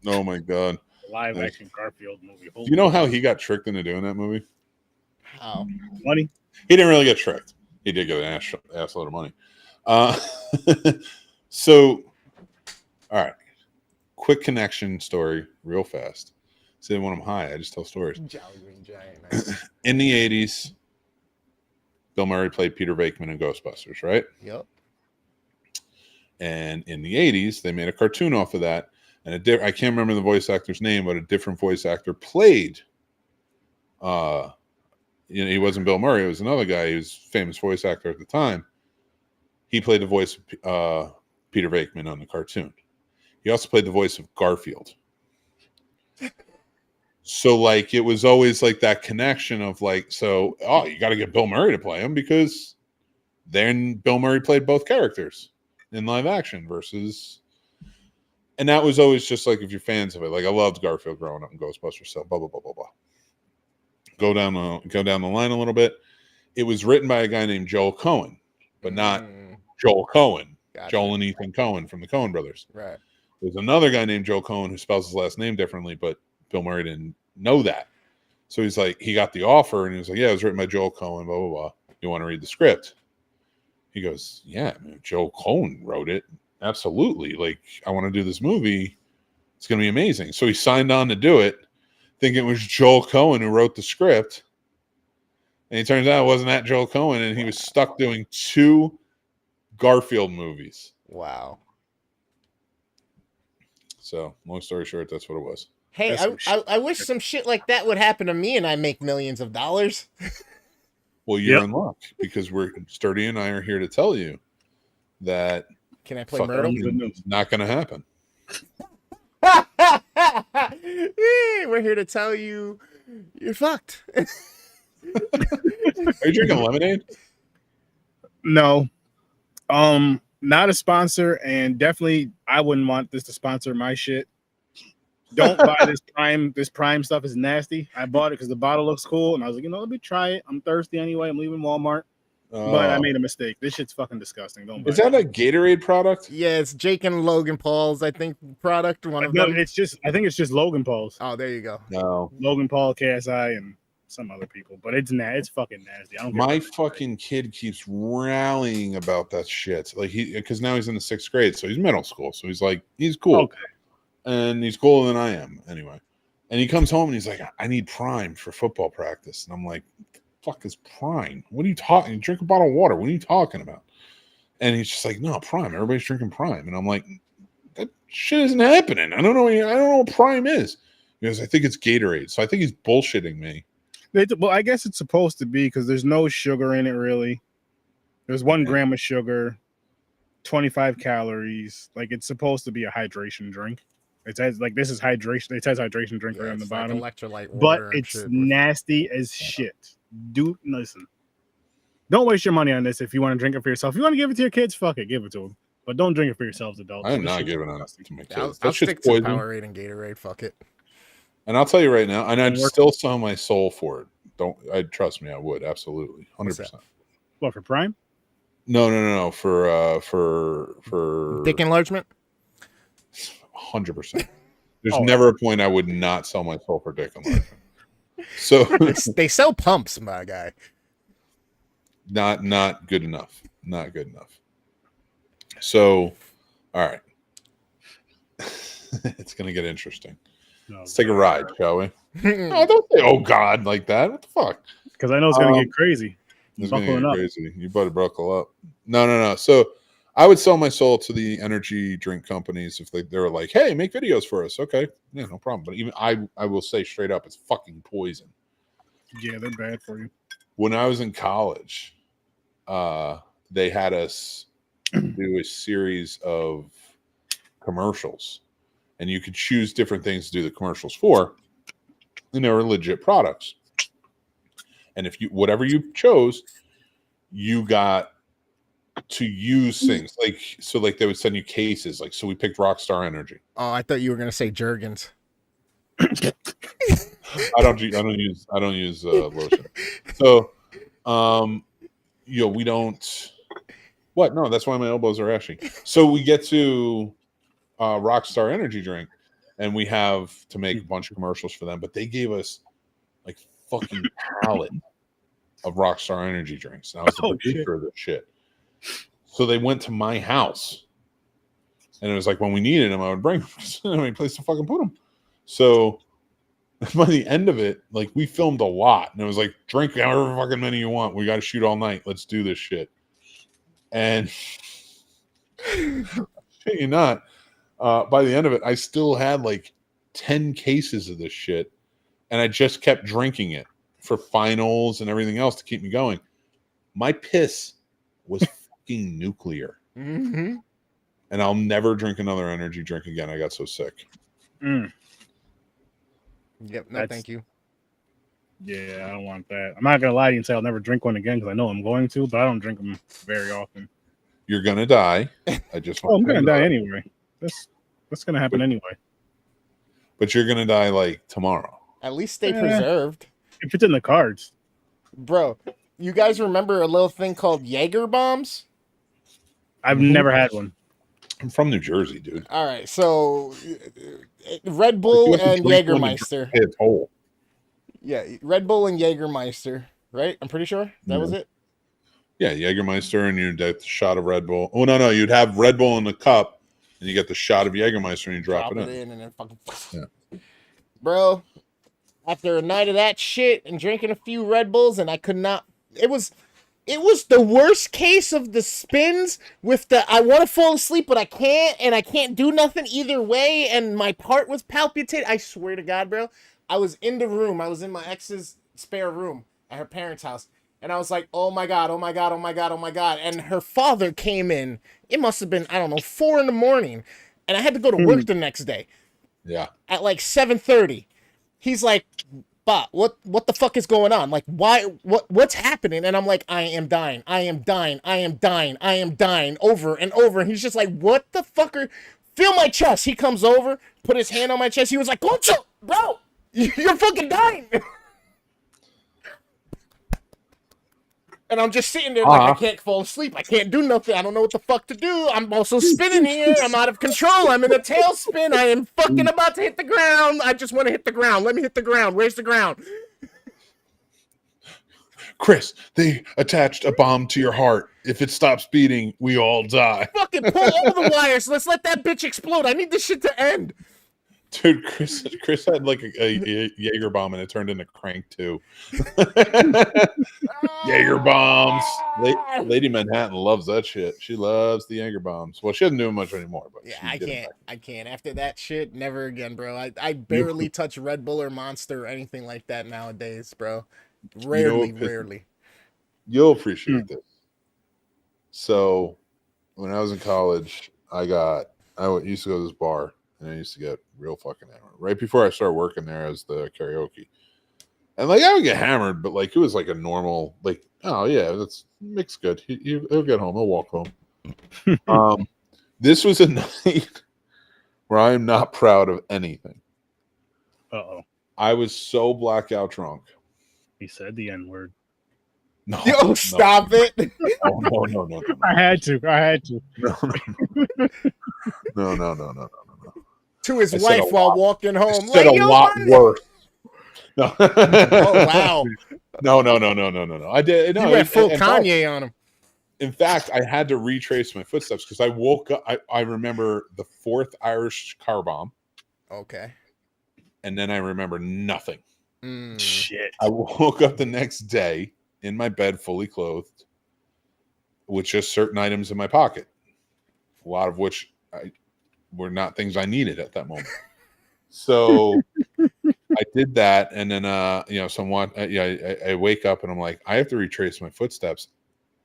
B: Oh my God.
H: Live action Garfield movie.
B: Do you know how he got tricked into doing that movie?
A: How?
H: Money?
B: He didn't really get tricked. He did get an ass load of money. So, all right. Quick connection story, real fast. Say when I'm high, I just tell stories.
A: Jolly Green Giant. Nice.
B: In the 80s, Bill Murray played Peter Venkman in Ghostbusters, right?
A: Yep.
B: And in the 80s, they made a cartoon off of that. And I can't remember the voice actor's name, but a different voice actor played. He wasn't Bill Murray. It was another guy. He was a famous voice actor at the time. He played the voice of Peter Venkman on the cartoon. He also played the voice of Garfield. So, like, it was always like that connection of like, you got to get Bill Murray to play him because then Bill Murray played both characters in live action versus. And that was always just like, if you're fans of it, like I loved Garfield growing up in Ghostbusters, so blah, blah, blah, blah, blah. Go down the line a little bit. It was written by a guy named Joel Cohen, but not Joel Cohen. Gotcha. Joel and Ethan Cohen from the Coen brothers.
A: Right.
B: There's another guy named Joel Cohen who spells his last name differently, but Bill Murray didn't know that. So he's like, he got the offer and he was like, yeah, it was written by Joel Cohen, blah, blah, blah. You want to read the script? He goes, yeah, man, Joel Cohen wrote it. Absolutely. Like, I want to do this movie. It's going to be amazing. So he signed on to do it, thinking it was Joel Cohen who wrote the script. And it turns out it wasn't that Joel Cohen, and he was stuck doing 2 Garfield movies.
A: Wow.
B: So, long story short, that's what it was.
A: Hey, I wish some shit like that would happen to me and I make millions of dollars.
B: Well, you're
H: Yep.
B: in luck because Sturdy and I are here to tell you that
A: Can I play
B: fucking
A: Myrtle?
H: Good news.
B: not going to happen.
A: We're here to tell you you're fucked.
B: Are you drinking lemonade?
H: No. Not a sponsor, and definitely I wouldn't want this to sponsor my shit. Don't buy this Prime. This Prime stuff is nasty. I bought it because the bottle looks cool, and I was like, let me try it. I'm thirsty anyway. I'm leaving Walmart, but I made a mistake. This shit's fucking disgusting. Don't buy
B: Is that
H: it.
B: a Gatorade product?
A: Yeah, it's Jake and Logan Paul's, I think, product. One of
H: No,
A: them.
H: I think it's just Logan Paul's.
A: Oh, there you go.
B: No.
H: Logan Paul, KSI, and some other people, but it's fucking nasty. I don't.
B: My fucking kid keeps rallying about that shit. Like because now he's in the 6th grade, so he's middle school. So he's like, he's cool.
H: Okay.
B: And he's cooler than I am anyway. And he comes home and he's like, I need Prime for football practice. And I'm like, the fuck is Prime? What are you talking? You drink a bottle of water. What are you talking about? And he's just like, no, Prime. Everybody's drinking Prime. And I'm like, that shit isn't happening. I don't know what Prime is. He goes, I think it's Gatorade. So I think he's bullshitting me.
H: Well, I guess it's supposed to be because there's no sugar in it really. There's 1 gram of sugar, 25 calories. Like it's supposed to be a hydration drink. It says like this is hydration. It says hydration drink right on the bottom.
A: Like electrolyte
H: But
A: water and
H: it's
A: shit.
H: nasty as shit. Dude, listen. Don't waste your money on this if you want to drink it for yourself. If you want to give it to your kids, fuck it, give it to them. But don't drink it for yourselves, adults.
B: I'm
H: This
B: not
H: shit's
B: giving it
H: disgusting.
B: to my kids.
A: I'll
B: That shit's
A: stick to
B: poison.
A: Powerade and Gatorade. Fuck it.
B: And I'll tell you right now, and I'd
H: Doesn't work.
B: still sell my soul for it. I trust me, I would absolutely, 100%.
H: What, for Prime?
B: No, for
A: Dick enlargement.
B: 100%. There's
H: Oh.
B: never a point I would not sell my soul for dick enlargement. So
A: They sell pumps, my guy.
B: not good enough. Not good enough. So, all right. It's gonna get interesting.
H: No,
B: Let's take a ride, shall we? Oh, don't say "oh God" like that. What the fuck?
H: because I know it's gonna get crazy.
B: It's gonna
H: Buckling
B: get
H: up.
B: crazy. You better buckle up. No. So I would sell my soul to the energy drink companies if they were like, "Hey, make videos for us." Okay, yeah, no problem. But even I will say straight up, it's fucking poison.
H: Yeah, they're bad for you.
B: When I was in college, they had us do a series of commercials, and you could choose different things to do the commercials for, and they were legit products. And if you whatever you chose, you got to use things like they would send you cases. Like so, we picked Rockstar Energy.
A: Oh, I thought you were gonna say Jergens.
B: I don't use lotion. So, we don't. What? No, that's why my elbows are ashy. So we get to Rockstar Energy drink, and we have to make a bunch of commercials for them. But they gave us like fucking pallet of Rockstar Energy drinks. And I was the producer of this shit. So they went to my house, and it was like when we needed them, I would bring them. I didn't have any place to fucking put them. So by the end of it, like we filmed a lot, and it was like, drink however fucking many you want. We got to shoot all night. Let's do this shit. And shit you not, by the end of it, I still had like 10 cases of this shit, and I just kept drinking it for finals and everything else to keep me going. My piss was fucking nuclear.
A: Mm-hmm.
B: And I'll never drink another energy drink again. I got so sick.
H: Mm.
A: Yep. No,
H: That's-
A: thank you.
H: Yeah, I don't want that. I'm not gonna lie to you and say I'll never drink one again because I know I'm going to, but I don't drink them very often.
B: You're gonna die. I just
H: Oh, I'm
B: want
H: gonna
B: to
H: die anyway. That's gonna happen anyway.
B: But you're gonna die like tomorrow.
A: At least stay
H: Eh.
A: preserved,
H: If it's in the cards,
A: bro. You guys remember a little thing called Jaeger bombs?
H: I've
B: Mhm.
H: never had one.
B: I'm from New Jersey, dude.
A: All right, so Red Bull
B: You have to
A: and
B: drink one to
A: Jägermeister.
B: drink it whole.
A: Yeah, Red Bull and Jägermeister, right? I'm pretty sure that was it.
B: Yeah, Jägermeister, and you'd get the shot of Red Bull. Oh no, you'd have Red Bull in the cup, and you get the shot of Jägermeister, and you drop it in.
A: and then fucking.
B: Yeah.
A: Bro, after a night of that shit and drinking a few Red Bulls, and I could not. It was the worst case of the spins with the I want to fall asleep, but I can't, and I can't do nothing either way, and my heart was palpitating. I swear to God, bro. I was in the room. I was in my ex's spare room at her parents' house, And I was like, oh my God, oh my God, oh my God, oh my God. And her father came in. It must have been, I don't know, 4 a.m. And I had to go to work the next day
B: Yeah.
A: at like 7:30. He's like, "Bah, what the fuck is going on? Like, why, what's happening?" And I'm like, I am dying. I am dying. I am dying. I am dying over and over. And he's just like, what the fucker? Feel my chest. He comes over, put his hand on my chest. He was like, Concho, bro, you're fucking dying. And I'm just sitting there like I can't fall asleep. I can't do nothing. I don't know what the fuck to do. I'm also spinning here. I'm out of control. I'm in a tailspin. I am fucking about to hit the ground. I just want to hit the ground. Let me hit the ground. Where's the ground?
B: Chris, they attached a bomb to your heart. If it stops beating, we all die.
A: Fucking pull all the wires. Let's let that bitch explode. I need this shit to end.
B: Dude, Chris had like a Jaeger bomb and it turned into Crank 2. Jaeger bombs. Lady Manhattan loves that shit. She loves the Jaeger bombs. Well, she doesn't do it much anymore, but
A: Yeah, I can't. After that shit, never again, bro. I barely touch Red Bull or Monster or anything like that nowadays, bro. Rarely.
B: You'll appreciate this. So, when I was in college, I used to go to this bar and I used to get real fucking hammered. Right before I started working there as the karaoke. And like I would get hammered, but like it was like a normal, like, oh yeah, that's Mick's good. He'll get home, he'll walk home. This was a night where I am not proud of anything.
H: Uh-oh.
B: I was so blackout drunk.
H: He said the N-word.
B: No,
A: Yo, stop it.
B: No.
H: I had to.
B: No.
A: To his
B: I said
A: wife
B: a
A: while
B: lot.
A: walking
B: I
A: home.
B: said
A: Like,
B: a
A: yo,
B: lot
A: man.
B: worse. No.
A: Oh wow.
B: No. I did. No,
A: You went full
B: in
A: Kanye on him.
B: In fact, I had to retrace my footsteps because I woke up. I remember the 4th Irish car bomb.
A: Okay.
B: And then I remember nothing.
H: Shit.
B: I woke up the next day in my bed, fully clothed, with just certain items in my pocket, a lot of which were not things I needed at that moment. So I did that, and then I wake up and I'm like, I have to retrace my footsteps.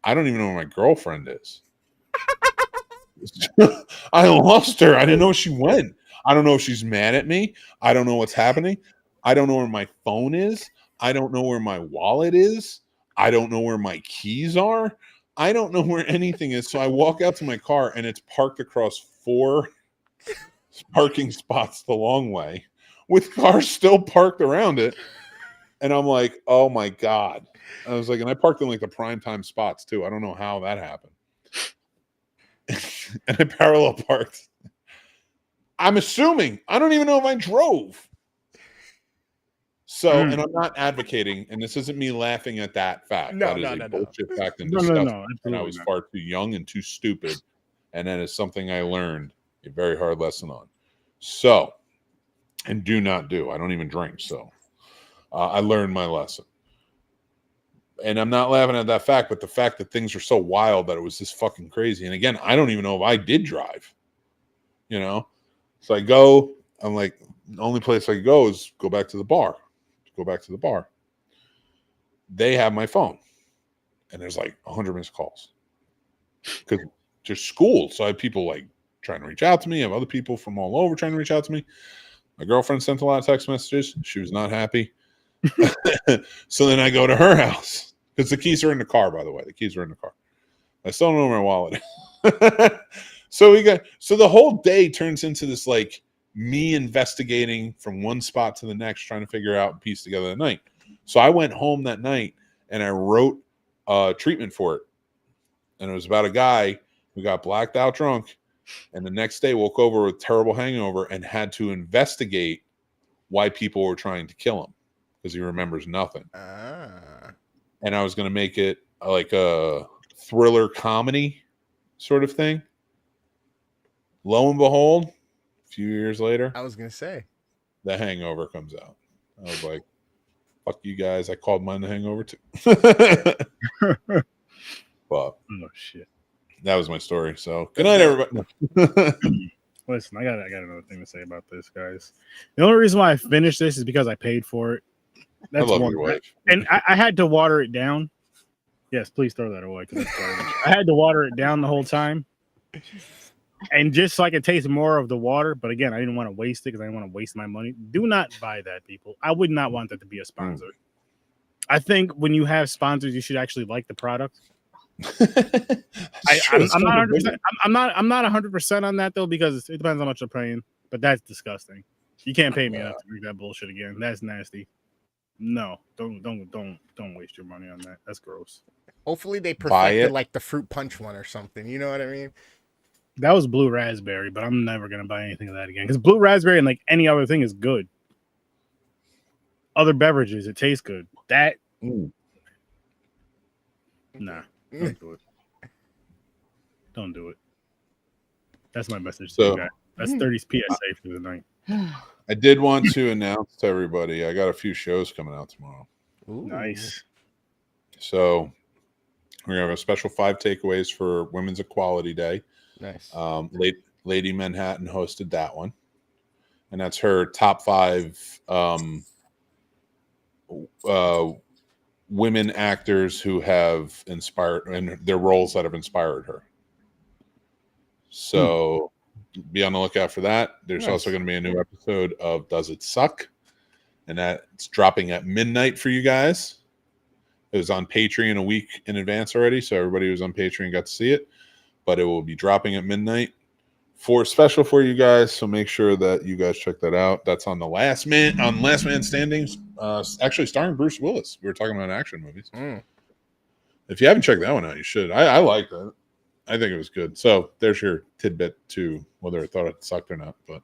B: I don't even know where my girlfriend is. I lost her. I didn't know she went. I don't know if she's mad at me. I don't know what's happening. I don't know where my phone is. I don't know where my wallet is. I don't know where my keys are. I don't know where anything is. So I walk out to my car and it's parked across 4 parking spots the long way with cars still parked around it. And I'm like, oh my God. I was like, and I parked in like the prime time spots too. I don't know how that happened. And I parallel parked. I'm assuming. I don't even know if I drove. So, and I'm not advocating, and this isn't me laughing at that fact. That is a bullshit fact and disgusting. And I was far too young and too stupid. And that is something I learned a very hard lesson on. So, and do not do. I don't even drink. So, I learned my lesson. And I'm not laughing at that fact, but the fact that things are so wild that it was just fucking crazy. And again, I don't even know if I did drive, you know? So I go, I'm like, the only place I could go is go back to the bar. They have my phone. And there's like 100 missed calls. Because there's school. So I have people like trying to reach out to me. I have other people from all over trying to reach out to me. My girlfriend sent a lot of text messages. She was not happy. So then I go to her house. Because the keys are in the car, by the way. The keys are in the car. I still don't know where my wallet is. So the whole day turns into this like me investigating from one spot to the next, trying to figure out and piece together the night. So I went home that night and I wrote a treatment for it. And it was about a guy who got blacked out drunk and the next day woke over with terrible hangover and had to investigate why people were trying to kill him because he remembers nothing. And I was going to make it like a thriller comedy sort of thing. Lo and behold, a few years later,
A: I was going to say,
B: The Hangover comes out. I was like, fuck you guys. I called mine The Hangover too. But
H: oh shit.
B: That was my story. So good night, everybody.
H: Listen, I got another thing to say about this, guys. The only reason why I finished this is because I paid for it. That's
B: I love
H: one
B: your wife.
H: And I had to water it down Yes, please throw that away. 'Cause that's garbage. I had to water it down the whole time, and just so I could taste more of the water. But again, I didn't want to waste it because I didn't want to waste my money. Do not buy that, people. I would not want that to be a sponsor. I think when you have sponsors, you should actually like the product. I'm not 100%. I'm not 100% on that though, because it depends how much they're paying. But that's disgusting. You can't pay me enough to drink that bullshit again. That's nasty. No, don't waste your money on that. That's gross.
A: Hopefully they perfected like the fruit punch one or something. You know what I mean?
H: That was blue raspberry, but I'm never gonna buy anything of that again because blue raspberry and like any other thing is good. Other beverages, it tastes good. That nah, don't do it. Don't do it. That's my message to you guys. That's 30 PSA for the night.
B: I did want to announce to everybody I got a few shows coming out tomorrow.
H: Ooh. Nice.
B: So we're gonna have a special 5 takeaways for Women's Equality Day.
A: Nice.
B: Lady Manhattan hosted that one, and that's her top 5 women actors who have inspired and their roles that have inspired her. So be on the lookout for that. There's also going to be a new episode of Does It Suck? And that's dropping at midnight for you guys. It was on Patreon a week in advance already, so everybody who's on Patreon got to see it. But it will be dropping at midnight for special for you guys. So make sure that you guys check that out. That's on the Last Man Standing. Actually starring Bruce Willis. We were talking about action movies. If you haven't checked that one out, you should. I like that. I think it was good. So there's your tidbit to whether I thought it sucked or not. But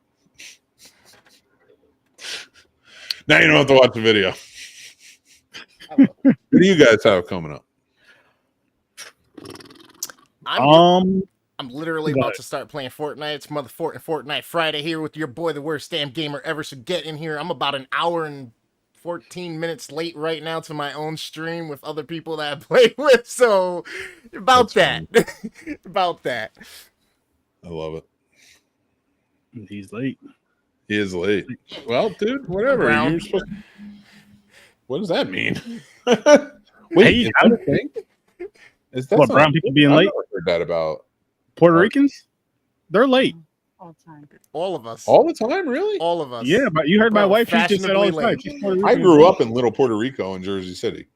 B: now you don't have to watch the video. What do you guys have coming up?
A: I'm literally about to start playing Fortnite. It's Motha Fortin Fortnite Friday here with your boy, the worst damn gamer ever. So get in here. I'm about an hour and 14 minutes late right now to my own stream with other people that I play with. So about that. About that.
B: I love it.
H: He's late.
B: He is late. Well, dude, whatever. You're supposed to... What does that mean? Wait, is that a thing? Is that
H: what, brown people being late?
B: I've never heard that about
H: Puerto Ricans? They're late.
I: All the time.
A: All of us.
B: All the time, really?
A: All of us.
H: Yeah, but you heard my wife. She just said all the time.
B: I grew up in Little Puerto Rico in Jersey City.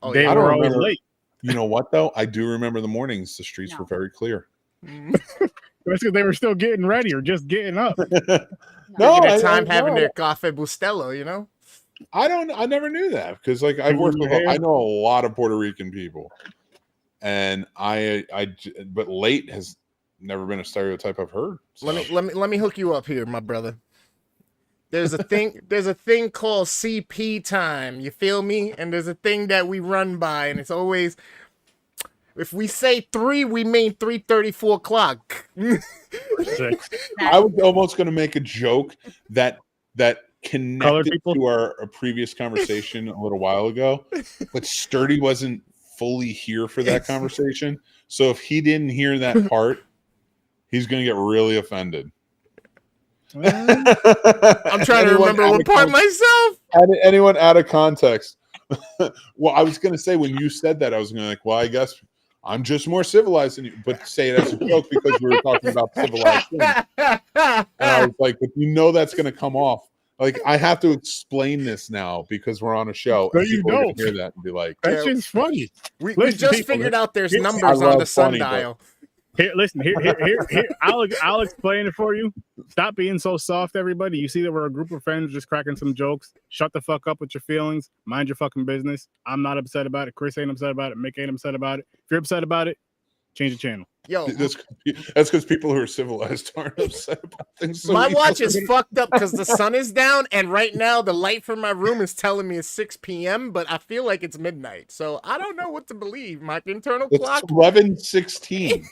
H: Oh, they were always late.
B: You know what, though? I do remember the mornings. The streets were very clear.
H: That's because they were still getting ready or just getting up.
A: No, at time having their cafe bustelo, you know?
B: I never knew that because, like, I've worked with. I know a lot of Puerto Rican people, and but late has never been a stereotype I've heard. So.
A: Let me hook you up here, my brother. There's a thing called CP time. You feel me? And there's a thing that we run by, and it's always, if we say 3, we mean 3:34 o'clock.
B: I was almost going to make a joke that connected to our previous conversation a little while ago, but Sturdy wasn't fully here for that conversation. So if he didn't hear that part, he's going to get really offended.
A: I'm trying to remember what part myself.
B: Anyone out of context? Well, I was going to say when you said that, I was going to like, well, I guess I'm just more civilized than you, but say it as a joke because we were talking about civilized things. And I was like, but you know that's going to come off. Like, I have to explain this now because we're on a show.
H: No, you don't
B: hear that and be like,
H: "That shit's funny."
A: We just figured out there's numbers on the sundial.
H: Here, listen. Here. I'll explain it for you. Stop being so soft, everybody. You see that we're a group of friends just cracking some jokes. Shut the fuck up with your feelings. Mind your fucking business. I'm not upset about it. Chris ain't upset about it. Mick ain't upset about it. If you're upset about it, change the channel.
A: Yo,
B: that's because people who are civilized aren't upset about things. So
A: my watch is fucked up because the sun is down, and right now the light from my room is telling me it's 6 p.m., but I feel like it's midnight. So I don't know what to believe. My internal clock.
B: It's 11:16.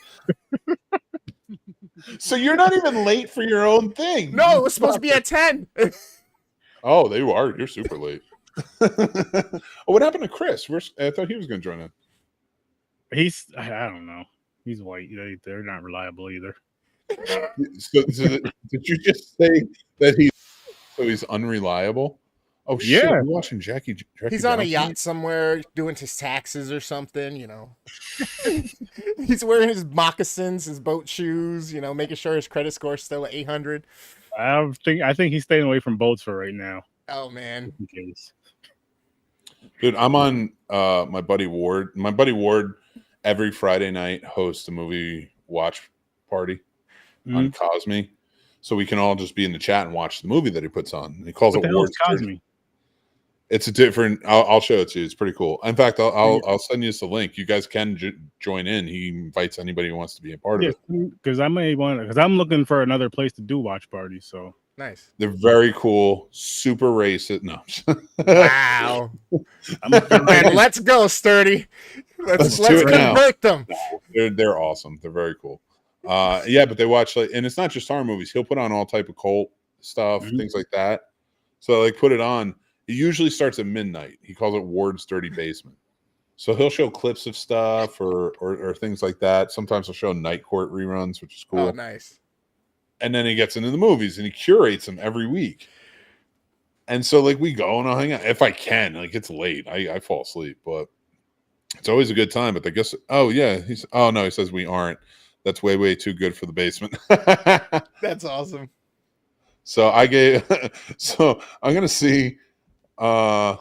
B: So you're not even late for your own thing.
A: No, it was supposed to be at 10.
B: Oh, there you are. You're super late. What happened to Chris? I thought he was going to join in.
H: I don't know. He's white. They're not reliable either.
B: So did you just say that he's unreliable? Oh shit!
H: Yeah.
B: I'm watching Jackie
A: He's on a
B: Johnson?
A: yacht somewhere doing his taxes or something, you know. He's wearing his moccasins, his boat shoes, you know, making sure his credit score's still at 800.
H: I think he's staying away from boats for right now.
A: Oh man.
H: Just in case.
B: Dude, I'm on my buddy Ward. My buddy Ward every Friday night hosts a movie watch party on Cosme. So we can all just be in the chat and watch the movie that he puts on. He calls
H: What
B: it
H: the hell is
B: Ward's
H: Cosme?
B: It's a different. I'll show it to you. It's pretty cool. In fact, I'll send you the link. You guys can join in. He invites anybody who wants to be a part of it.
H: Because I may want because I'm looking for another place to do watch parties. So
A: Nice.
B: They're very cool. Super racist. No.
A: Wow. Man, let's go, Sturdy. Let's convert them.
B: They're awesome. They're very cool. Yeah, but they watch and it's not just horror movies. He'll put on all type of cult stuff, things like that. So put it on. It usually starts at midnight. He calls it Ward's Dirty Basement. So he'll show clips of stuff or things like that. Sometimes he'll show Night Court reruns, which is cool.
A: Oh, nice.
B: And then he gets into the movies and he curates them every week. And so we go and I'll hang out if I can. It's late. I fall asleep, but it's always a good time. But I guess he says we aren't. That's way too good for the basement.
A: That's awesome.
B: So so I'm gonna see. I'm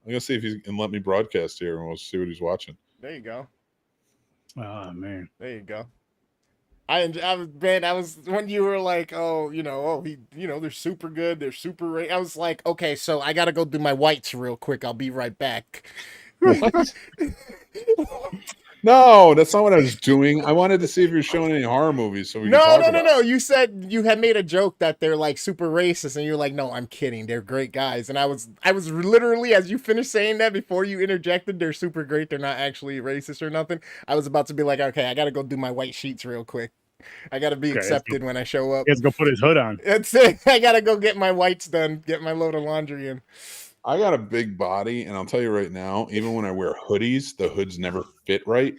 B: gonna see if he can let me broadcast here, and we'll see what he's watching.
A: There you go.
H: Oh man,
A: there you go. I was when you were like, they're super good, they're super. I was like, okay, so I gotta go do my whites real quick. I'll be right back.
B: What? No, that's not what I was doing. I wanted to see if you're showing any horror movies. So
A: No. You said you had made a joke that they're super racist, and you're like, no, I'm kidding. They're great guys. And I was literally, as you finished saying that, before you interjected, they're super great. They're not actually racist or nothing. I was about to be like, okay, I gotta go do my white sheets real quick. I gotta be accepted when I show up.
H: He has to go put his hood on.
A: That's it. I gotta go get my whites done. Get my load of laundry in.
B: I got a big body, and I'll tell you right now, even when I wear hoodies, the hoods never fit right.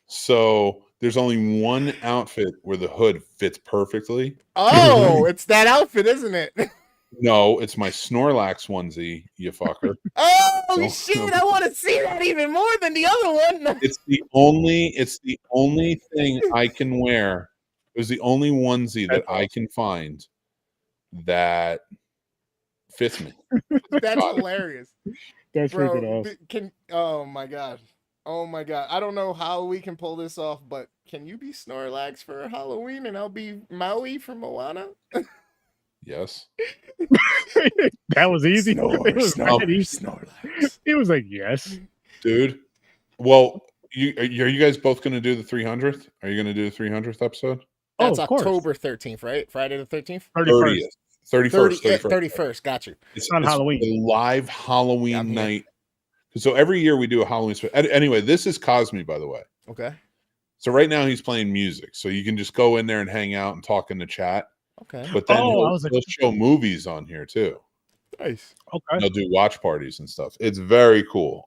B: So there's only one outfit where the hood fits perfectly.
A: Oh, it's that outfit, isn't it?
B: No, it's my Snorlax onesie, you fucker.
A: Oh shit! I want to see that even more than the other one.
B: It's the only thing I can wear. It was the only onesie that I can find that fits me.
A: That's hilarious.
H: That's freaking
A: awesome. Oh my god. I don't know how we can pull this off, but can you be Snorlax for Halloween and I'll be Maui from Moana?
B: Yes.
H: That was easy.
A: Snore,
H: it was
A: Snorlax.
H: He was like, yes.
B: Dude. Well, are you guys both going to do the 300th? Are you going to do the 300th episode?
A: That's October 13th, right? Friday the 13th?
B: 31st.
A: Got you.
B: It's
H: on Halloween.
B: A live Halloween night. So every year we do a Halloween special. Anyway, this is Cosme, by the way.
A: Okay.
B: So right now he's playing music. So you can just go in there and hang out and talk in the chat.
A: Okay.
B: But then he'll show movies on here too.
A: Nice.
H: Okay.
B: They'll do watch parties and stuff. It's very cool.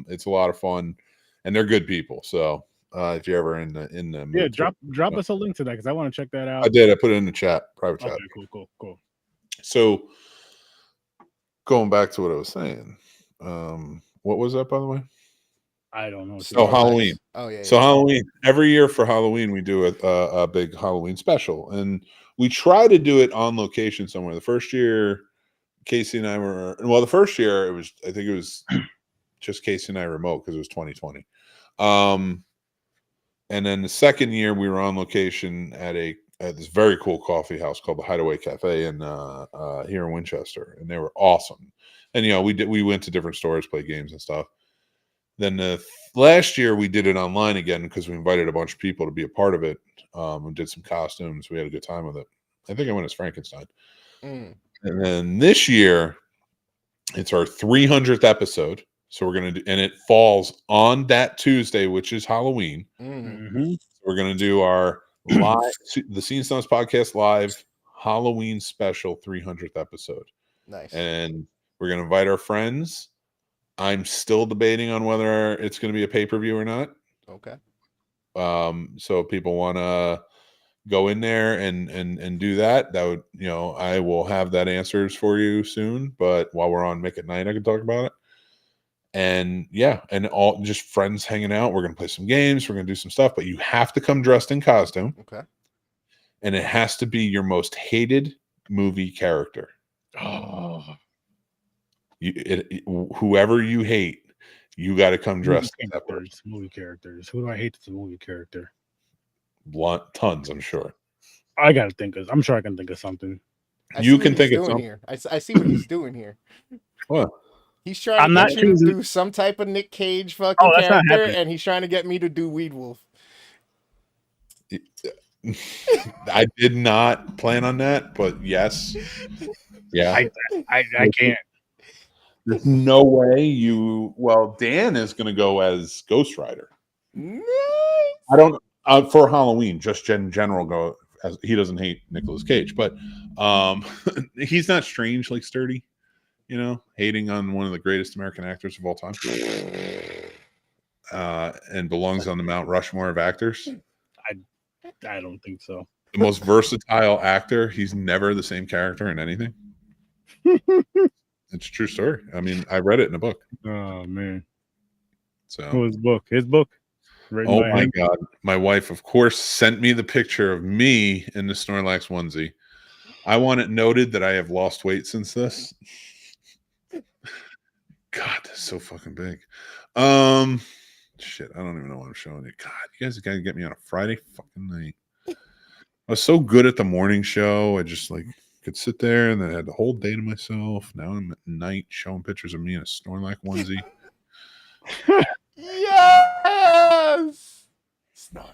B: It's a lot of fun, and they're good people. So if you're ever in the mood
H: drop us a link to that because I want to check that out.
B: I did. I put it in the chat, private chat.
H: Okay, cool.
B: So going back to what I was saying, what was that, by the way?
H: I don't know.
B: So Halloween.
A: Oh yeah.
B: So Halloween. Every year for Halloween, we do a big Halloween special, and we try to do it on location somewhere. The first year, Casey and I were the first year I think it was just Casey and I remote because it was 2020. And then the second year we were on location at this very cool coffee house called the Hideaway Cafe in here in Winchester, and they were awesome. And we went to different stores, played games and stuff. Then last year we did it online again because we invited a bunch of people to be a part of it. We did some costumes. We had a good time with it. I think I went as Frankenstein. And then this year it's our 300th episode. So we're going to do, and it falls on that Tuesday, which is Halloween.
H: Mm-hmm.
B: So we're going to do our live, the Scene Snobs podcast live Halloween special 300th episode.
A: Nice.
B: And we're going to invite our friends. I'm still debating on whether it's going to be a pay-per-view or not.
A: Okay.
B: So if people want to go in there and do that. That would, I will have that answers for you soon. But while we're on Make It Night, I can talk about it. And yeah, and all just friends hanging out. We're gonna play some games. We're gonna do some stuff. But you have to come dressed in costume.
A: Okay.
B: And it has to be your most hated movie character.
H: Oh,
B: Whoever you hate, you got to come dressed as that person.
H: Movie characters. Who do I hate that's a movie character?
B: Tons, I'm sure.
H: I gotta think of. I'm sure I can think of something.
B: You can think of something.
A: Here. I see what he's doing here.
B: What?
A: He's trying to get you to do some type of Nick Cage fucking character, and he's trying to get me to do Weed Wolf.
B: I did not plan on that, but yes. Yeah.
H: I can't.
B: There's no way you. Well, Dan is going to go as Ghost Rider.
A: Nice.
B: I don't for Halloween. Just in general, go as he doesn't hate Nicolas Cage, but he's not strangely sturdy. Hating on one of the greatest American actors of all time, and belongs on the Mount Rushmore of actors.
H: I don't think so.
B: The most versatile actor. He's never the same character in anything. It's a true story. I mean, I read it in a book.
H: Oh man.
B: So
H: his book.
B: Oh my God. My wife, of course, sent me the picture of me in the Snorlax onesie. I want it noted that I have lost weight since this. God, that's so fucking big. Shit, I don't even know what I'm showing you. God, you guys gotta get me on a Friday fucking night. I was so good at the morning show. I just could sit there and then I had the whole day to myself. Now I'm at night showing pictures of me in a Snorlax onesie.
A: Yes.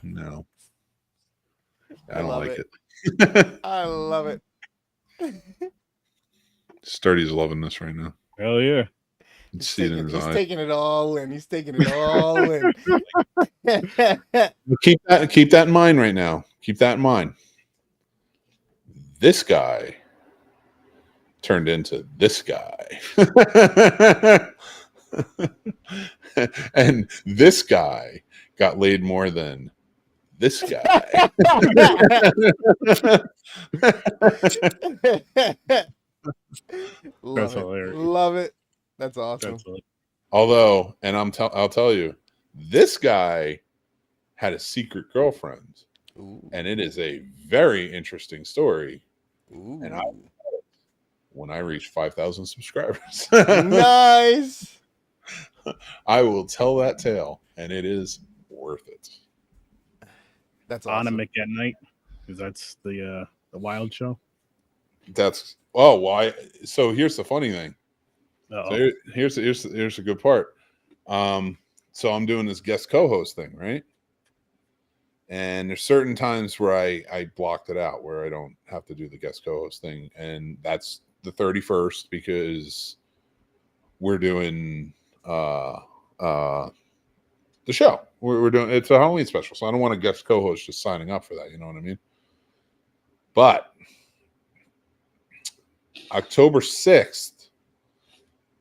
B: No, I don't like it.
A: I love it.
B: Sturdy's loving this right now.
H: Hell yeah.
A: He's taking it all in. He's taking it all in.
B: Keep that in mind right now. Keep that in mind. This guy turned into this guy. And this guy got laid more than this guy.
A: Love it.
H: Hilarious.
A: Love it. That's awesome.
B: Although, and I'll tell you, this guy had a secret girlfriend.
A: Ooh.
B: And it is a very interesting story.
A: Ooh.
B: And when I reach 5,000 subscribers,
A: nice.
B: I will tell that tale, and it is worth it.
A: That's awesome.
H: On a Make It Night, because that's the Wild show.
B: Why? So here's the funny thing.
H: So
B: here's a good part. So I'm doing this guest co-host thing, right? And there's certain times where I blocked it out where I don't have to do the guest co-host thing, and that's the 31st because we're doing the show. We're doing it's a Halloween special, so I don't want a guest co-host just signing up for that. You know what I mean? But October 6th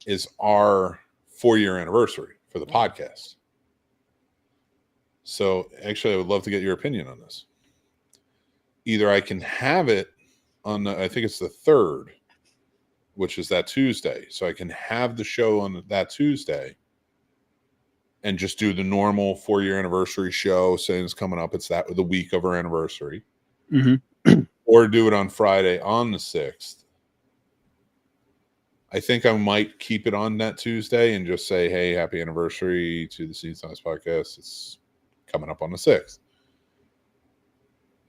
B: is our 4-year anniversary for the podcast. So actually, I would love to get your opinion on this. Either I can have it on I think it's the 3rd, which is that Tuesday. So I can have the show on that Tuesday and just do the normal 4-year anniversary show saying it's coming up. It's the week of our anniversary.
H: Mm-hmm.
B: Or do it on Friday on the 6th. I think I might keep it on that Tuesday and just say, hey, happy anniversary to the Scene Science Podcast. It's coming up on the 6th.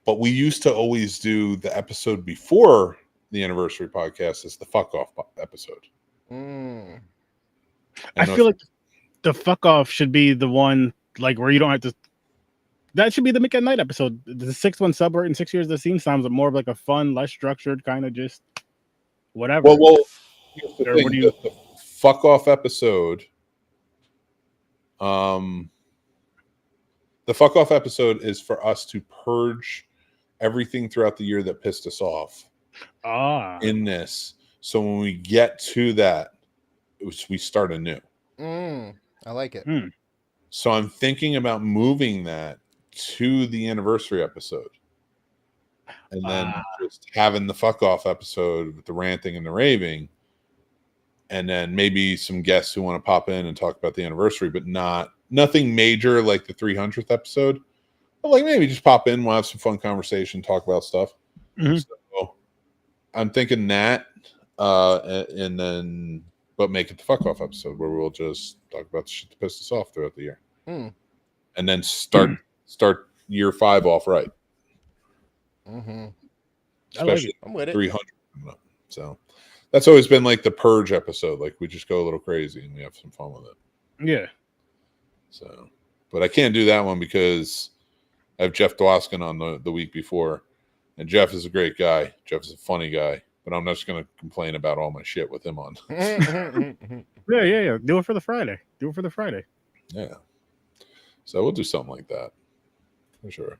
B: But we used to always do the episode before the anniversary podcast as the fuck off episode.
H: I feel like the fuck off should be the one where you don't have to. That should be the Make It Night episode. The 6th one, Subvert, 6 years of the scene sounds more of a fun, less structured kind of just whatever.
B: Well, the fuck off episode. The fuck off episode is for us to purge everything throughout the year that pissed us off. In this, so when we get to that, we start anew.
A: I like it.
B: So I'm thinking about moving that to the anniversary episode. and then just having the fuck off episode with the ranting and the raving, and then maybe some guests who want to pop in and talk about the anniversary, but nothing major like the 300th episode. But like maybe just pop in, we'll have some fun conversation, talk about stuff. So I'm thinking that, and then but make it the fuck off episode where we'll just talk about the shit that pissed us off throughout the year, and then start year 5 off right. Especially
A: I'm with it.
B: 300. So that's always been like the purge episode. Like we just go a little crazy and we have some fun with it.
H: Yeah.
B: So, but I can't do that one because I have Jeff Dwoskin on the week before, and Jeff is a great guy. Jeff is a funny guy, but I'm not just going to complain about all my shit with him on.
H: Yeah. Do it for the Friday.
B: Yeah. So we'll do something like that for sure.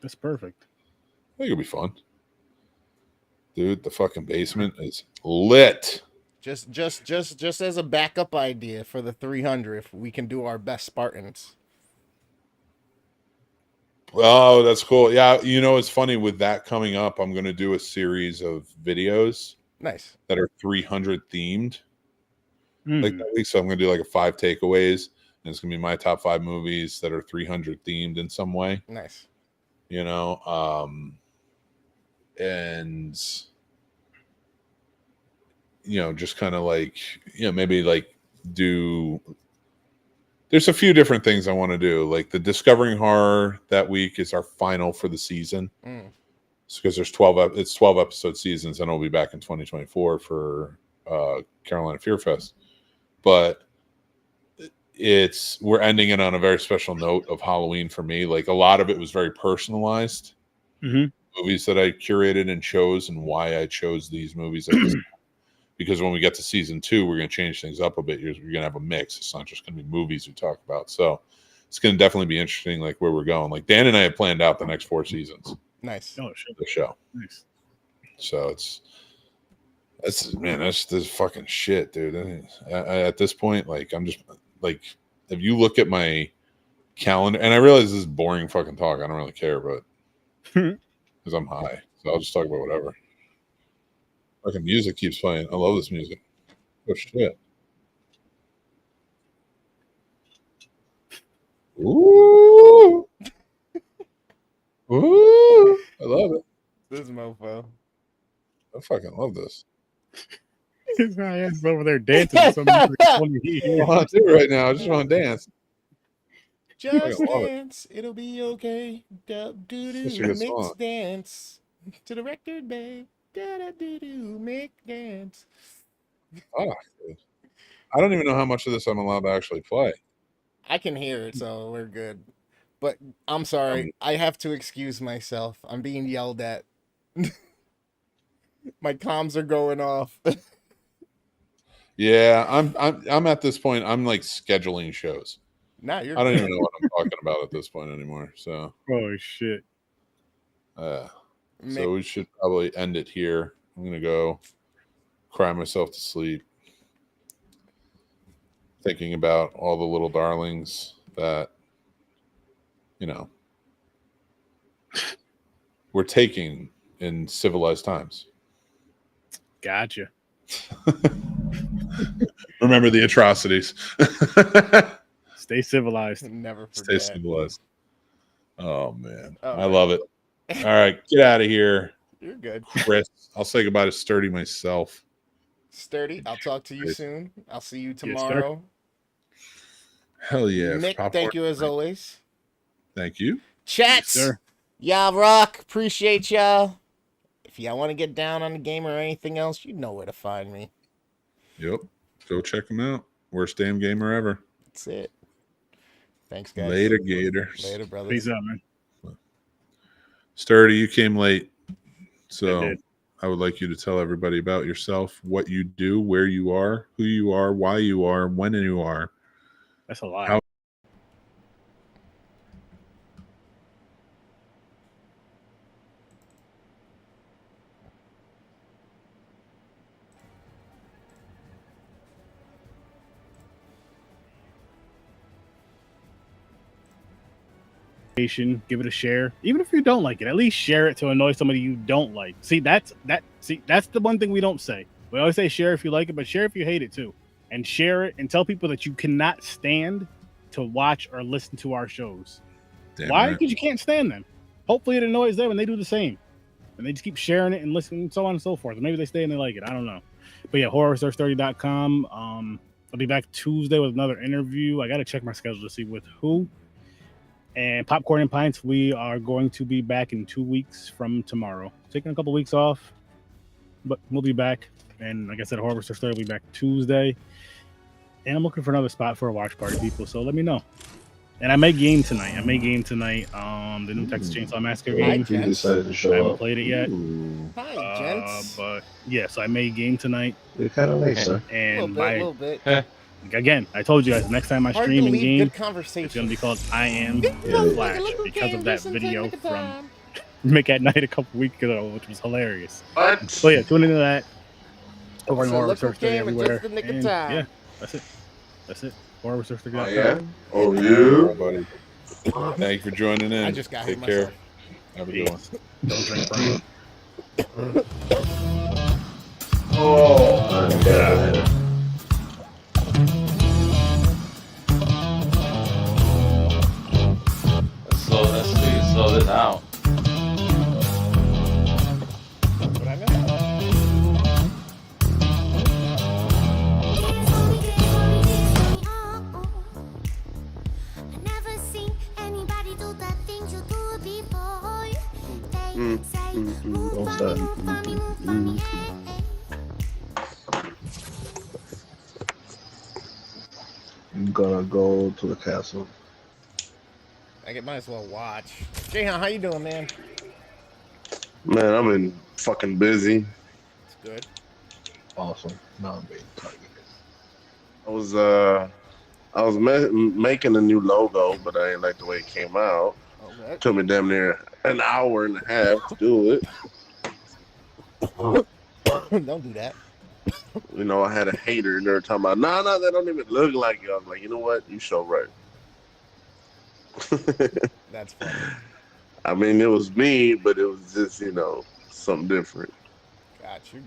H: That's perfect.
B: I think it'll be fun. Dude, the fucking basement is lit.
A: Just as a backup idea for the 300, if we can do our best Spartans.
B: Oh, that's cool. Yeah, you know, it's funny with that coming up. I'm going to do a series of videos.
A: Nice.
B: That are 300 themed. Like that week, so I'm going to do like a 5 takeaways, and it's going to be my top 5 movies that are 300 themed in some way.
A: Nice.
B: You know, and you know, just kind of like, you know, maybe like there's a few different things I want to do. Like the Discovering Horror that week is our final for the season. It's because there's 12 episode seasons, and I'll be back in 2024 for Carolina Fear Fest. But we're ending it on a very special note of Halloween for me. Like a lot of it was very personalized. Movies that I curated and chose, and why I chose these movies. Because when we get to season 2, we're going to change things up a bit. You're going to have a mix. It's not just going to be movies we talk about. So it's going to definitely be interesting, like where we're going. Like Dan and I have planned out the next 4 seasons.
A: Nice.
H: Oh shit.
B: The show.
H: Nice.
B: So that's this fucking shit, dude. At this point, like I'm just like, if you look at my calendar, and I realize this is boring fucking talk. I don't really care, but because I'm high, so I'll just talk about whatever. Fucking music keeps playing. I love this music. Oh shit. Ooh. Ooh. I love it.
A: This mofo.
B: I fucking love this.
H: His guy is over there dancing. To something
B: I want to do it right now. I just want to dance.
A: Just dance. It'll be okay.
B: Such a good
A: Mix
B: song.
A: dance to the record, babe. Make dance.
B: Oh, I don't even know how much of this I'm allowed to actually play.
A: I can hear it, so we're good. But I'm sorry, I have to excuse myself. I'm being yelled at. My comms are going off.
B: Yeah, I'm at this point. I'm like scheduling shows.
A: Nah, you're
B: I don't
A: good.
B: even know what I'm talking about at this point anymore. So,
H: oh shit.
B: So we should probably end it here. I'm gonna go cry myself to sleep, thinking about all the little darlings that, you know, we're taking in civilized times.
H: Gotcha.
B: Remember the atrocities.
H: Stay civilized.
A: Never forget.
B: Stay civilized. Oh man,
A: All
B: I
A: right.
B: love it. All right, get out of here,
A: You're good.
B: Chris. I'll say goodbye to Sturdy myself.
A: Sturdy, I'll talk to you
B: Yes.
A: soon. I'll see you
H: sir.
A: tomorrow.
B: Hell yeah,
A: Nick,
B: Popcorn.
A: thank you as always.
B: Thank you.
A: Chats,
H: Yes, sir.
A: y'all rock. Appreciate y'all. If y'all want to get down on the game or anything else, you know where to find me.
B: Yep, go check them out. Worst damn gamer ever.
A: That's it. Thanks, guys.
B: Later, Gators.
A: Later, brothers.
H: Peace out, man.
B: Sturdy, you came late,
H: I
B: so
H: did.
B: I would like you to tell everybody about yourself, what you do, where you are, who you are, why you are, when you are.
H: That's a lot.
B: How-
H: give it a share. Even if you don't like it, at least share it to annoy somebody you don't like. See, that's the one thing we don't say. We always say share if you like it, but share if you hate it too. And share it and tell people that you cannot stand to watch or listen to our shows.
B: Damn
H: Why?
B: right.
H: Because you can't stand them. Hopefully it annoys them and they do the same. And they just keep sharing it and listening and so on and so forth. And maybe they stay and they like it. I don't know. But yeah, horrorsearch30.com. I'll be back Tuesday with another interview. I got to check my schedule to see with who. And Popcorn and Pints, we are going to be back in 2 weeks from tomorrow. Taking a couple weeks off, but we'll be back. And like I said, Horror Search 30 will be back Tuesday. And I'm looking for another spot for a watch party, people. So let me know. And I may game tonight. The new Texas Chainsaw Massacre game.
A: Hi, gents.
H: I haven't played it yet.
A: Hi, gents.
H: But yeah, so I may game tonight.
I: You're kind of late, sir.
H: And
A: A little bit.
H: again, I told you guys, next time I
A: Hard
H: stream
A: to
H: and
A: leave
H: game,
A: good conversation.
H: it's going to be called I Am
A: Yeah.
H: Flash because of that video from Mick at Night a couple weeks ago, which was hilarious.
I: What?
H: So yeah, tune into that. Over on
A: So
H: Horror
A: look
H: Search
A: who came in
H: everywhere.
A: just the nick of
H: And,
A: time.
H: yeah, that's it. Horror Search
I: Oh, yeah? Oh,
B: All
I: yeah?
B: right, buddy. Thank you for joining in.
A: I just got
B: Take
A: hit
B: care.
A: myself.
B: Have a good one.
H: Don't drink Brian.
I: Oh, yeah.
J: Let's slow this out.
A: What I know.
I: Don't start. I'm gonna go to the castle.
A: I might as well watch. Jayhan, how you doing, man?
I: Man, I've been fucking busy.
A: It's good.
I: Awesome. No, I'm being targeted. I was making a new logo, but I didn't like the way it came out.
A: Okay.
I: Took me damn near an hour and a half to do it.
A: Don't do that.
I: You know, I had a hater and they were talking about, no, that don't even look like you. I was like, you know what? You so right.
A: That's funny.
I: I mean, it was me, but it was just, you know, something different.
A: Got you.